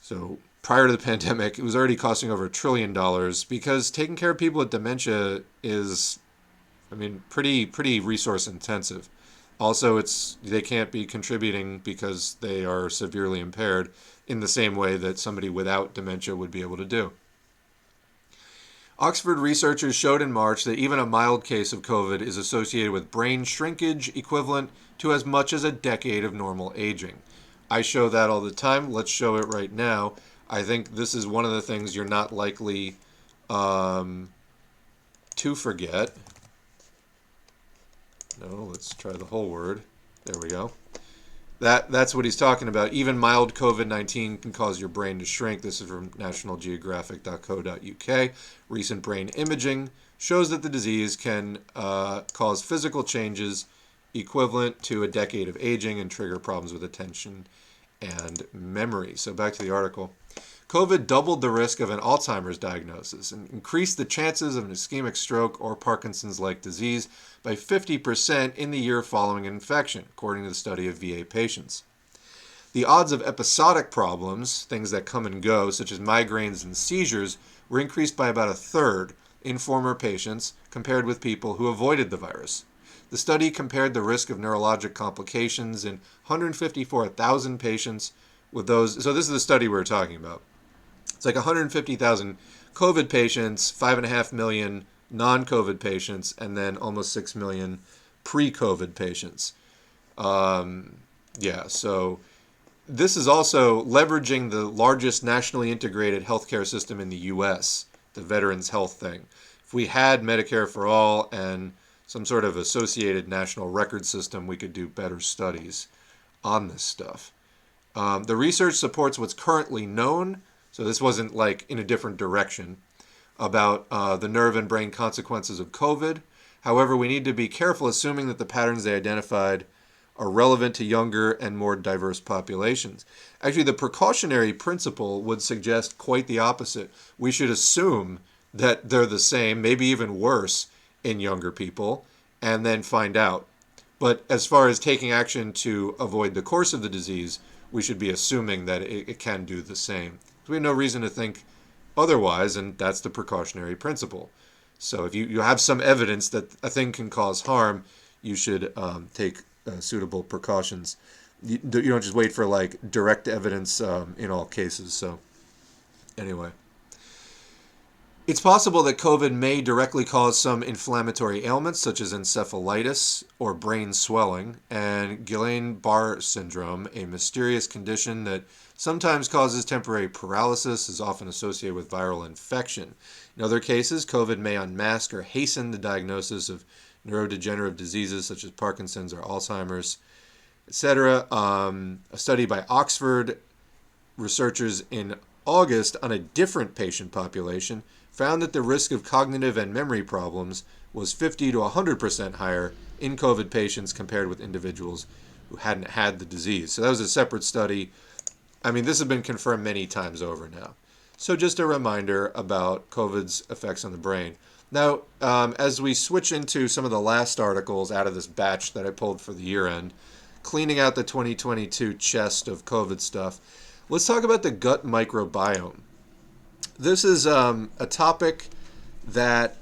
So prior to the pandemic, it was already costing over $1 trillion because taking care of people with dementia is, pretty resource intensive. Also, they can't be contributing because they are severely impaired in the same way that somebody without dementia would be able to do. Oxford researchers showed in March that even a mild case of COVID is associated with brain shrinkage equivalent to as much as a decade of normal aging. I show that all the time. Let's show it right now. I think this is one of the things you're not likely to forget. No, let's try the whole word. There we go. That's what he's talking about. Even mild COVID-19 can cause your brain to shrink. This is from nationalgeographic.co.uk. Recent brain imaging shows that the disease can cause physical changes equivalent to a decade of aging and trigger problems with attention and memory. So back to the article. COVID doubled the risk of an Alzheimer's diagnosis and increased the chances of an ischemic stroke or Parkinson's-like disease by 50% in the year following infection, according to the study of VA patients. The odds of episodic problems, things that come and go, such as migraines and seizures, were increased by about 1/3 in former patients compared with people who avoided the virus. The study compared the risk of neurologic complications in 154,000 patients with those. So this is the study we're talking about. It's like 150,000 COVID patients, 5.5 million non-COVID patients, and then almost 6 million pre-COVID patients. So this is also leveraging the largest nationally integrated healthcare system in the U.S., the Veterans Health thing. If we had Medicare for all and some sort of associated national record system, we could do better studies on this stuff. The research supports what's currently known, so this wasn't like in a different direction, about the nerve and brain consequences of COVID. However, we need to be careful assuming that the patterns they identified are relevant to younger and more diverse populations. Actually, the precautionary principle would suggest quite the opposite. We should assume that they're the same, maybe even worse, in younger people, and then find out. But as far as taking action to avoid the course of the disease, we should be assuming that it can do the same. So we have no reason to think otherwise, and that's the precautionary principle. So if you have some evidence that a thing can cause harm, you should take suitable precautions. You don't just wait for like direct evidence in all cases. So anyway. It's possible that COVID may directly cause some inflammatory ailments such as encephalitis or brain swelling, and Guillain-Barré syndrome, a mysterious condition that sometimes causes temporary paralysis, is often associated with viral infection. In other cases, COVID may unmask or hasten the diagnosis of neurodegenerative diseases such as Parkinson's or Alzheimer's, etc. A study by Oxford researchers in August on a different patient population found that the risk of cognitive and memory problems was 50 to 100% higher in COVID patients compared with individuals who hadn't had the disease. So that was a separate study. I mean, this has been confirmed many times over now. So just a reminder about COVID's effects on the brain. Now, as we switch into some of the last articles out of this batch that I pulled for the year end, cleaning out the 2022 chest of COVID stuff, let's talk about the gut microbiome. This is a topic that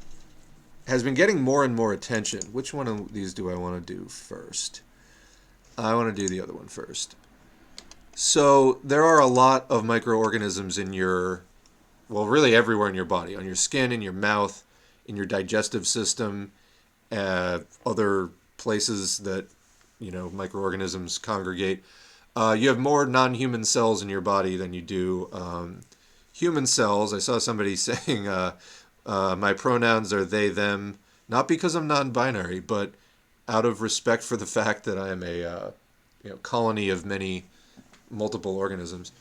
has been getting more and more attention. Which one of these do I want to do first? I want to do the other one first. So there are a lot of microorganisms in really everywhere in your body, on your skin, in your mouth, in your digestive system, other places that, microorganisms congregate. You have more non-human cells in your body than you do human cells. I saw somebody saying my pronouns are they, them, not because I'm non-binary, but out of respect for the fact that I am a colony of multiple organisms.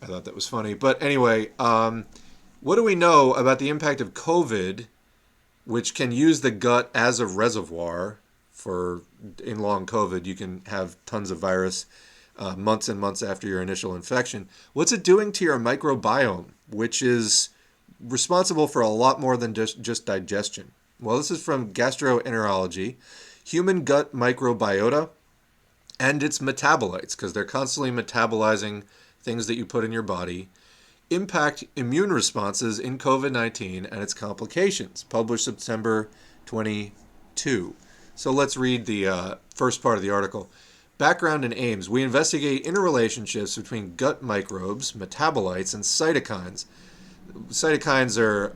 I thought that was funny. But anyway, what do we know about the impact of COVID, which can use the gut as a reservoir in long COVID? You can have tons of virus months and months after your initial infection. What's it doing to your microbiome, which is responsible for a lot more than just digestion? Well, this is from Gastroenterology. Human gut microbiota and its metabolites, because they're constantly metabolizing things that you put in your body, impact immune responses in COVID-19 and its complications, published September 22. So let's read the first part of the article. Background and aims. We investigate interrelationships between gut microbes, metabolites, and cytokines. Cytokines are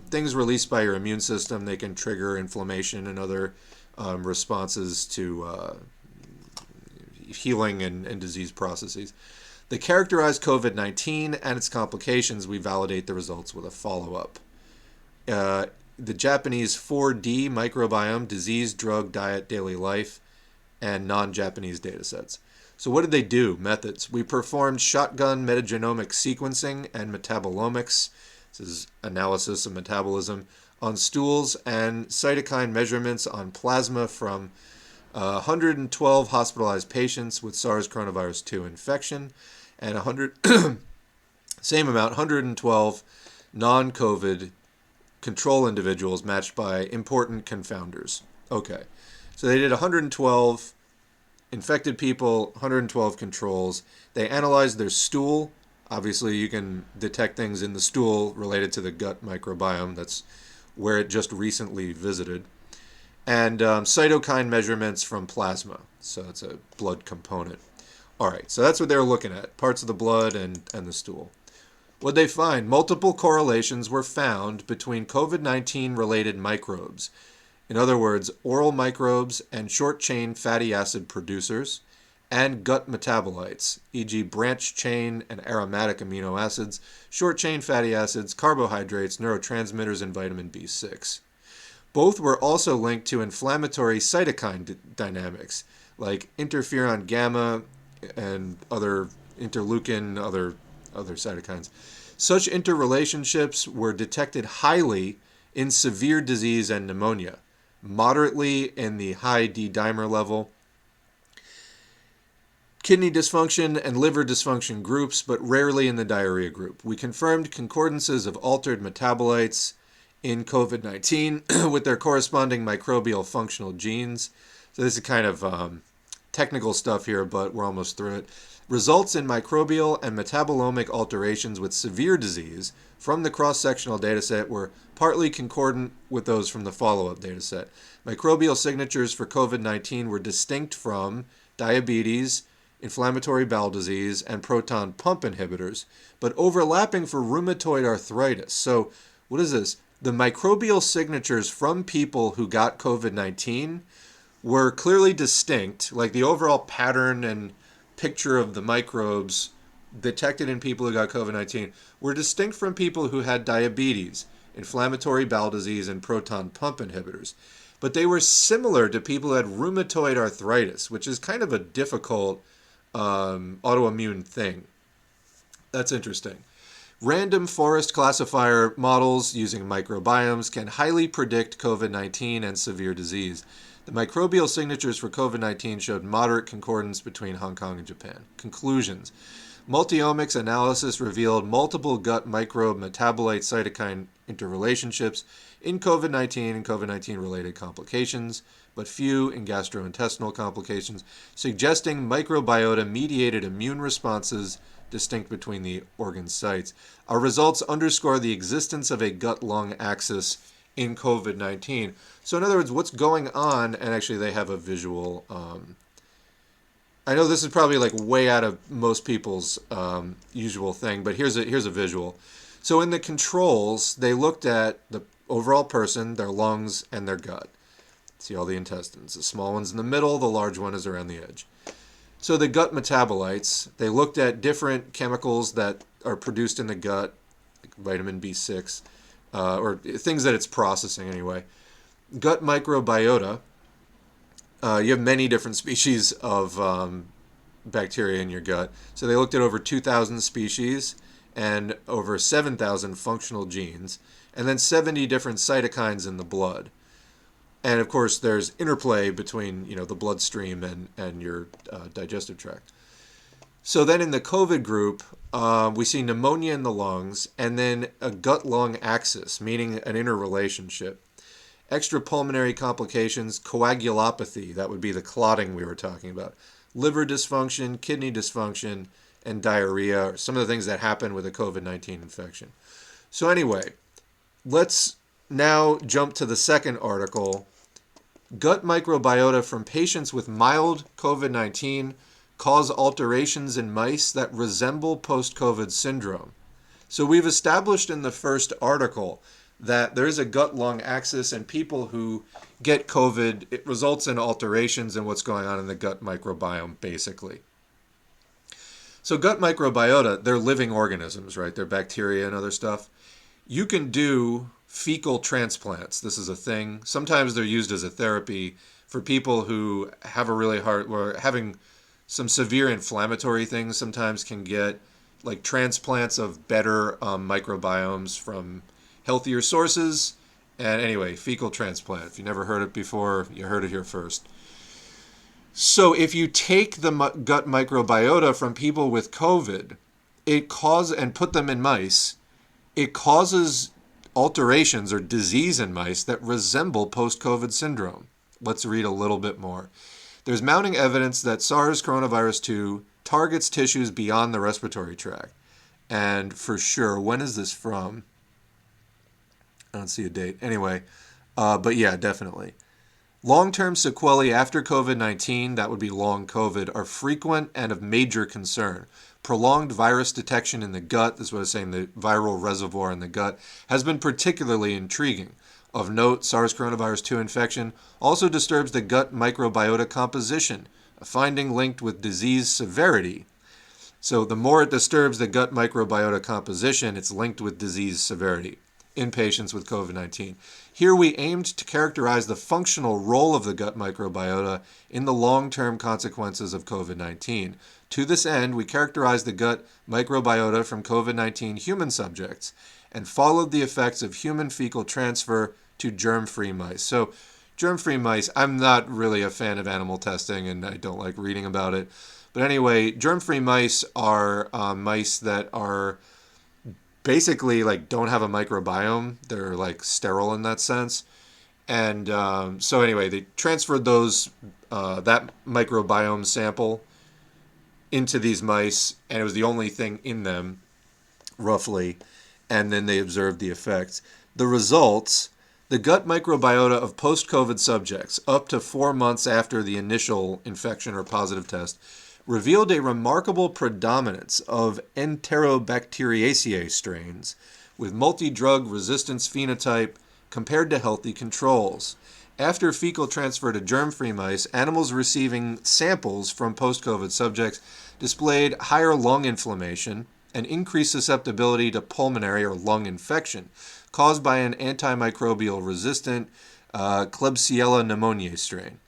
things released by your immune system. They can trigger inflammation and other responses to healing and disease processes. They characterize COVID-19 and its complications. We validate the results with a follow-up. The Japanese 4D microbiome, disease, drug, diet, daily life, and non-Japanese datasets. So what did they do? Methods. We performed shotgun metagenomic sequencing and metabolomics. This is analysis of metabolism on stools and cytokine measurements on plasma from 112 hospitalized patients with SARS coronavirus 2 infection and 112 non-COVID control individuals matched by important confounders. Okay. So they did 112 infected people, 112 controls. They analyzed their stool. Obviously, you can detect things in the stool related to the gut microbiome. That's where it just recently visited. And cytokine measurements from plasma. So it's a blood component. All right, so that's what they were looking at, parts of the blood and the stool. What they find? Multiple correlations were found between COVID-19 related microbes. In other words, oral microbes and short-chain fatty acid producers, and gut metabolites, e.g. branch-chain and aromatic amino acids, short-chain fatty acids, carbohydrates, neurotransmitters, and vitamin B6. Both were also linked to inflammatory cytokine dynamics, like interferon gamma and other interleukin, other cytokines. Such interrelationships were detected highly in severe disease and pneumonia, moderately in the high D-dimer level, kidney dysfunction and liver dysfunction groups, but rarely in the diarrhea group. We confirmed concordances of altered metabolites in COVID-19 with their corresponding microbial functional genes. So this is kind of technical stuff here, but we're almost through it. Results in microbial and metabolomic alterations with severe disease from the cross-sectional dataset were partly concordant with those from the follow-up dataset. Microbial signatures for COVID-19 were distinct from diabetes, inflammatory bowel disease, and proton pump inhibitors, but overlapping for rheumatoid arthritis. So what is this? The microbial signatures from people who got COVID-19 were clearly distinct, like the overall pattern and picture of the microbes detected in people who got COVID-19 were distinct from people who had diabetes, inflammatory bowel disease, and proton pump inhibitors. But they were similar to people who had rheumatoid arthritis, which is kind of a difficult autoimmune thing. That's interesting. Random forest classifier models using microbiomes can highly predict COVID-19 and severe disease. The microbial signatures for COVID-19 showed moderate concordance between Hong Kong and Japan. Conclusions. Multiomics analysis revealed multiple gut microbe metabolite cytokine interrelationships in COVID-19 and COVID-19 related complications, but few in gastrointestinal complications, suggesting microbiota mediated immune responses distinct between the organ sites. Our results underscore the existence of a gut-lung axis in COVID-19. So in other words, what's going on, and actually they have a visual, I know this is probably like way out of most people's usual thing, but here's a visual. So in the controls, they looked at the overall person, their lungs, and their gut. See all the intestines. The small one's in the middle, the large one is around the edge. So the gut metabolites, they looked at different chemicals that are produced in the gut, like vitamin B6, or things that it's processing anyway. Gut microbiota, you have many different species of bacteria in your gut. So they looked at over 2,000 species and over 7,000 functional genes, and then 70 different cytokines in the blood. And of course, there's interplay between the bloodstream and your digestive tract. So then in the COVID group, we see pneumonia in the lungs, and then a gut-lung axis, meaning an interrelationship. Extrapulmonary complications, coagulopathy, that would be the clotting we were talking about. Liver dysfunction, kidney dysfunction, and diarrhea are some of the things that happen with a COVID-19 infection. So anyway, let's now jump to the second article. Gut microbiota from patients with mild COVID-19 cause alterations in mice that resemble post-COVID syndrome. So we've established in the first article that there is a gut-lung axis, and people who get COVID, it results in alterations in what's going on in the gut microbiome, basically. So gut microbiota, they're living organisms, right? They're bacteria and other stuff. You can do fecal transplants. This is a thing. Sometimes they're used as a therapy for people who have a really hard, or having some severe inflammatory things. Sometimes can get like transplants of better microbiomes from healthier sources. And anyway, fecal transplant. If you never heard it before, you heard it here first. So if you take the gut microbiota from people with COVID, and put them in mice, it causes alterations or disease in mice that resemble post-COVID syndrome. Let's read a little bit more. There's mounting evidence that SARS coronavirus 2 targets tissues beyond the respiratory tract. And for sure, when is this from? I don't see a date. Anyway, but yeah, definitely. Long-term sequelae after COVID-19, that would be long COVID, are frequent and of major concern. Prolonged virus detection in the gut, this is what I was saying, the viral reservoir in the gut, has been particularly intriguing. Of note, SARS coronavirus 2 infection also disturbs the gut microbiota composition, a finding linked with disease severity. So the more it disturbs the gut microbiota composition, it's linked with disease severity in patients with COVID-19. Here we aimed to characterize the functional role of the gut microbiota in the long-term consequences of COVID-19. To this end, we characterized the gut microbiota from COVID-19 human subjects and followed the effects of human fecal transfer to germ-free mice. So germ-free mice, I'm not really a fan of animal testing and I don't like reading about it. But anyway, germ-free mice are mice that are basically like don't have a microbiome. They're like sterile in that sense. And so anyway, they transferred that microbiome sample into these mice, and it was the only thing in them, roughly, and then they observed the effects. The results: the gut microbiota of post-COVID subjects, up to 4 months after the initial infection or positive test, revealed a remarkable predominance of Enterobacteriaceae strains with multi-drug resistance phenotype compared to healthy controls. After fecal transfer to germ-free mice, animals receiving samples from post-COVID subjects displayed higher lung inflammation and increased susceptibility to pulmonary or lung infection caused by an antimicrobial resistant Klebsiella pneumoniae strain.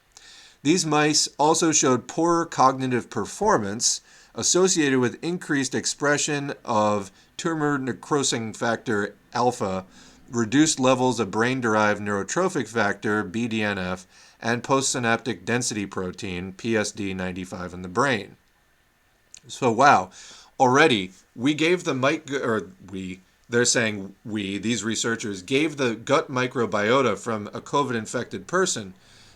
These mice also showed poorer cognitive performance associated with increased expression of tumor necrosing factor alpha, reduced levels of brain-derived neurotrophic factor, BDNF, and postsynaptic density protein, PSD95, in the brain. So, wow, already we gave they're saying these researchers gave the gut microbiota from a COVID-infected person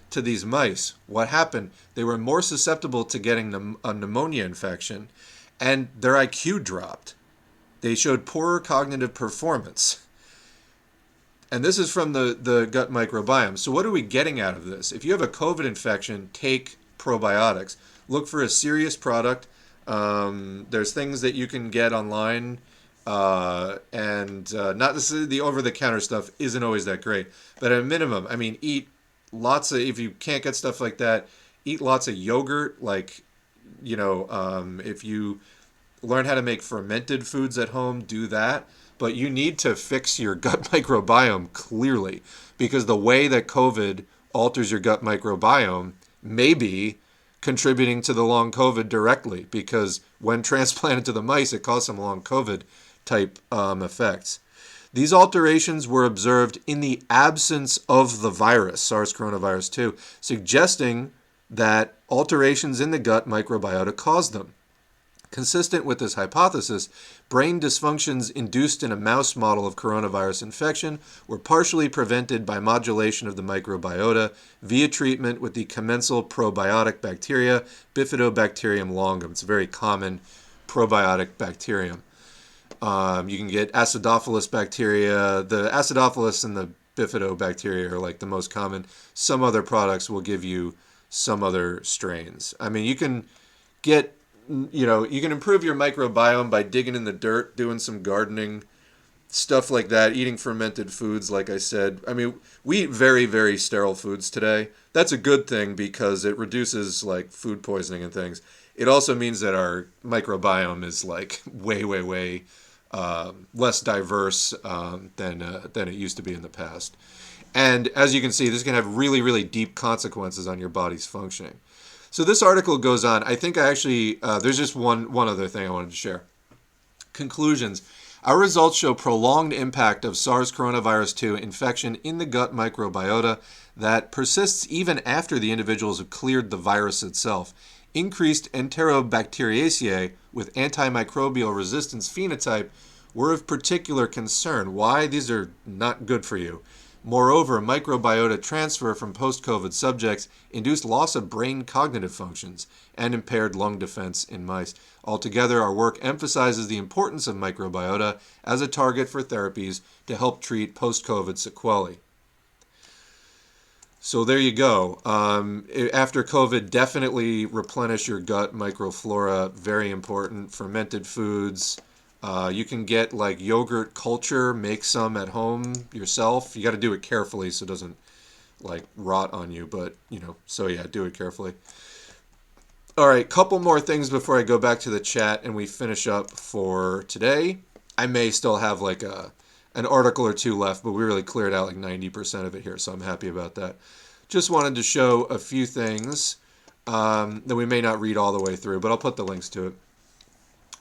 to these mice. What happened? They were more susceptible to getting a pneumonia infection, and their IQ dropped. They showed poorer cognitive performance. And this is from the gut microbiome. So what are we getting out of this? If you have a COVID infection, take probiotics. Look for a serious product. There's things that you can get online, and not necessarily the over-the-counter stuff isn't always that great. But at a minimum, I mean, if you can't get stuff like that, eat lots of yogurt. Like, if you learn how to make fermented foods at home, do that. But you need to fix your gut microbiome, clearly, because the way that COVID alters your gut microbiome may be contributing to the long COVID directly, because when transplanted to the mice, it caused some long COVID type effects. These alterations were observed in the absence of the virus, SARS coronavirus 2, suggesting that alterations in the gut microbiota caused them. Consistent with this hypothesis, brain dysfunctions induced in a mouse model of coronavirus infection were partially prevented by modulation of the microbiota via treatment with the commensal probiotic bacteria, Bifidobacterium longum. It's a very common probiotic bacterium. You can get acidophilus bacteria. The acidophilus and the bifidobacteria are like the most common. Some other products will give you some other strains. I mean, you can improve your microbiome by digging in the dirt, doing some gardening, stuff like that, eating fermented foods, like I said. I mean, we eat very, very sterile foods today. That's a good thing because it reduces like food poisoning and things. It also means that our microbiome is like way, way, way less diverse than it used to be in the past. And as you can see, this can have really, really deep consequences on your body's functioning. So this article goes on. I think there's just one other thing I wanted to share. Conclusions. Our results show prolonged impact of SARS coronavirus 2 infection in the gut microbiota that persists even after the individuals have cleared the virus itself. Increased Enterobacteriaceae with antimicrobial resistance phenotype were of particular concern. Why? These are not good for you. Moreover, microbiota transfer from post-COVID subjects induced loss of brain cognitive functions and impaired lung defense in mice. Altogether, our work emphasizes the importance of microbiota as a target for therapies to help treat post-COVID sequelae. So there you go. After COVID, definitely replenish your gut microflora. Very important. Fermented foods. You can get like yogurt culture, make some at home yourself. You got to do it carefully so it doesn't like rot on you, but so yeah, do it carefully. All right, couple more things before I go back to the chat and we finish up for today. I may still have like an article or two left, but we really cleared out like 90% of it here, so I'm happy about that. Just wanted to show a few things that we may not read all the way through, but I'll put the links to it.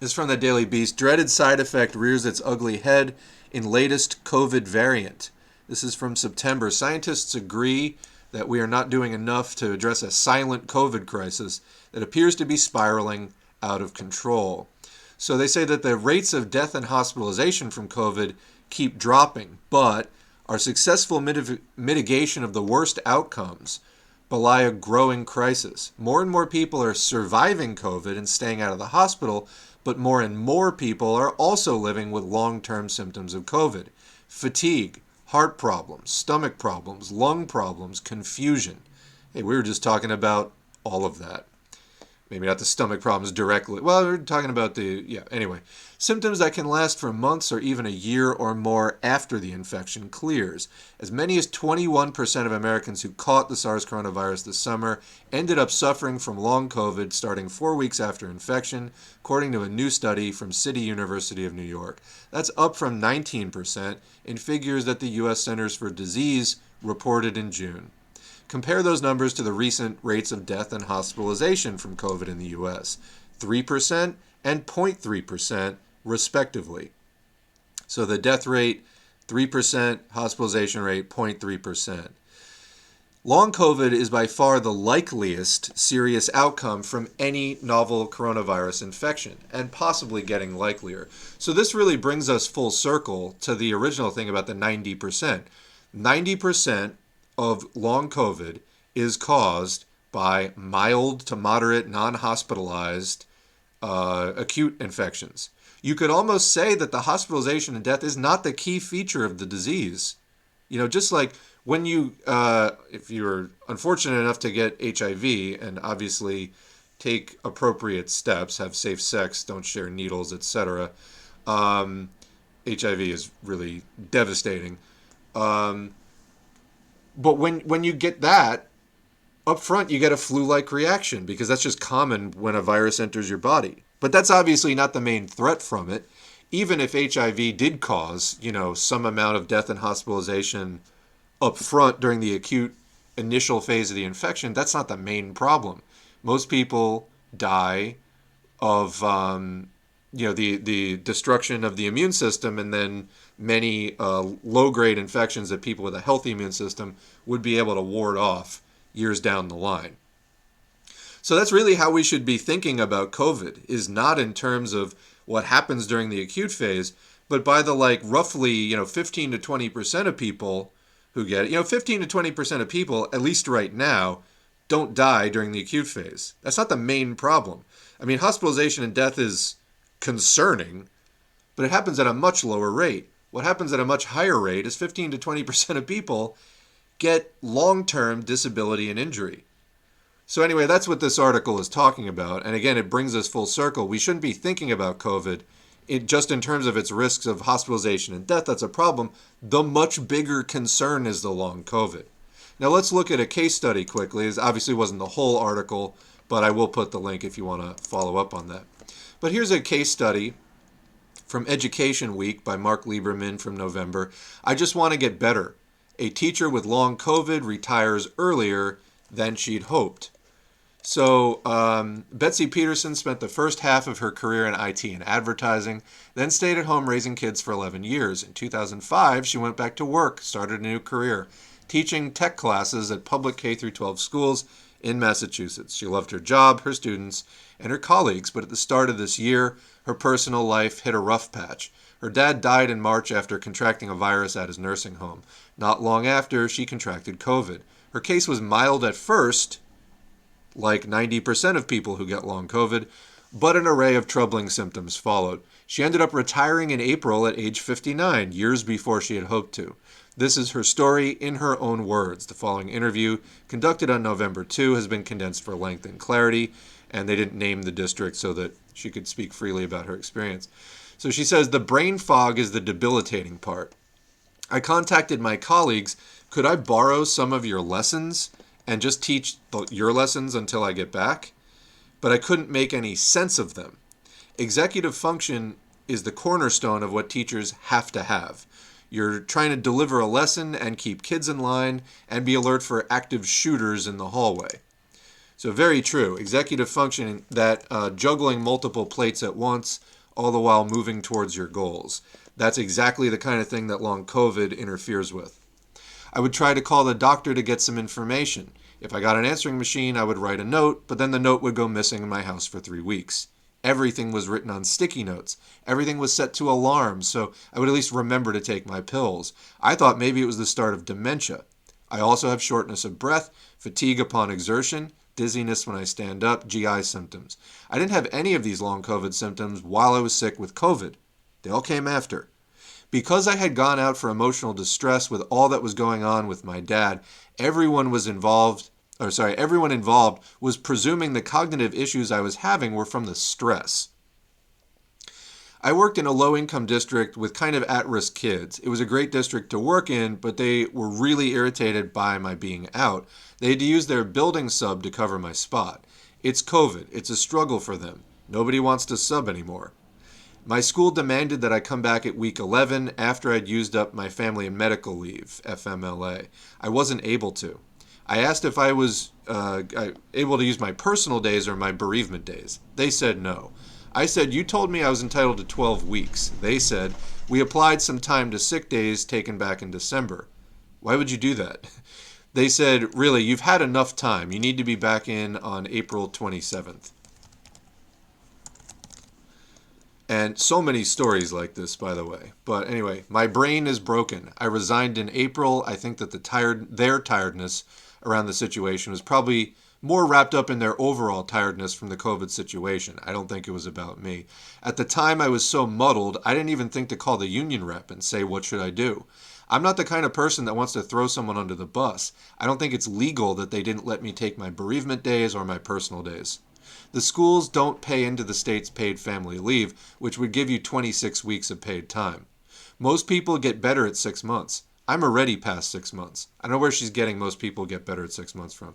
This is from the Daily Beast. Dreaded side effect rears its ugly head in latest COVID variant. This is from September. Scientists agree that we are not doing enough to address a silent COVID crisis that appears to be spiraling out of control. So they say that the rates of death and hospitalization from COVID keep dropping, but Our successful mitigation of the worst outcomes belie a growing crisis. More and more people are surviving COVID and staying out of the hospital, but more and more people are also living with long-term symptoms of COVID. Fatigue, heart problems, stomach problems, lung problems, confusion. Hey, we were just talking about all of that. Maybe not the stomach problems directly. Well, we're talking about anyway. Symptoms that can last for months or even a year or more after the infection clears. As many as 21% of Americans who caught the SARS coronavirus this summer ended up suffering from long COVID starting 4 weeks after infection, according to a new study from City University of New York. That's up from 19% in figures that the U.S. Centers for Disease reported in June. Compare those numbers to the recent rates of death and hospitalization from COVID in the U.S., 3% and 0.3% respectively. So the death rate, 3%, hospitalization rate, 0.3%. Long COVID is by far the likeliest serious outcome from any novel coronavirus infection, and possibly getting likelier. So this really brings us full circle to the original thing about the 90%. 90% of long COVID is caused by mild to moderate, non-hospitalized acute infections. You could almost say that the hospitalization and death is not the key feature of the disease. Just like when you, if you're unfortunate enough to get HIV and obviously take appropriate steps, have safe sex, don't share needles, etc. HIV is really devastating. But when you get that, up front you get a flu-like reaction because that's just common when a virus enters your body. But that's obviously not the main threat from it. Even if HIV did cause, some amount of death and hospitalization up front during the acute initial phase of the infection, that's not the main problem. Most people die of the destruction of the immune system, and then many low-grade infections that people with a healthy immune system would be able to ward off years down the line. So that's really how we should be thinking about COVID, is not in terms of what happens during the acute phase, but by the roughly 15 to 20% of people who get it. 15 to 20% of people, at least right now, don't die during the acute phase. That's not the main problem. I mean, hospitalization and death is concerning, but it happens at a much lower rate. What happens at a much higher rate is 15 to 20% of people get long-term disability and injury. So anyway, that's what this article is talking about. And again, it brings us full circle. We shouldn't be thinking about COVID just in terms of its risks of hospitalization and death. That's a problem. The much bigger concern is the long COVID. Now let's look at a case study quickly. It obviously wasn't the whole article, but I will put the link if you want to follow up on that. But here's a case study from Education Week by Mark Lieberman from November. I just want to get better. A teacher with long COVID retires earlier than she'd hoped. So Betsy Peterson spent the first half of her career in IT and advertising, then stayed at home raising kids for 11 years. In 2005, she went back to work, started a new career, teaching tech classes at public K-12 schools in Massachusetts. She loved her job, her students, and her colleagues, but at the start of this year, her personal life hit a rough patch. Her dad died in March after contracting a virus at his nursing home. Not long after, she contracted COVID. Her case was mild at first, like 90% of people who get long COVID, but an array of troubling symptoms followed. She ended up retiring in April at age 59, years before she had hoped to. This is her story in her own words. The following interview, conducted on November 2, has been condensed for length and clarity, and they didn't name the district so that she could speak freely about her experience. So she says, the brain fog is the debilitating part. I contacted my colleagues, could I borrow some of your lessons and just teach your lessons until I get back? But I couldn't make any sense of them. Executive function is the cornerstone of what teachers have to have. You're trying to deliver a lesson and keep kids in line and be alert for active shooters in the hallway. So very true. Executive function, that juggling multiple plates at once, all the while moving towards your goals. That's exactly the kind of thing that long COVID interferes with. I would try to call the doctor to get some information. If I got an answering machine, I would write a note, but then the note would go missing in my house for 3 weeks. Everything was written on sticky notes. Everything was set to alarms, so I would at least remember to take my pills. I thought maybe it was the start of dementia. I also have shortness of breath, fatigue upon exertion, dizziness when I stand up, GI symptoms. I didn't have any of these long COVID symptoms while I was sick with COVID. They all came after. Because I had gone out for emotional distress with all that was going on with my dad, everyone involved was presuming the cognitive issues I was having were from the stress. I worked in a low-income district with kind of at-risk kids. It was a great district to work in, but they were really irritated by my being out. They had to use their building sub to cover my spot. It's COVID. It's a struggle for them. Nobody wants to sub anymore. My school demanded that I come back at week 11 after I'd used up my family and medical leave, FMLA. I wasn't able to. I asked if I was able to use my personal days or my bereavement days. They said no. I said, you told me I was entitled to 12 weeks. They said, we applied some time to sick days taken back in December. Why would you do that? They said, really, you've had enough time. You need to be back in on April 27th. And so many stories like this, by the way. But anyway, my brain is broken. I resigned in April. I think that their tiredness around the situation was probably more wrapped up in their overall tiredness from the COVID situation. I don't think it was about me. At the time, I was so muddled, I didn't even think to call the union rep and say, what should I do? I'm not the kind of person that wants to throw someone under the bus. I don't think it's legal that they didn't let me take my bereavement days or my personal days. The schools don't pay into the state's paid family leave, which would give you 26 weeks of paid time. Most people get better at 6 months. I'm already past 6 months. I don't know where she's getting most people get better at 6 months from.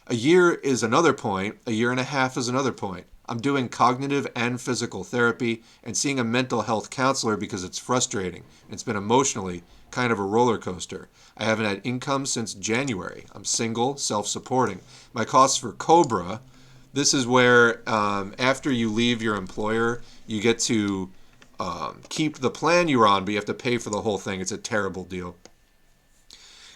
A year is another point. A year and a half is another point. I'm doing cognitive and physical therapy and seeing a mental health counselor because it's frustrating. It's been emotionally kind of a roller coaster. I haven't had income since January. I'm single, self-supporting. My costs for Cobra, this is where after you leave your employer, you get to keep the plan you were on, but you have to pay for the whole thing. It's a terrible deal.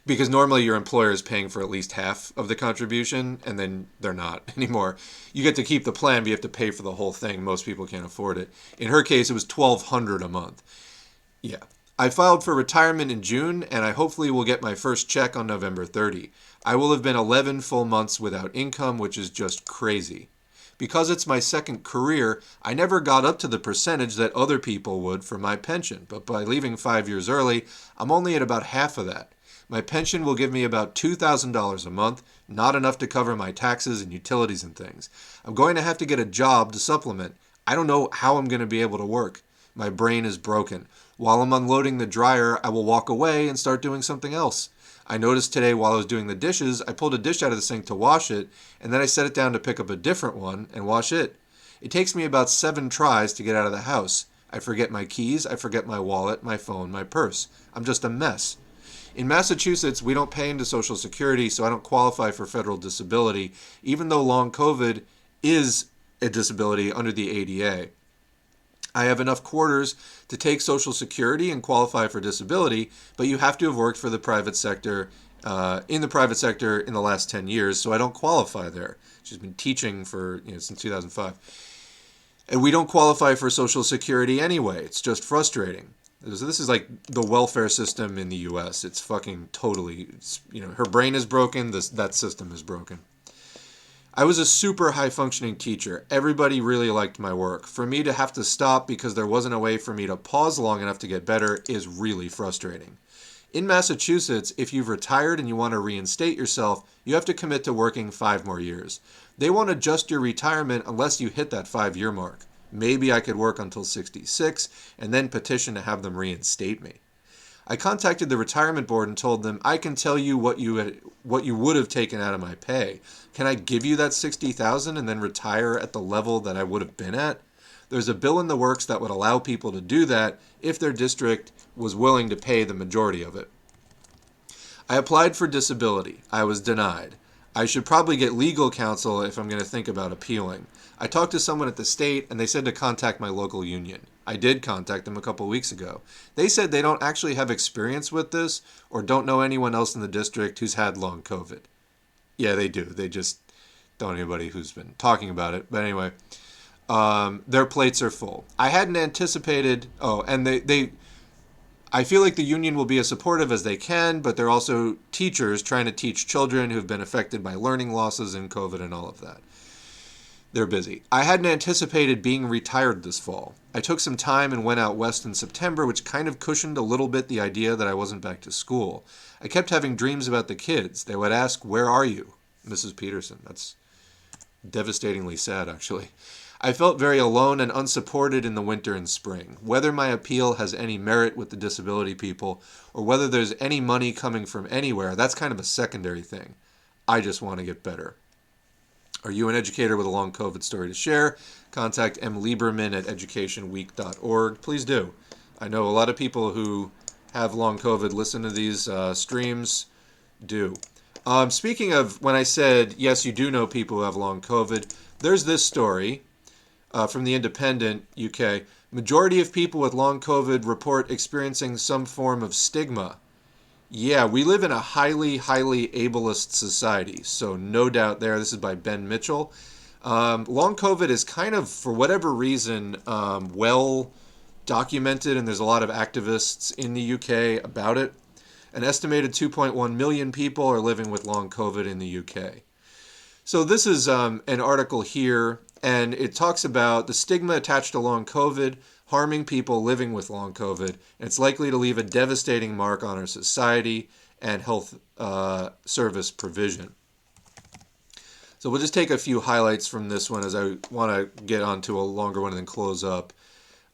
Because normally your employer is paying for at least half of the contribution, and then they're not anymore. You get to keep the plan, but you have to pay for the whole thing. Most people can't afford it. In her case, it was $1,200 a month. Yeah. I filed for retirement in June, and I hopefully will get my first check on November 30. I will have been 11 full months without income, which is just crazy. Because it's my second career, I never got up to the percentage that other people would for my pension, but by leaving 5 years early, I'm only at about half of that. My pension will give me about $2,000 a month, not enough to cover my taxes and utilities and things. I'm going to have to get a job to supplement. I don't know how I'm going to be able to work. My brain is broken. While I'm unloading the dryer, I will walk away and start doing something else. I noticed today while I was doing the dishes, I pulled a dish out of the sink to wash it, and then I set it down to pick up a different one and wash it. It takes me about 7 tries to get out of the house. I forget my keys, I forget my wallet, my phone, my purse. I'm just a mess. In Massachusetts, we don't pay into Social Security, so I don't qualify for federal disability, even though long COVID is a disability under the ADA. I have enough quarters to take Social Security and qualify for disability, but you have to have worked for the private sector, in the last 10 years, so I don't qualify there. She's been teaching for since 2005. And we don't qualify for Social Security anyway. It's just frustrating. So this is like the welfare system in the U.S. It's fucking totally, her brain is broken, that system is broken. I was a super high-functioning teacher. Everybody really liked my work. For me to have to stop because there wasn't a way for me to pause long enough to get better is really frustrating. In Massachusetts, if you've retired and you want to reinstate yourself, you have to commit to working 5 more years. They won't adjust your retirement unless you hit that 5-year mark. Maybe I could work until 66 and then petition to have them reinstate me. I contacted the retirement board and told them, I can tell you what you would have taken out of my pay. Can I give you that $60,000 and then retire at the level that I would have been at? There's a bill in the works that would allow people to do that if their district was willing to pay the majority of it. I applied for disability. I was denied. I should probably get legal counsel if I'm going to think about appealing. I talked to someone at the state and they said to contact my local union. I did contact them a couple weeks ago. They said they don't actually have experience with this or don't know anyone else in the district who's had long COVID. Yeah, they do. They just don't know anybody who's been talking about it. But anyway, their plates are full. I hadn't anticipated. Oh, and I feel like the union will be as supportive as they can, but they're also teachers trying to teach children who've been affected by learning losses in COVID and all of that. They're busy. I hadn't anticipated being retired this fall. I took some time and went out west in September, which kind of cushioned a little bit the idea that I wasn't back to school. I kept having dreams about the kids. They would ask, "Where are you?" Mrs. Peterson. That's devastatingly sad, actually. I felt very alone and unsupported in the winter and spring. Whether my appeal has any merit with the disability people or whether there's any money coming from anywhere, that's kind of a secondary thing. I just want to get better. Are you an educator with a long COVID story to share? Contact M. Lieberman at educationweek.org. Please do. I know a lot of people who have long COVID listen to these streams. Do. Speaking of when I said, yes, you do know people who have long COVID, there's this story from the Independent UK. Majority of people with long COVID report experiencing some form of stigma. Yeah, we live in a highly, highly ableist society, so no doubt there. This is by Ben Mitchell. Long COVID is kind of, for whatever reason, well documented, and there's a lot of activists in the UK about it. An estimated 2.1 million people are living with long COVID in the UK. So this is an article here, and it talks about the stigma attached to long COVID harming people living with long COVID, and it's likely to leave a devastating mark on our society and health service provision. So we'll just take a few highlights from this one as I want to get on to a longer one and then close up.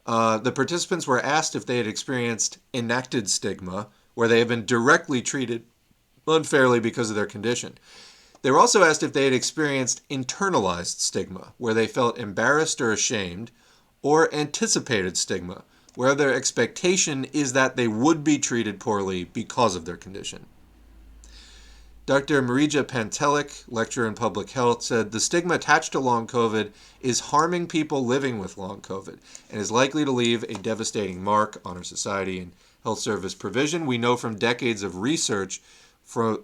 The participants were asked if they had experienced enacted stigma, where they have been directly treated unfairly because of their condition. They were also asked if they had experienced internalized stigma, where they felt embarrassed or ashamed, or anticipated stigma, where their expectation is that they would be treated poorly because of their condition. Dr. Marija Pantelik, lecturer in public health, said the stigma attached to long COVID is harming people living with long COVID and is likely to leave a devastating mark on our society and health service provision. We know from decades of research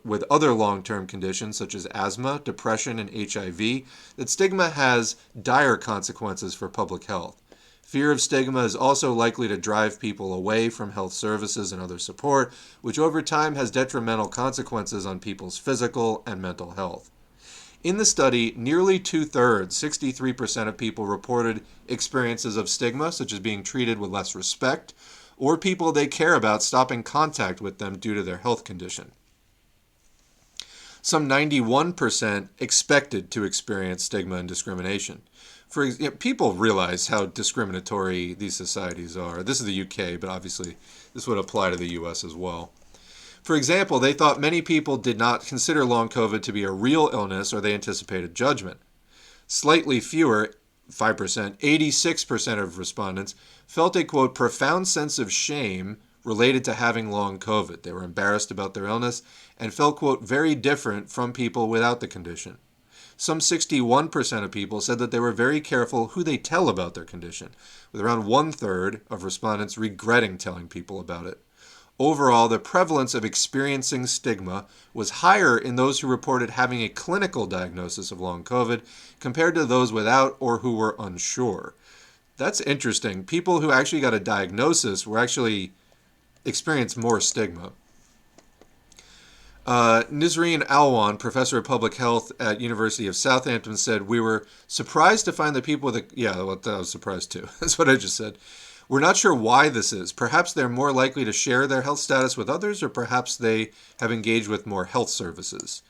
with other long-term conditions such as asthma, depression, and HIV that stigma has dire consequences for public health. Fear of stigma is also likely to drive people away from health services and other support, which over time has detrimental consequences on people's physical and mental health. In the study, nearly two-thirds, 63% of people reported experiences of stigma, such as being treated with less respect, or people they care about stopping contact with them due to their health condition. Some 91% expected to experience stigma and discrimination. People realize how discriminatory these societies are. This is the UK, but obviously this would apply to the US as well. For example, they thought many people did not consider long COVID to be a real illness, or they anticipated judgment. Slightly fewer, 5%, 86% of respondents felt a, quote, profound sense of shame related to having long COVID. They were embarrassed about their illness and felt, quote, very different from people without the condition. Some 61% of people said that they were very careful who they tell about their condition, with around one-third of respondents regretting telling people about it. Overall, the prevalence of experiencing stigma was higher in those who reported having a clinical diagnosis of long COVID compared to those without or who were unsure. That's interesting. People who actually got a diagnosis were actually experienced more stigma. Nisreen Alwan, professor of public health at University of Southampton, said, "We were surprised to find that people with I was surprised too. That's what I just said. We're not sure why this is. Perhaps they're more likely to share their health status with others, or perhaps they have engaged with more health services."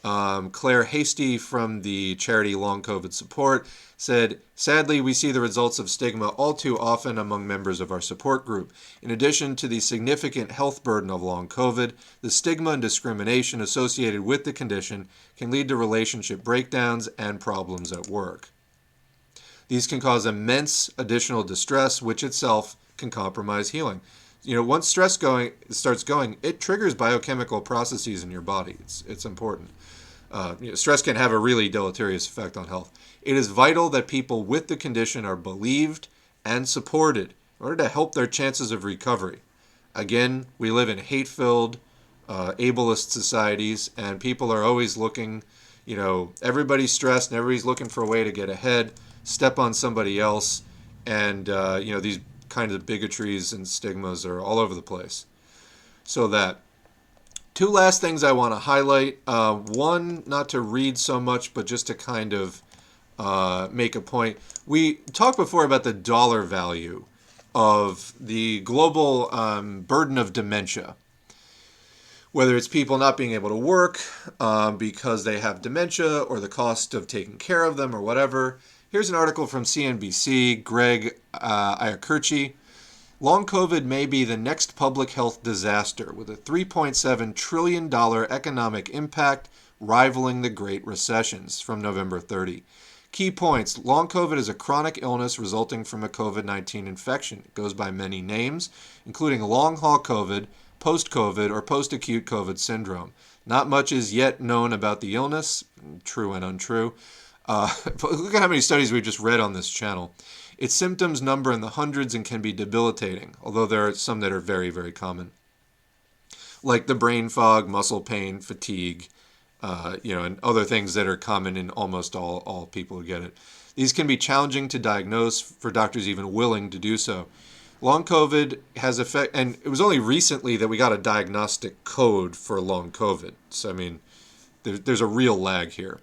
Claire Hasty from the charity Long COVID Support said, "Sadly, we see the results of stigma all too often among members of our support group. In addition to the significant health burden of long COVID, the stigma and discrimination associated with the condition can lead to relationship breakdowns and problems at work. These can cause immense additional distress, which itself can compromise healing." Once stress starts going, it triggers biochemical processes in your body. It's important. Stress can have a really deleterious effect on health. It is vital that people with the condition are believed and supported in order to help their chances of recovery. Again, we live in hate-filled, ableist societies, and people are always looking, everybody's stressed and everybody's looking for a way to get ahead. step on somebody else. And, these kind of bigotries and stigmas are all over the place. So that. Two last things I want to highlight. One, not to read so much, but just to kind of make a point. We talked before about the dollar value of the global burden of dementia. Whether it's people not being able to work because they have dementia, or the cost of taking care of them, or whatever. Here's an article from CNBC, Greg Iacurci. Long COVID may be the next public health disaster, with a $3.7 trillion economic impact rivaling the Great Recessions, from November 30. Key points. Long COVID is a chronic illness resulting from a COVID-19 infection. It goes by many names, including long-haul COVID, post-COVID, or post-acute COVID syndrome. Not much is yet known about the illness, true and untrue. But look at how many studies we've just read on this channel. Its symptoms number in the hundreds and can be debilitating, although there are some that are very, very common, like the brain fog, muscle pain, fatigue, and other things that are common in almost all people who get it. These can be challenging to diagnose for doctors even willing to do so. Long COVID has effect, and it was only recently that we got a diagnostic code for long COVID. So, I mean, there's a real lag here.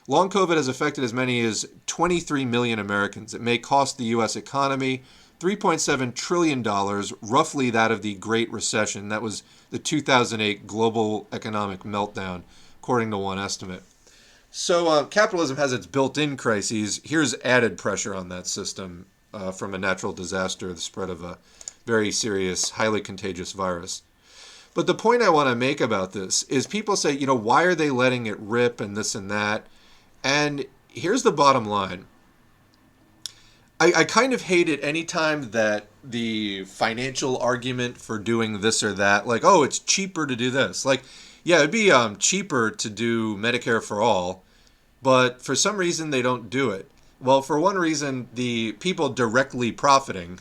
Long COVID has affected as many as 23 million Americans. It may cost the U.S. economy $3.7 trillion, roughly that of the Great Recession. That was the 2008 global economic meltdown, according to one estimate. So capitalism has its built-in crises. Here's added pressure on that system from a natural disaster, the spread of a very serious, highly contagious virus. But the point I want to make about this is people say, why are they letting it rip and this and that? And here's the bottom line. I kind of hate it anytime that the financial argument for doing this or that, like, oh, it's cheaper to do this. Like, yeah, it'd be cheaper to do Medicare for all, but for some reason they don't do it. Well, for one reason, the people directly profiting,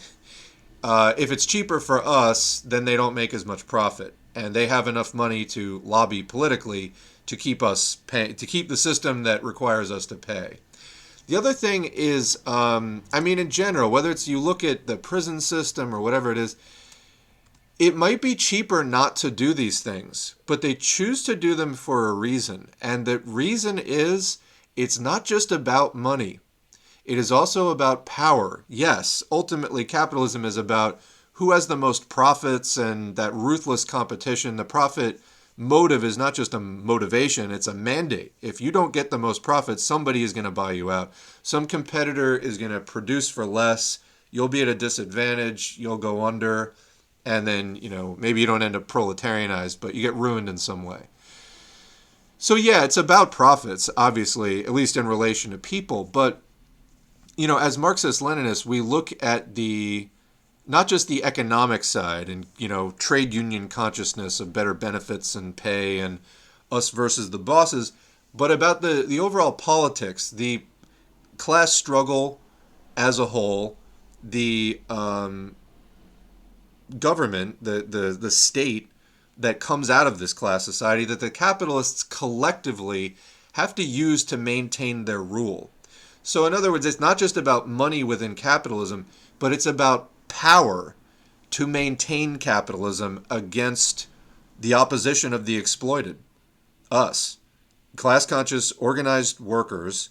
if it's cheaper for us, then they don't make as much profit. And they have enough money to lobby politically to keep us pay, to keep the system that requires us to pay. The other thing is, in general, whether it's you look at the prison system or whatever it is, it might be cheaper not to do these things, but they choose to do them for a reason. And the reason is it's not just about money. It is also about power. Yes, ultimately capitalism is about who has the most profits and that ruthless competition. The profit motive is not just a motivation, it's a mandate. If you don't get the most profits, somebody is going to buy you out. Some competitor is going to produce for less. You'll be at a disadvantage. You'll go under. And then, maybe you don't end up proletarianized, but you get ruined in some way. So yeah, it's about profits, obviously, at least in relation to people. But, as Marxist-Leninists, we look at not just the economic side and, trade union consciousness of better benefits and pay and us versus the bosses, but about the overall politics, the class struggle as a whole, the government, the state that comes out of this class society that the capitalists collectively have to use to maintain their rule. So in other words, it's not just about money within capitalism, but it's about power to maintain capitalism against the opposition of the exploited, us, class-conscious, organized workers,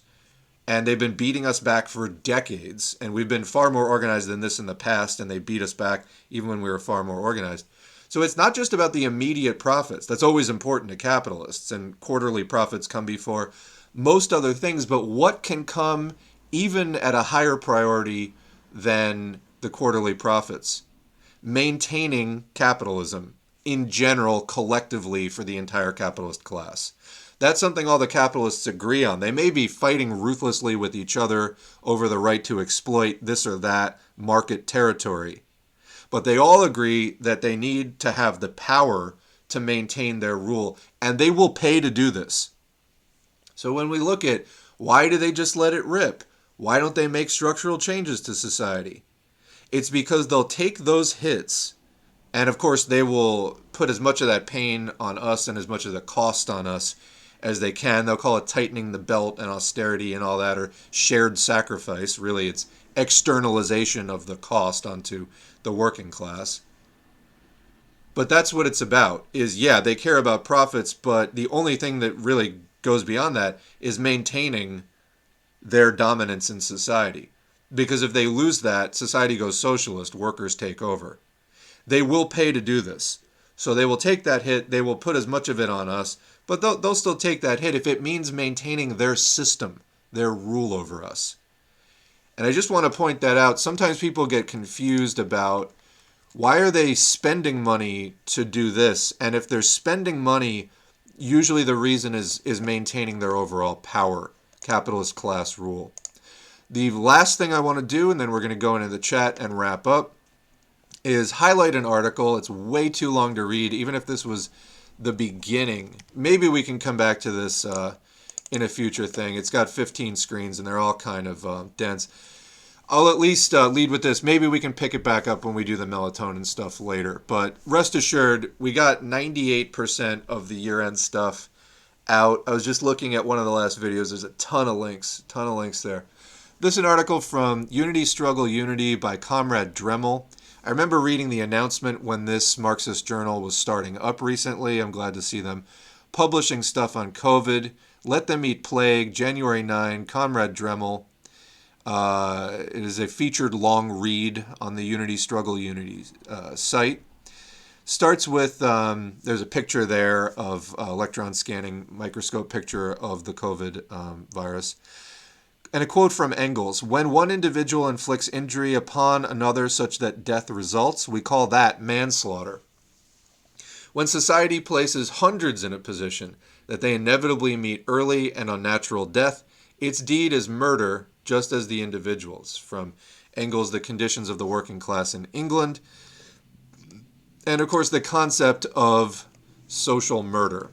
and they've been beating us back for decades, and we've been far more organized than this in the past, and they beat us back even when we were far more organized. So it's not just about the immediate profits. That's always important to capitalists, and quarterly profits come before most other things, but what can come even at a higher priority than the quarterly profits? Maintaining capitalism in general, collectively, for the entire capitalist class. That's something all the capitalists agree on. They may be fighting ruthlessly with each other over the right to exploit this or that market territory, but they all agree that they need to have the power to maintain their rule, and they will pay to do this. So when we look at why do they just let it rip? Why don't they make structural changes to society? It's because they'll take those hits, and of course they will put as much of that pain on us and as much of the cost on us as they can. They'll call it tightening the belt and austerity and all that, or shared sacrifice. Really, it's externalization of the cost onto the working class. But that's what it's about, is, yeah, they care about profits, but the only thing that really goes beyond that is maintaining their dominance in society. Because if they lose that, society goes socialist, workers take over. They will pay to do this. So they will take that hit, they will put as much of it on us, but they'll still take that hit if it means maintaining their system, their rule over us. And I just want to point that out. Sometimes people get confused about, why are they spending money to do this? And if they're spending money, usually the reason is maintaining their overall power, capitalist class rule. The last thing I want to do, and then we're going to go into the chat and wrap up, is highlight an article. It's way too long to read, even if this was the beginning. Maybe we can come back to this in a future thing. It's got 15 screens, and they're all kind of dense. I'll at least lead with this. Maybe we can pick it back up when we do the melatonin stuff later. But rest assured, we got 98% of the year-end stuff out. I was just looking at one of the last videos. There's a ton of links there. This is an article from Unity Struggle Unity by Comrade Dremel. I remember reading the announcement when this Marxist journal was starting up recently. I'm glad to see them publishing stuff on COVID. Let Them Eat Plague, January 9, Comrade Dremel. It is a featured long read on the Unity Struggle Unity site. Starts with, there's a picture there of electron scanning microscope picture of the COVID virus. And a quote from Engels: "When one individual inflicts injury upon another such that death results, we call that manslaughter. When society places hundreds in a position that they inevitably meet early and unnatural death, its deed is murder, just as the individuals." From Engels, The Conditions of the Working Class in England. And of course, the concept of social murder.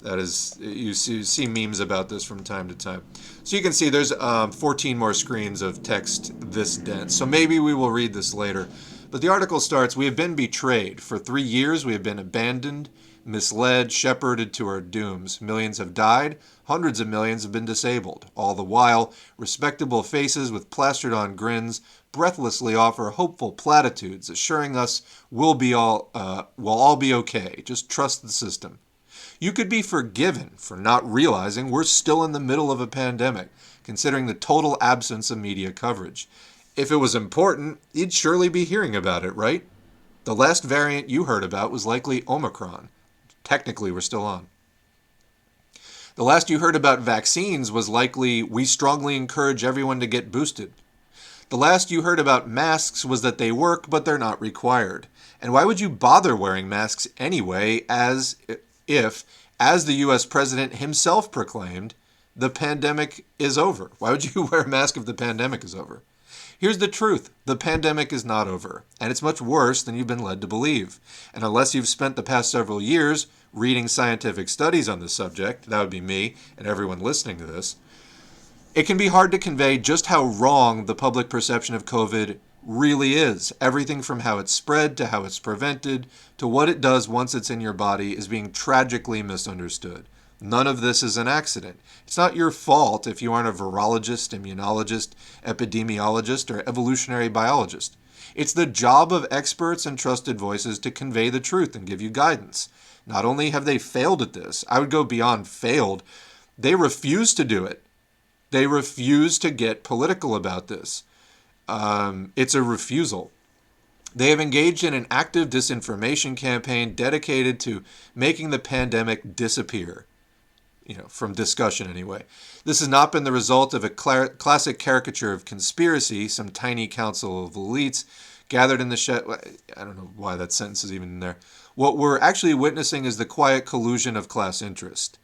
That is, you see memes about this from time to time. So you can see there's 14 more screens of text this dense. So maybe we will read this later. But the article starts, "We have been betrayed. For 3 years we have been abandoned, misled, shepherded to our dooms. Millions have died. Hundreds of millions have been disabled. All the while, respectable faces with plastered-on grins breathlessly offer hopeful platitudes, assuring us we'll all be okay. Just trust the system. You could be forgiven for not realizing we're still in the middle of a pandemic, considering the total absence of media coverage. If it was important, you'd surely be hearing about it, right? The last variant you heard about was likely Omicron. Technically, we're still on. The last you heard about vaccines was likely, we strongly encourage everyone to get boosted. The last you heard about masks was that they work, but they're not required. And why would you bother wearing masks anyway, if, as the U.S. president himself proclaimed, the pandemic is over? Why would you wear a mask if the pandemic is over? Here's the truth. The pandemic is not over, and it's much worse than you've been led to believe. And unless you've spent the past several years reading scientific studies on this subject, that would be me and everyone listening to this, it can be hard to convey just how wrong the public perception of COVID really is. Everything from how it's spread to how it's prevented to what it does once it's in your body is being tragically misunderstood. None of this is an accident. It's not your fault if you aren't a virologist, immunologist, epidemiologist, or evolutionary biologist. It's the job of experts and trusted voices to convey the truth and give you guidance. Not only have they failed at this, I would go beyond failed, they refuse to do it. They refuse to get political about this. It's a refusal. They have engaged in an active disinformation campaign dedicated to making the pandemic disappear. From discussion anyway. This has not been the result of a classic caricature of conspiracy, some tiny council of elites gathered in the shed. I don't know why that sentence is even in there. What we're actually witnessing is the quiet collusion of class interest.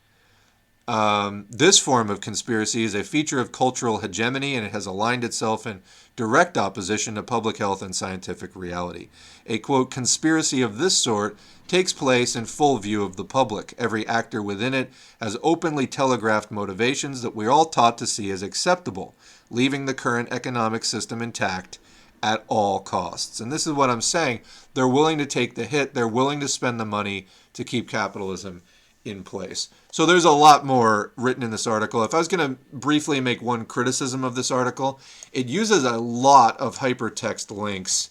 This form of conspiracy is a feature of cultural hegemony, and it has aligned itself in direct opposition to public health and scientific reality. A, quote, conspiracy of this sort takes place in full view of the public. Every actor within it has openly telegraphed motivations that we're all taught to see as acceptable, leaving the current economic system intact at all costs. And this is what I'm saying. They're willing to take the hit. They're willing to spend the money to keep capitalism in place. So there's a lot more written in this article. If I was going to briefly make one criticism of this article, it uses a lot of hypertext links,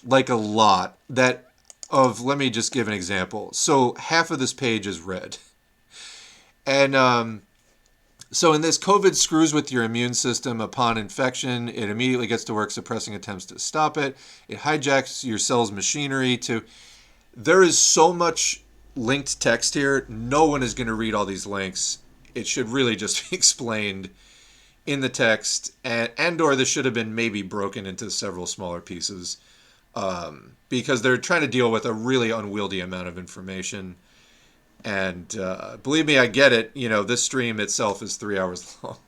like a lot, let me just give an example. So half of this page is red. And so in this, COVID screws with your immune system upon infection. It immediately gets to work suppressing attempts to stop it. It hijacks your cell's machinery to... There is so much linked text here. No one is going to read all these links. It should really just be explained in the text, and or this should have been maybe broken into several smaller pieces, because they're trying to deal with a really unwieldy amount of information. And believe me, I get it. This stream itself is 3 hours long.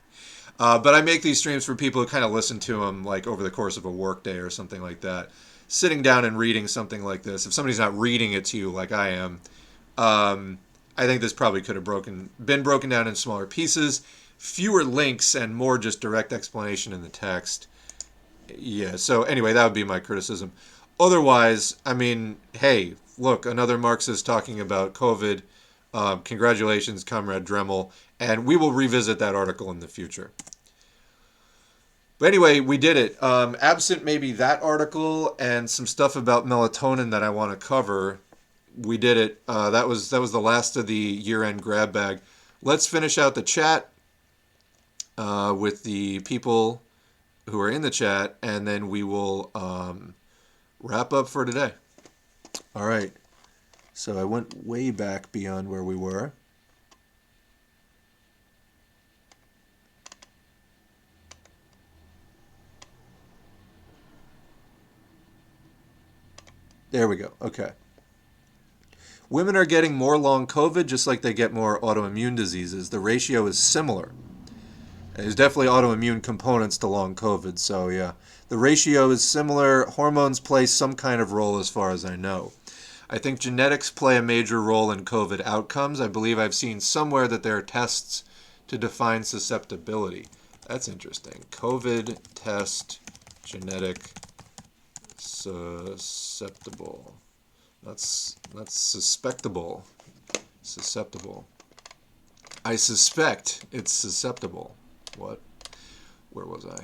But I make these streams for people who kind of listen to them like over the course of a work day or something like that. Sitting down and reading something like this, if somebody's not reading it to you like I am, I think this probably could have been broken down in smaller pieces, fewer links, and more just direct explanation in the text. Yeah, so anyway, that would be my criticism. Otherwise, I mean, hey, look, another Marxist talking about COVID. Congratulations, Comrade Dremel. And we will revisit that article in the future. But anyway, we did it. Absent maybe that article and some stuff about melatonin that I want to cover, we did it. That was the last of the year-end grab bag. Let's finish out the chat with the people who are in the chat, and then we will wrap up for today. All right. So I went way back beyond where we were. There we go. Okay. Women are getting more long COVID just like they get more autoimmune diseases. The ratio is similar. There's definitely autoimmune components to long COVID, so yeah. The ratio is similar. Hormones play some kind of role as far as I know. I think genetics play a major role in COVID outcomes. I believe I've seen somewhere that there are tests to define susceptibility. That's interesting. COVID test genetic susceptible. That's suspectable. Susceptible. I suspect it's susceptible. What? Where was I?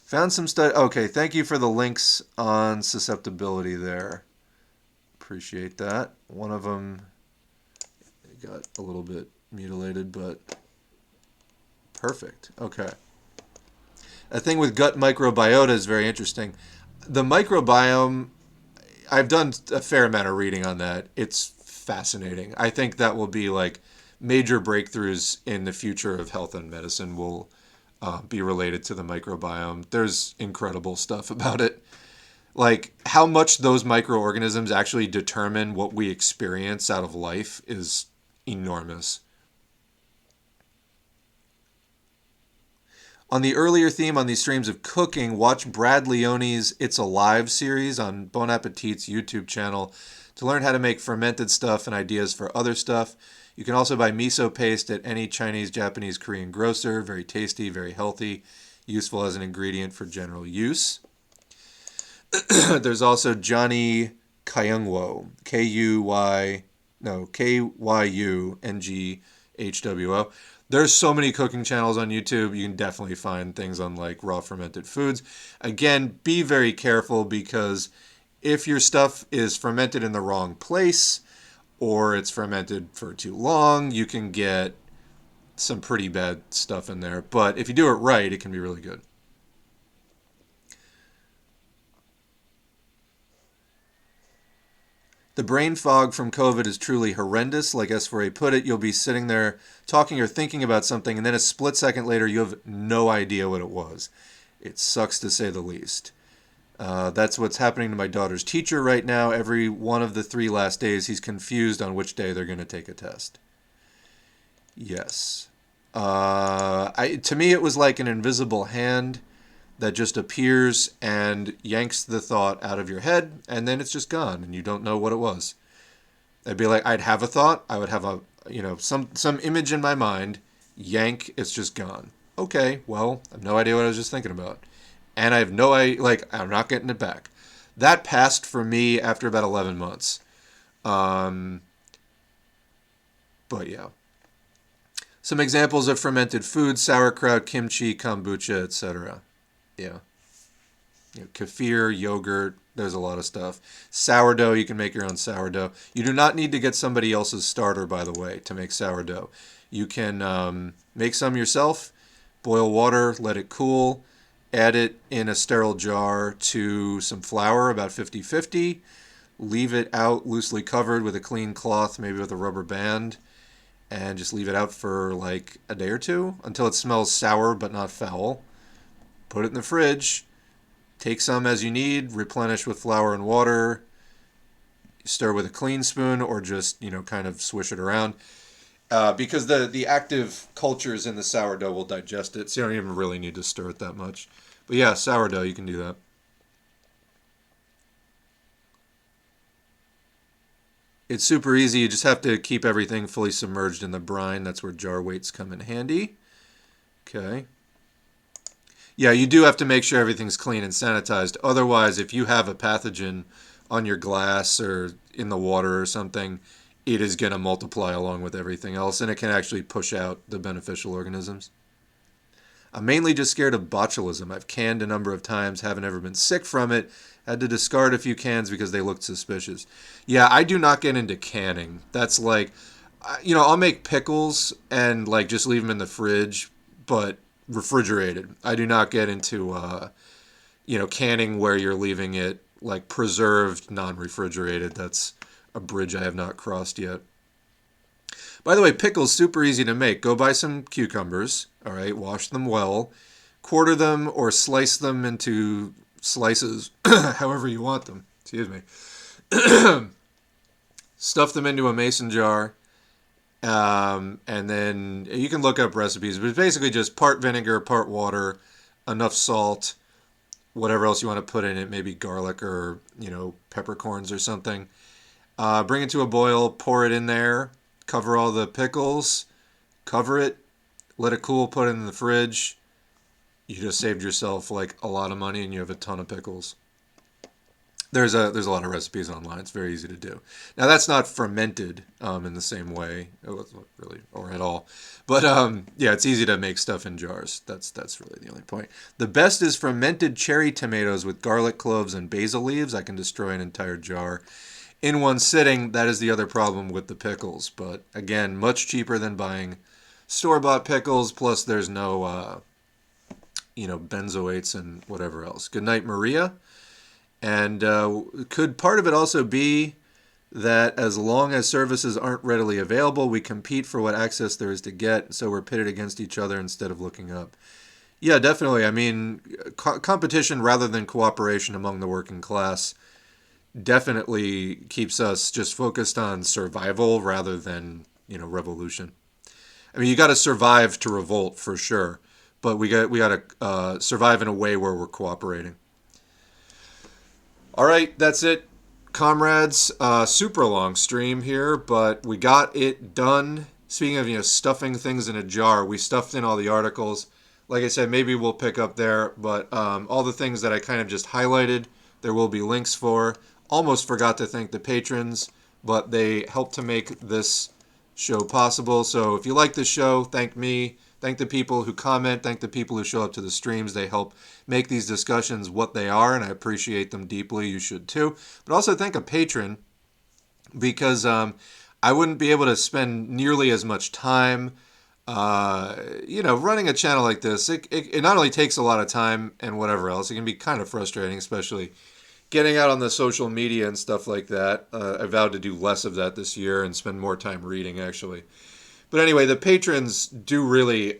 Found some study. Okay, thank you for the links on susceptibility there. Appreciate that. One of them got a little bit mutilated, but perfect. Okay. A thing with gut microbiota is very interesting. The microbiome, I've done a fair amount of reading on that. It's fascinating. I think that will be like major breakthroughs in the future of health and medicine will be related to the microbiome. There's incredible stuff about it. Like how much those microorganisms actually determine what we experience out of life is enormous. On the earlier theme on these streams of cooking, watch Brad Leone's It's Alive series on Bon Appetit's YouTube channel to learn how to make fermented stuff and ideas for other stuff. You can also buy miso paste at any Chinese, Japanese, Korean grocer. Very tasty, very healthy, useful as an ingredient for general use. There's also Johnny Kyungwo, Kyunghwo. There's so many cooking channels on YouTube. You can definitely find things on like raw fermented foods. Again, be very careful because if your stuff is fermented in the wrong place or it's fermented for too long, you can get some pretty bad stuff in there. But if you do it right, it can be really good. The brain fog from COVID is truly horrendous. Like S4A put it, you'll be sitting there talking or thinking about something, and then a split second later, you have no idea what it was. It sucks to say the least. That's what's happening to my daughter's teacher right now. Every one of the 3 last days, he's confused on which day they're going to take a test. Yes. To me, it was like an invisible hand that just appears and yanks the thought out of your head, and then it's just gone, and you don't know what it was. I'd be like, I'd have a thought, I would have some image in my mind, yank, it's just gone. Okay, well, I have no idea what I was just thinking about. And I have no idea, I'm not getting it back. That passed for me after about 11 months. But yeah. Some examples of fermented foods: sauerkraut, kimchi, kombucha, etc. Yeah. Kefir, yogurt, there's a lot of stuff. Sourdough, you can make your own sourdough. You do not need to get somebody else's starter, by the way, to make sourdough. You can make some yourself, boil water, let it cool, add it in a sterile jar to some flour, about 50-50. Leave it out loosely covered with a clean cloth, maybe with a rubber band, and just leave it out for like a day or two until it smells sour but not foul. Put it in the fridge. Take some as you need, replenish with flour and water, stir with a clean spoon, or just, kind of swish it around. Because the active cultures in the sourdough will digest it, so you don't even really need to stir it that much. But yeah, sourdough, you can do that. It's super easy. You just have to keep everything fully submerged in the brine. That's where jar weights come in handy. Okay. Yeah, you do have to make sure everything's clean and sanitized. Otherwise, if you have a pathogen on your glass or in the water or something, it is going to multiply along with everything else, and it can actually push out the beneficial organisms. I'm mainly just scared of botulism. I've canned a number of times, haven't ever been sick from it. Had to discard a few cans because they looked suspicious. Yeah, I do not get into canning. That's like, I'll make pickles and like just leave them in the fridge, but refrigerated. I do not get into, canning where you're leaving it like preserved, non-refrigerated. That's a bridge I have not crossed yet. By the way, pickles, super easy to make. Go buy some cucumbers, all right, wash them well, quarter them or slice them into slices, however you want them, excuse me. Stuff them into a mason jar, and then you can look up recipes, but it's basically just part vinegar, part water, enough salt, whatever else you want to put in it, maybe garlic or, peppercorns or something. Bring it to a boil, pour it in there, cover all the pickles, cover it, let it cool, put it in the fridge. You just saved yourself like a lot of money and you have a ton of pickles. There's a lot of recipes online. It's very easy to do. Now that's not fermented in the same way, really, or at all. But yeah, it's easy to make stuff in jars. That's really the only point. The best is fermented cherry tomatoes with garlic cloves and basil leaves. I can destroy an entire jar in one sitting. That is the other problem with the pickles. But again, much cheaper than buying store-bought pickles. Plus, there's no benzoates and whatever else. Good night, Maria. And could part of it also be that as long as services aren't readily available, we compete for what access there is to get, so we're pitted against each other instead of looking up? Yeah, definitely. I mean, competition rather than cooperation among the working class definitely keeps us just focused on survival rather than, revolution. I mean, you got to survive to revolt for sure, but we got to survive in a way where we're cooperating. All right, that's it, comrades. Super long stream here, but we got it done. Speaking of, stuffing things in a jar, we stuffed in all the articles. Like I said, maybe we'll pick up there, but all the things that I kind of just highlighted, there will be links for. Almost forgot to thank the patrons, but they helped to make this show possible. So if you like this show, thank me. Thank the people who comment. Thank the people who show up to the streams. They help make these discussions what they are, and I appreciate them deeply. You should too. But also thank a patron, because I wouldn't be able to spend nearly as much time, running a channel like this. It not only takes a lot of time and whatever else, it can be kind of frustrating, especially getting out on the social media and stuff like that. I vowed to do less of that this year and spend more time reading, actually. But anyway, the patrons do really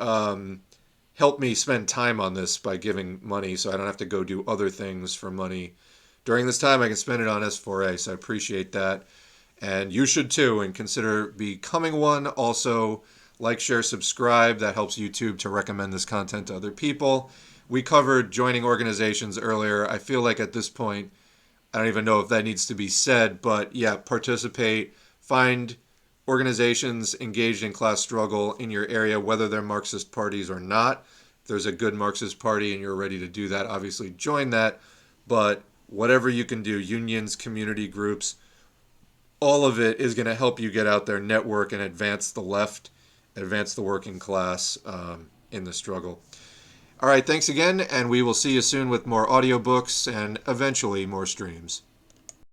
help me spend time on this by giving money, so I don't have to go do other things for money. During this time, I can spend it on S4A, so I appreciate that. And you should too, and consider becoming one. Also, like, share, subscribe. That helps YouTube to recommend this content to other people. We covered joining organizations earlier. I feel like at this point, I don't even know if that needs to be said, but yeah, participate. Find organizations engaged in class struggle in your area, whether they're Marxist parties or not. If there's a good Marxist party and you're ready to do that, obviously join that. But whatever you can do, unions, community groups, all of it is going to help you get out there, network, and advance the left, advance the working class in the struggle. All right, thanks again, and we will see you soon with more audiobooks and eventually more streams.